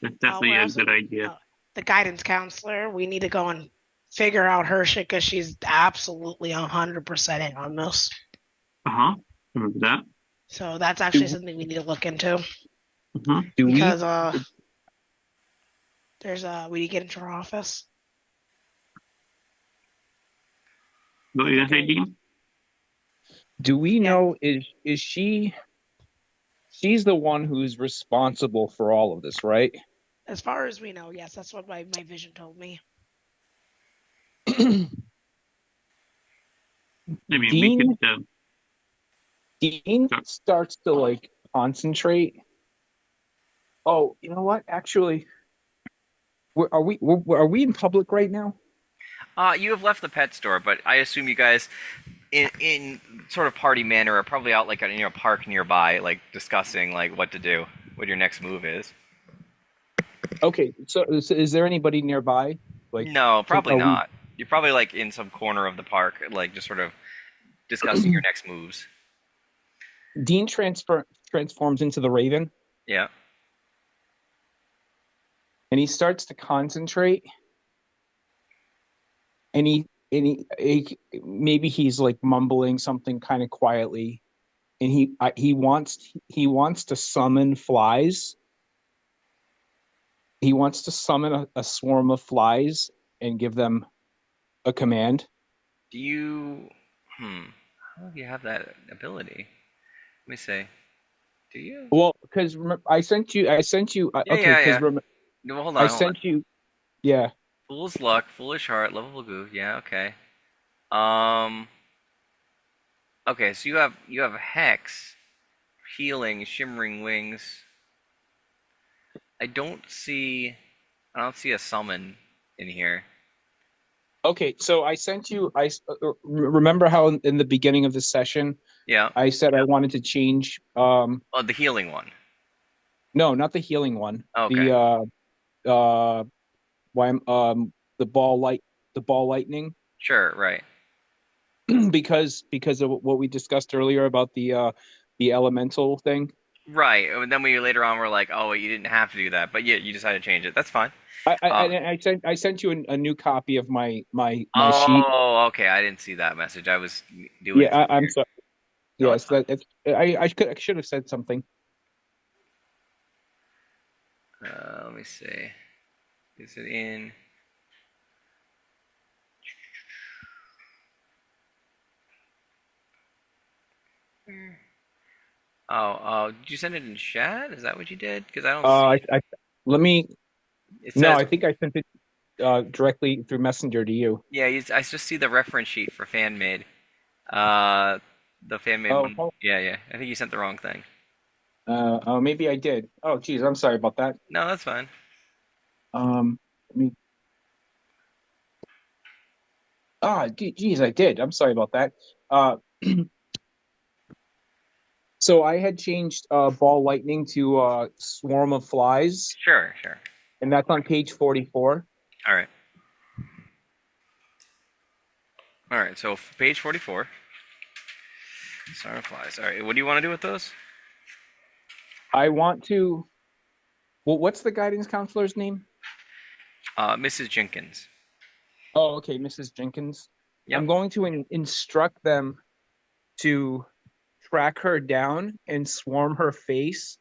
that's definitely a good idea. The guidance counselor, we need to go and figure out her shit because she's absolutely 100% in on this. Remember that. So that's actually something we need to look into. Because there's when you get into her office. What are you gonna say, Dean? do we know is she she's the one who's responsible for all of this, right? As far as we know, yes, that's what my vision told me. I mean, we Dean, could. Dean starts to like concentrate. Oh, you know what? Actually, are we in public right now? You have left the pet store, but I assume you guys, in sort of party manner, are probably out like in a park nearby, like discussing like what to do, what your next move is. Okay, so is there anybody nearby? Like, No, probably are we- not. You're probably like in some corner of the park, like just sort of discussing your next moves. Dean transforms into the Raven, Yeah. and he starts to concentrate, and he maybe he's like mumbling something kind of quietly, and he wants to summon flies. He wants to summon a swarm of flies and give them a command. Do you? How do you have that ability? Let me see. Do you? Well, because I sent you. Yeah, Okay, yeah, because yeah. No, hold on. I Hold on. sent you. Yeah. Fool's luck, foolish heart, lovable goo. Yeah, okay. Um. Okay, so you have hex, healing, shimmering wings. I don't see a summon in here. Okay, so I sent you. Remember how in the beginning of the session Yeah. I said I wanted to change. Oh, the healing one. No, not the healing one. Okay. The ball lightning. Sure. Right. because of what we discussed earlier about the elemental thing. Right. And then we later on were like, oh, you didn't have to do that, but yeah, you decided to change it. That's fine. I sent you a new copy of my sheet. Oh, okay. I didn't see that message. I was doing. Yeah, I'm sorry. No, Yes, I should have said something. Let me see. Is it in? Oh, did you send it in chat? Is that what you did? Because I don't see. Let me. It No, says, I think I sent it directly through Messenger to you. yeah, I just see the reference sheet for fan made. The fan made one. Oh. Yeah. I think you sent the wrong thing. Maybe I did. Oh, geez, I'm sorry about that. No, that's fine. Let me. Geez, I did. I'm sorry about that. So I had changed ball lightning to swarm of flies. Sure. And that's on page 44. All right. So page 44. Swarm of flies. All right. What do you want to do with those? I want to. Well, what's the guidance counselor's name? Mrs. Jenkins. Oh, okay, Mrs. Jenkins. Yep. I'm going to instruct them to track her down and swarm her face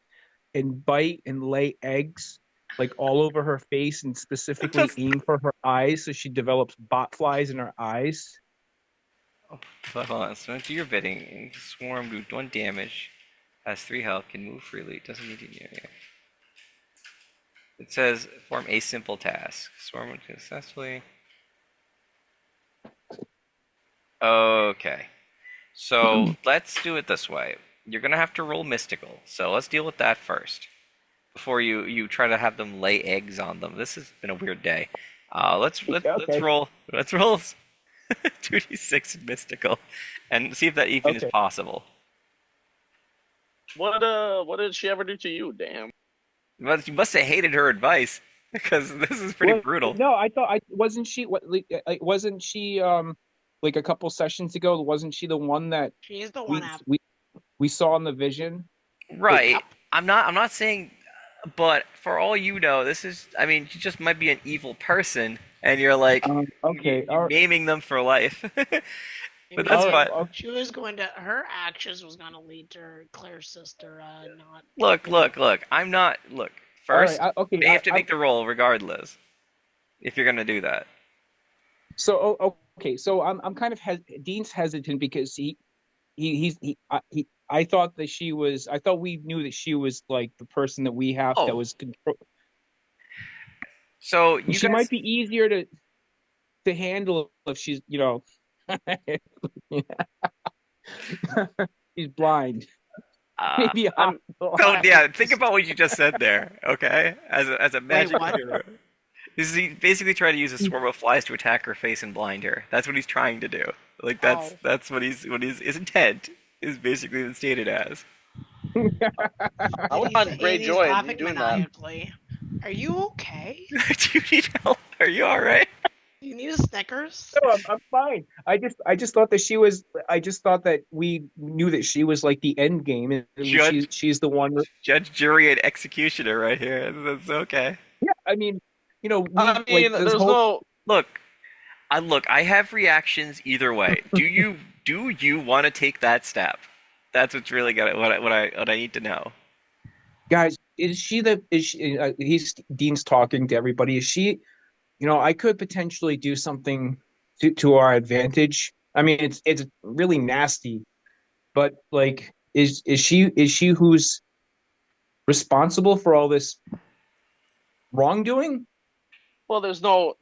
and bite and lay eggs like all over her face and specifically aim for her eyes so she develops bot flies in her eyes. Hold on. So do your bidding. Swarm do 1 damage. Has 3 health. Can move freely. Doesn't need to. Yeah. It says perform a simple task. Swarm successfully. Okay. So let's do it this way. You're gonna have to roll mystical. So let's deal with that first. Before you try to have them lay eggs on them. This has been a weird day. Let's roll 2d6 mystical and see if that even is possible. What did she ever do to you? Damn. But you must have hated her advice because this is pretty brutal. No, I thought wasn't she like a couple sessions ago? Wasn't she the one that She is the one we saw in the vision? Right. I'm not saying, but for all you know, she just might be an evil person, and you're like, you're naming them for life. But that's fine. She was going to. Her actions was going to lead to Claire's sister not. Look. I'm not. Look. First, they have to make the roll regardless. If you're going to do that. So okay. So I'm kind of Dean's hesitant because I thought that she was. I thought we knew that she was like the person that we have that Oh, was control. so you She guys, might be easier to handle if she's, she's blind. Maybe I'm so blind. yeah, think about what you just said there, okay? As a magic what? hero. He's basically trying to use a swarm of flies to attack her face and blind her. That's what he's trying to do. Like Oh. that's what his intent is basically stated as. I would find great joy in you doing that. maniacally. Are you okay? Do you need help? Are you all right? You need a Snickers? No, I'm fine. I just thought that she was. I just thought that we knew that she was like the end game, and she's the one. Judge, jury, and executioner right here. That's okay. Yeah, I mean, I mean, this there's whole. no. Look. I have reactions either way. Do you want to take that step? That's what's really what I need to know. Guys, Dean's talking to everybody. Is she, I could potentially do something to our advantage. I mean, it's really nasty, but like, is she who's responsible for all this wrongdoing? Well, there's no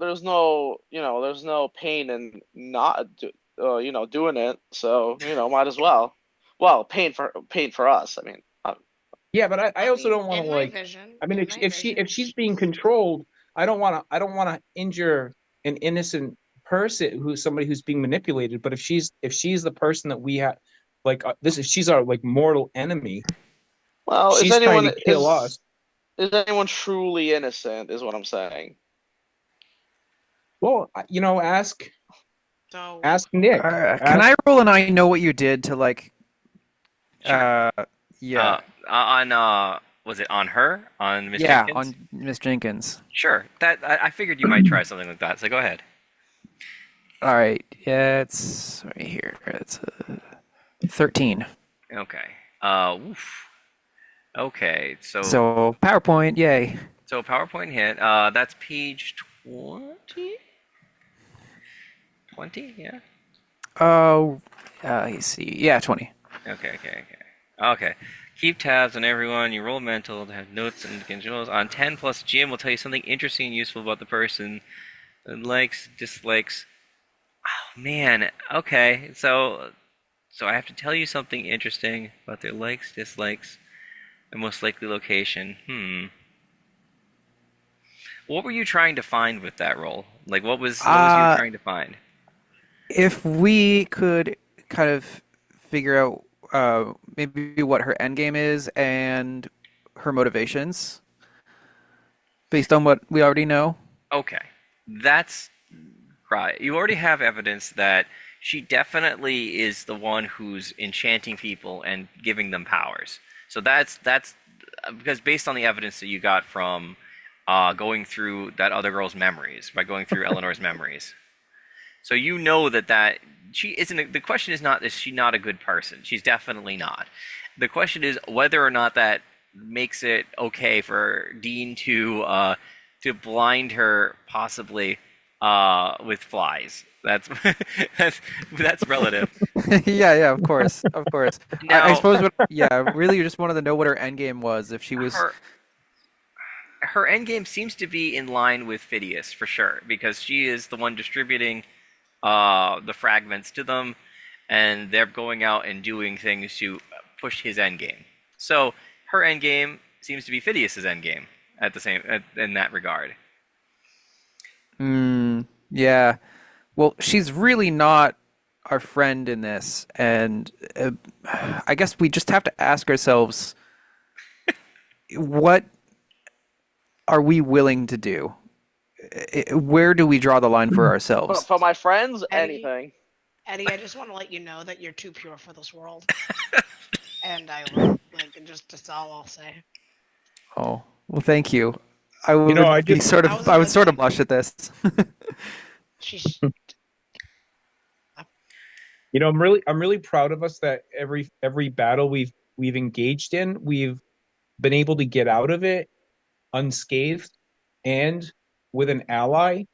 pain in not, doing it. So might as well. Well, pain for us. I mean, Yeah, but I also don't want to like. I mean, if she's being controlled, I don't want to injure an innocent person somebody who's being manipulated. But if she's the person that we have, like she's our like mortal enemy. well, She's trying to kill us. Is anyone truly innocent? Is what I'm saying. Well, ask So, Nick. Can I roll and I know what you did to like? Sure. Yeah. Was it on her? On Miss Yeah, Jenkins? on Miss Jenkins. Sure. I figured you might try something like that. So go ahead. All right. Yeah, it's right here. It's 13. Okay. Oof. Okay. So PowerPoint, yay. PowerPoint hit. That's page 20. 20. Yeah. Oh, let's see. Yeah, 20. Okay. Keep tabs on everyone. You roll mental to have notes and controls. On 10 plus Jim will tell you something interesting and useful about the person. Likes, dislikes. Oh man. Okay. So I have to tell you something interesting about their likes, dislikes, and most likely location. What were you trying to find with that roll? Like what was you trying to find? If we could kind of figure out maybe what her endgame is and her motivations based on what we already know. Okay, that's right. You already have evidence that she definitely is the one who's enchanting people and giving them powers. So that's because based on the evidence that you got from going through that other girl's memories, by going through Eleanor's memories. So you know that she isn't. The question is not, is she not a good person? She's definitely not. The question is whether or not that makes it okay for Dean to blind her possibly with flies. That's that's relative. Yeah, of course. Now, I suppose. Really, you just wanted to know what her endgame was. If she was. Her endgame seems to be in line with Phidias for sure, because she is the one distributing the fragments to them, and they're going out and doing things to push his endgame. So her endgame seems to be Phidias's endgame in that regard. Yeah. Well, she's really not our friend in this, and I guess we just have to ask ourselves, what are we willing to do? Where do we draw the line for ourselves? For my friends, Eddie? anything. Eddie, I just want to let you know that you're too pure for this world. And that's all I'll say. Oh, well, thank you. I would I would sort of blush at this. She's I'm really proud of us that every battle we've engaged in, we've been able to get out of it unscathed and with an ally.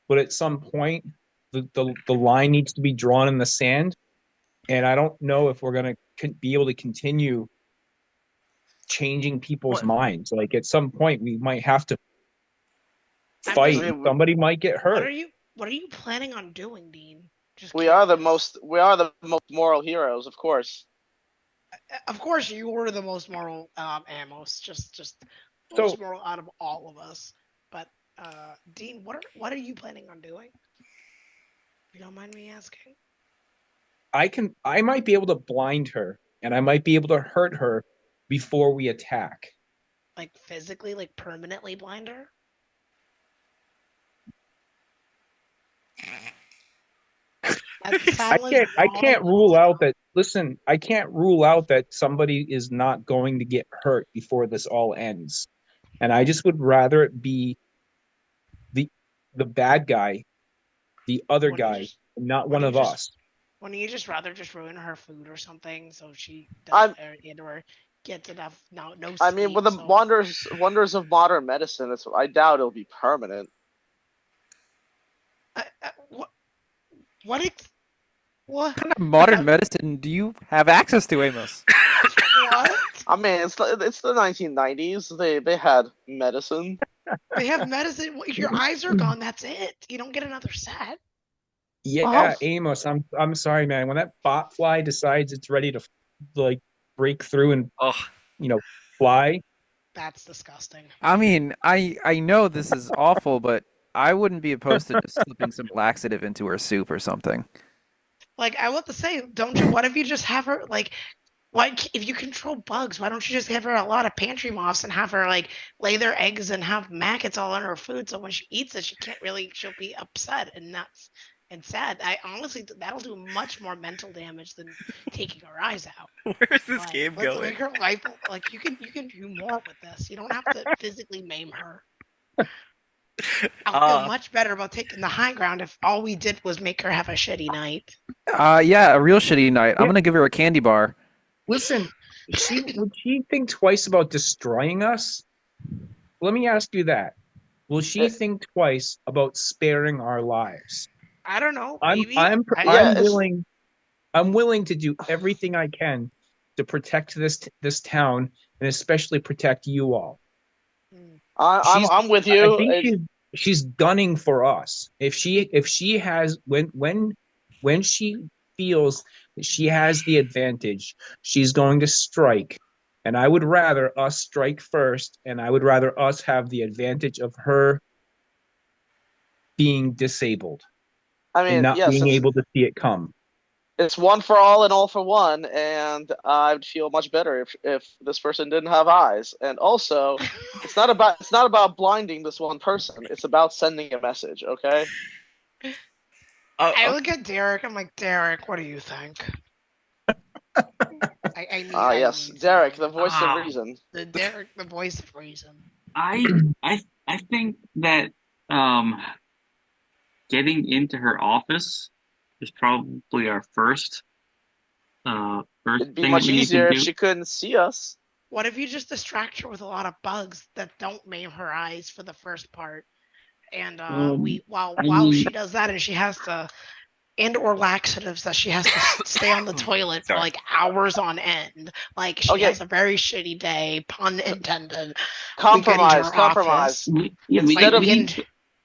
But at some point, the line needs to be drawn in the sand, and I don't know if we're gonna be able to continue changing people's What? minds. Like at some point, we might have to I fight. mean, Somebody might get what hurt. are you planning on doing, Dean? Just We are the curious. most moral heroes, of course. Of course, you were the most moral, Amos. Just So- most moral out of all of us. But Dean, what are you planning on doing? If you don't mind me asking. I might be able to blind her, and I might be able to hurt her before we attack. Like physically, like permanently blind her? I can't rule out that. Listen, I can't rule out that somebody is not going to get hurt before this all ends, and I just would rather it be the bad guy, the other Wouldn't you guy, just- not one wouldn't of you just- us. Wouldn't you just rather just ruin her food or something so she I'm- doesn't or gets enough no I mean, sleep, with the so- wonders of modern medicine, I doubt it'll be permanent. What kind of modern medicine do you have access to, Amos? what? I mean, it's the 1990s. They had medicine. They have medicine. Your eyes are gone. That's it. You don't get another set. Yeah, Oh. Amos, I'm sorry, man. When that bot fly decides it's ready to like break through and Oh, fly, That's disgusting. I mean, I know this is awful, but I wouldn't be opposed to just slipping some laxative into her soup or something. Like I want to say, don't you? What if you just have her like? What if you control bugs? Why don't you just give her a lot of pantry moths and have her like lay their eggs and have maggots all in her food? So when she eats it, she'll be upset and nuts and sad. I honestly, that'll do much more mental damage than taking her eyes out. where's this Like, game let's going? make her life like you can do more with this. You don't have to physically maim her. I'll feel much better about taking the high ground if all we did was make her have a shitty night. Yeah, a real shitty night. I'm gonna give her a candy bar. listen, would she think twice about destroying us? Let me ask you that. Will she think twice about sparing our lives? I don't know. I'm Maybe. willing to do everything I can to protect this town and especially protect you all. I'm with I you. think she's gunning for us. If she has when she feels that she has the advantage, she's going to strike. And I would rather us strike first, and I would rather us have the advantage of her being disabled I mean, and not yes, being able to see it come. it's one for all and all for one, and I'd feel much better if this person didn't have eyes. And also, it's not about blinding this one person. It's about sending a message. Okay. I look at Derek. I'm like, Derek, what do you think? Yes, Derek, the voice of reason. Derek, the voice of reason. I think that getting into her office is probably our first It'd be thing much that we need easier to if do. she couldn't see us. What if you just distract her with a lot of bugs that don't maim her eyes for the first part, and while she does that, and she has to, or laxatives that she has to stay on the toilet for like hours on end, like she has a very shitty day, pun intended. Compromise.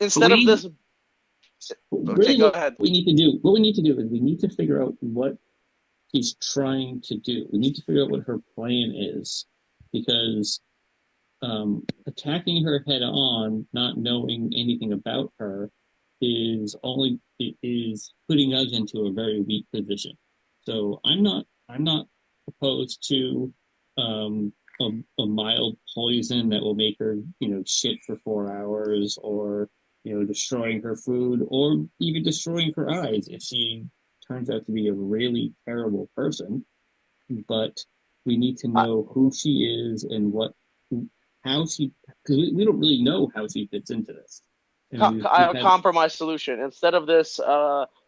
Instead of this. Really, go ahead. What we need to do is we need to figure out what she's trying to do. We need to figure out what her plan is, because attacking her head on, not knowing anything about her, is putting us into a very weak position. So I'm not opposed to a mild poison that will make her shit for 4 hours, or destroying her food, or even destroying her eyes if she turns out to be a really terrible person. But we need to know who she is and how she, because we don't really know how she fits into this. I have a compromise solution. Instead of this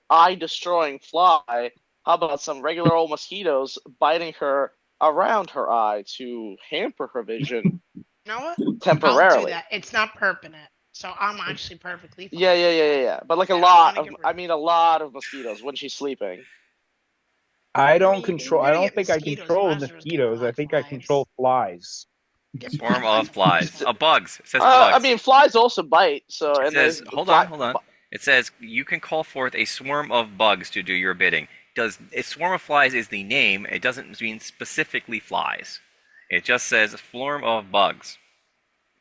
eye-destroying fly, how about some regular old mosquitoes biting her around her eye to hamper her vision You know what? temporarily? I'll do that. It's not permanent, so I'm actually perfectly fine. Yeah. But like a lot of mosquitoes when she's sleeping. I don't mean, control. you're I gonna don't get think I mosquitoes control faster than mosquitoes. I think I control flies. Get Swarm bitten by of flies. flies. Bugs. It says I bugs. mean, flies also bite. So It and there's says, hold fly. on, hold on. It says you can call forth a swarm of bugs to do your bidding. Does a swarm of flies is the name? It doesn't mean specifically flies. It just says swarm of bugs.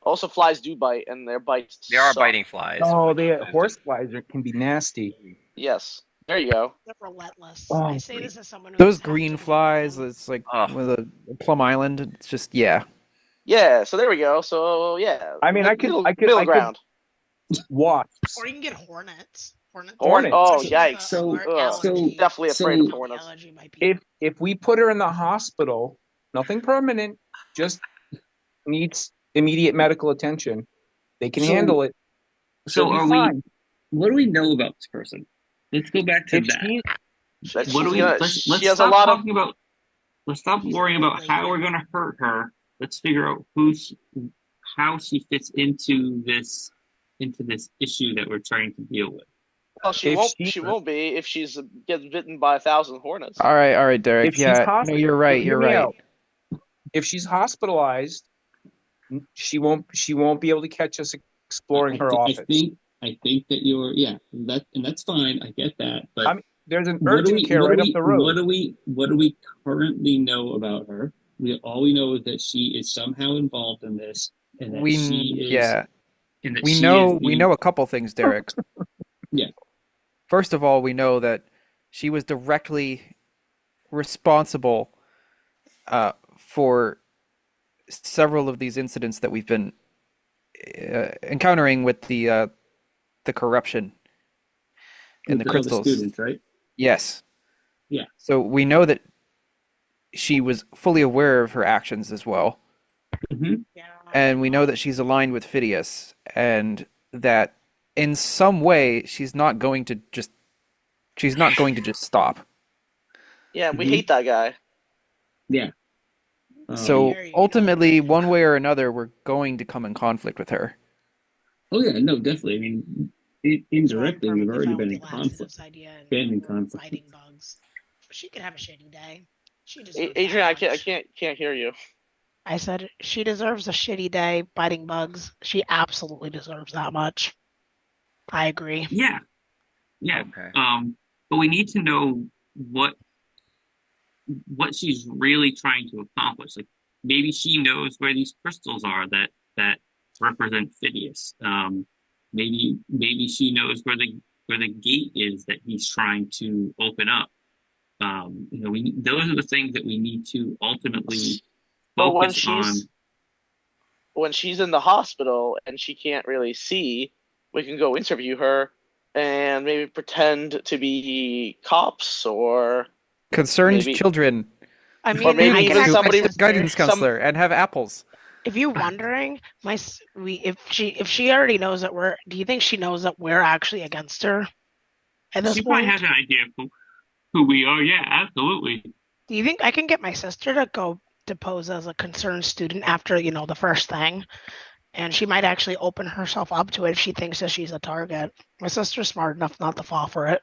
Also, flies do bite, and their bites. They are suck. biting flies. Oh, the horse flies can be nasty. Yes. There you go. They're relentless. Oh, I say this as someone who Those has green had to flies, deal it's like Ugh. with a Plum Island. It's just yeah. Yeah. So there we go. So yeah. I mean, middle ground. Wasps. or you can get hornets. Hornets. Hornets. Oh, Especially with yikes. So- the Ugh. allergy. Definitely afraid of The hornets. allergy might be. If we put her in the hospital, nothing permanent, just needs immediate medical attention. They can So- handle it. So She'll be are fine. What do we know about this person? Let's go back to If that. she, That What do she's we? gonna- Let's she has a stop lot of. talking about. Let's stop She's worrying about lovely. how we're going to hurt her. Let's figure out how she fits into this issue that we're trying to deal with. Well, she If won't. she- She won't be if she's gets bitten by 1,000 hornets. All right, Derek. if she's Yeah, no, hospitalized, you're right. hear You're me right. out. If she's hospitalized, she won't be able to catch us exploring her office. I think that that's fine. I get that, but I mean, there's an what do urgent care right up the road. What do we currently know about her? All we know is that she is somehow involved in this, and that she is. Yeah. And that We she know is we know a couple things, Derek. Yeah. First of all, we know that she was directly responsible for several of these incidents that we've been encountering with the corruption in the with all crystals. students, right? Yes. Yeah. So we know that she was fully aware of her actions as well. Mm-hmm. Yeah. And we know that she's aligned with Phidias, and that in some way she's not going to just stop. Yeah, we Mhm. hate that guy. Yeah. So There you go. ultimately, one way or another, we're going to come in conflict with her. Oh yeah, no, definitely. I mean, indirectly, we've already been in conflict. Been in conflict. Fighting bugs. She could have a shitty day. She deserves Adrian, I that much. can't hear you. I said she deserves a shitty day biting bugs. She absolutely deserves that much. I agree. Yeah. Yeah. Okay. But we need to know what she's really trying to accomplish. Like maybe she knows where these crystals are that represent Phidias. Maybe she knows where the gate is that he's trying to open up. Those are the things that we need to ultimately But focus on. when she's in the hospital and she can't really see, we can go interview her and maybe pretend to be cops or Concerned Maybe- children. I Or mean, maybe I even can act somebody- my sister. Guidance counselor and have apples. If you're wondering, if she already knows that do you think she knows that we're actually against her at this She probably point? has an idea of who we are. Yeah, absolutely. Do you think I can get my sister to go depose as a concerned student after, the first thing? And she might actually open herself up to it if she thinks that she's a target. My sister's smart enough not to fall for it.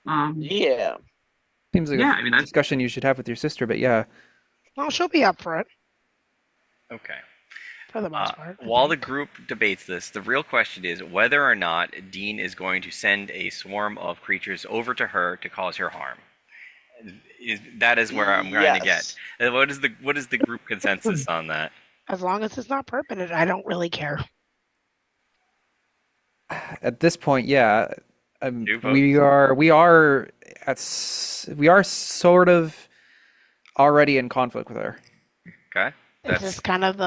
yeah. Seems like Yeah, a I mean, that's- discussion you should have with your sister, but yeah. Well, she'll be up for it, Okay. for the most part. I While the think. group debates this, the real question is whether or not Dean is going to send a swarm of creatures over to her to cause her harm. That is where I'm trying to get. Yes. What is the group consensus on that? As long as it's not permanent, I don't really care. At this point, yeah, Two votes. we are sort of already in conflict with her. Okay. This is kind of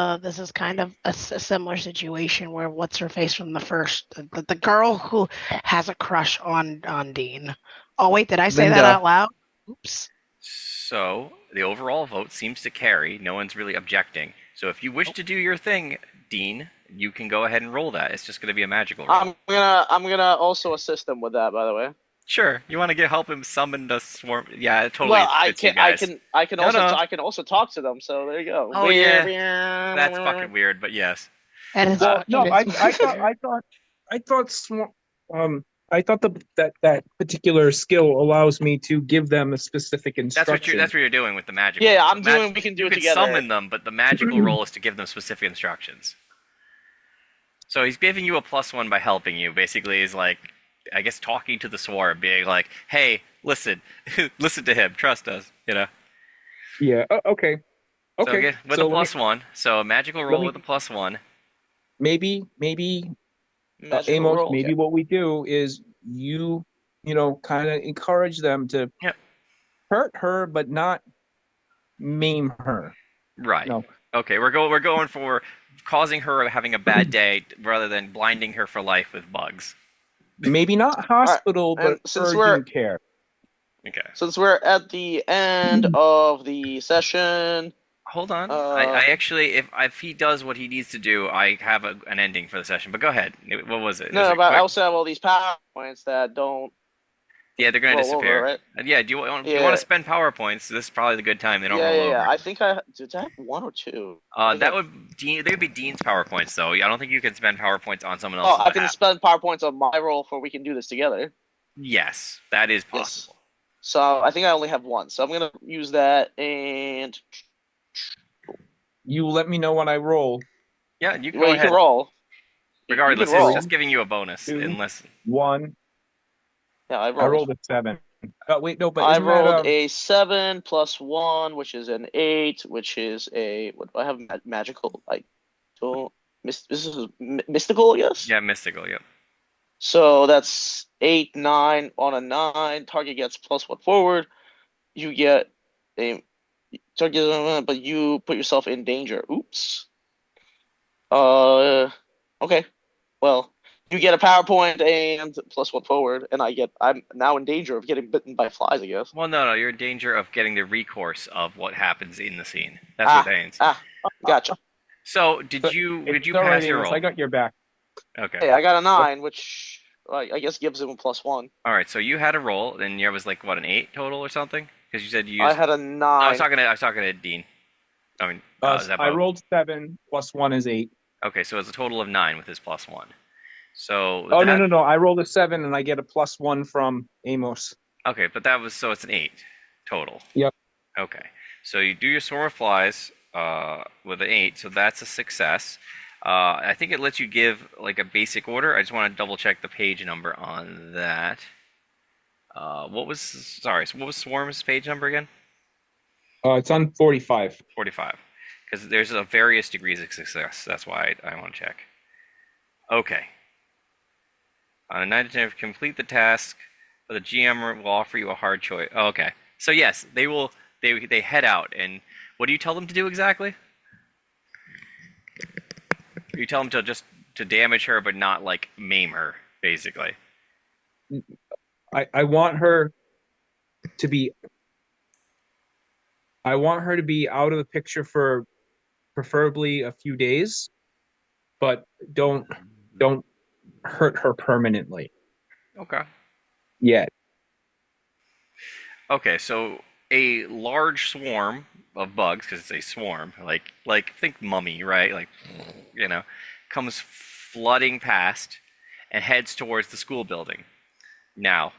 a similar situation where what's her face from the first, the girl who has a crush on Dean. Oh wait, did I say that Linda. out loud? Oops. So the overall vote seems to carry. No one's really objecting. So if you wish to do your thing, Dean, you can go ahead and roll that. It's just going to be a magical roll. I'm gonna also assist them with that, by the way. Sure. You want to help him summon the swarm? Yeah, it totally Well, I fits you can I guys. can I can No, also no. I can also talk to them. So there you go. Oh, yeah. That's fucking weird, but yes. That is Well, no, it I is- thought I thought that particular skill allows me to give them a specific instruction. That's what you're doing with the magical. Yeah, roll. I'm doing. We can do you it can together. summon them, but the magical roll is to give them specific instructions. So he's giving you a +1 by helping you. Basically, is like, I guess, talking to the swarm, being like, "Hey, listen, listen to him. Trust us." You know. Yeah. Okay. So again, with a +1, so a magical roll with a +1. Maybe Magical Amos, roll, maybe what we do is you know, kind of encourage them to hurt her, but not maim her. Right. No. Okay, we're going for causing her having a bad day rather than blinding her for life with bugs. Maybe not hospital, right. but urgent care. Okay. Since we're at the end of the session, hold on. I actually, if he does what he needs to do, I have an ending for the session. But go ahead. What was it? No, but I also have all these PowerPoints that don't. Yeah, they're going to disappear. Over, right? Yeah, do you want to spend PowerPoints? This is probably the good time. They don't roll over. Yeah, I think did I have 1 or 2? They would be Dean's PowerPoints, though. I don't think you can spend PowerPoints on someone else's. Oh, I can spend PowerPoints on my roll for we can do this together. Yes, that is possible. Yes. So I think I only have 1, so I'm going to use that, and you let me know when I roll. Yeah, you can go ahead. You can roll. Regardless, roll. It's just giving you a bonus. 2, unless 1. Yeah, I rolled a 7. Wait, no, but I rolled a 7 plus 1, which is an 8, which is a what do I have? Magical, like, this is mystical, yes. Yeah, mystical. Yep. So that's 8, 9 on a 9. Target gets +1 forward. You get a target, but you put yourself in danger. Oops. Okay. Well, you get a PowerPoint and +1 forward, and I'm now in danger of getting bitten by flies, I guess. Well, no, you're in danger of getting the recourse of what happens in the scene. That's what that means. Gotcha. So, did you pass your roll? I got your back. Okay. Hey, I got a 9, which I guess gives him a +1. All right, so you had a roll, and yours was like what, an 8 total or something? Because you said you used. I had a 9. I was talking to Dean. I mean, I rolled 7 plus 1 is 8. Okay, so it's a total of 9 with his +1. So. Oh no! I rolled a 7 and I get a +1 from Amos. Okay, but so it's an 8 total. Yep. Okay, so you do your swarm of flies with an 8, so that's a success. I think it lets you give like a basic order. I just want to double check the page number on that. What was Swarm's page number again? It's on 45. 45, because there's various degrees of success. That's why I want to check. Okay. On a 9 to 10, complete the task, but the GM will offer you a hard choice. Oh, okay. So yes, they will. They head out, and what do you tell them to do exactly? You tell them to damage her, but not like maim her, basically. I want her to be. I want her to be out of the picture for preferably a few days, but don't hurt her permanently. Okay. Yet. Okay, so a large swarm of bugs, because it's a swarm, like think mummy, right? Like, comes flooding past and heads towards the school building. Now,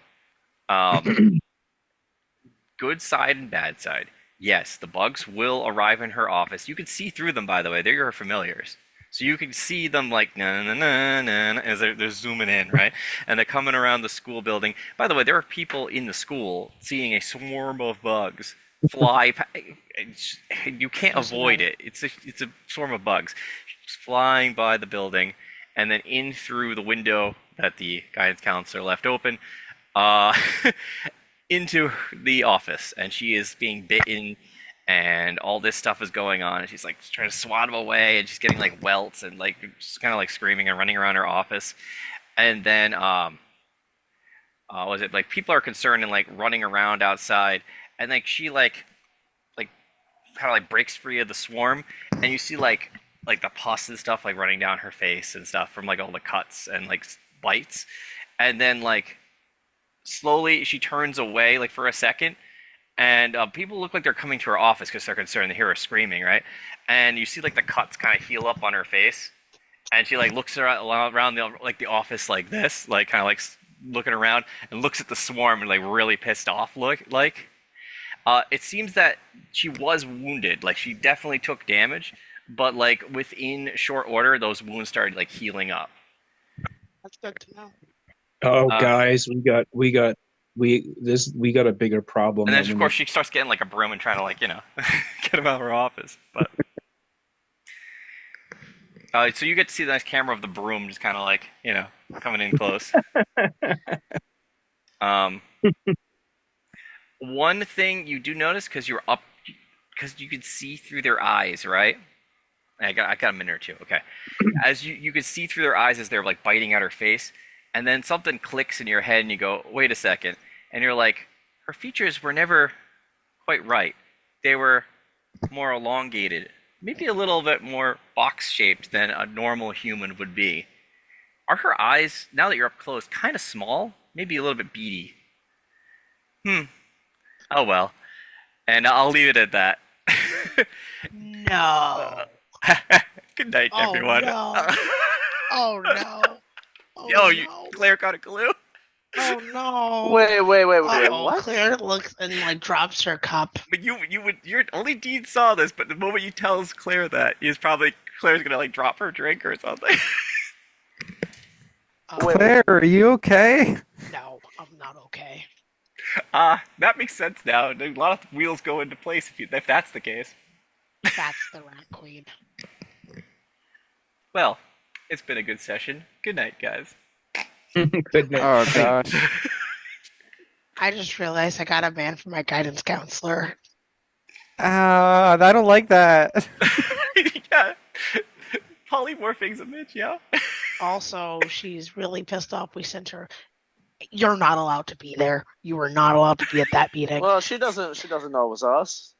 good side and bad side. Yes, the bugs will arrive in her office. You can see through them, by the way. They're your familiars. So you can see them like as they're zooming in, right? And they're coming around the school building. By the way, there are people in the school seeing a swarm of bugs fly. You can't avoid it. It's a swarm of bugs just flying by the building, and then in through the window that the guidance counselor left open, into the office, and she is being bitten. And all this stuff is going on, and she's like trying to swat him away, and she's getting like welts and like just kind of like screaming and running around her office. And then was it like people are concerned and like running around outside, and like she like kind of like breaks free of the swarm, and you see like the pus and stuff like running down her face and stuff from like all the cuts and like bites, and then like slowly she turns away like for a second. And people look like they're coming to her office because they're concerned. They hear her screaming, right? And you see like the cuts kind of heal up on her face, and she like looks around the office like this, like kind of like looking around and looks at the swarm and like really pissed off like. It seems that she was wounded, like she definitely took damage, but like within short order, those wounds started like healing up. That's good to know. Oh, guys, we got a bigger problem. And then of course she starts getting like a broom and trying to like get him out of her office. But so you get to see the nice camera of the broom just kind of like coming in close. One thing you do notice because you could see through their eyes, right? I got a minute or two. Okay, as you could see through their eyes as they're like biting at her face, and then something clicks in your head, and you go, "Wait a second," and you're like, "Her features were never quite right. They were more elongated, maybe a little bit more box-shaped than a normal human would be. Are her eyes, now that you're up close, kind of small? Maybe a little bit beady?" Oh well. And I'll leave it at that. No. Good night, everyone. No. Oh no. Claire got a clue? Oh no. Wait, what? Claire looks and like drops her cup. But you're only Dean saw this, but the moment you tells Claire that, Claire's gonna like drop her drink or something. Claire, are you okay? No, I'm not okay. That makes sense now. A lot of wheels go into place if that's the case. That's the Rat Queen. Well, it's been a good session. Good night, guys. Good night. Oh gosh. I just realized I got a ban from my guidance counselor. I don't like that. Yeah. Polymorphing's a bitch, yeah. Also, she's really pissed off. We sent her. You're not allowed to be there. You were not allowed to be at that meeting. Well, she doesn't know it was us.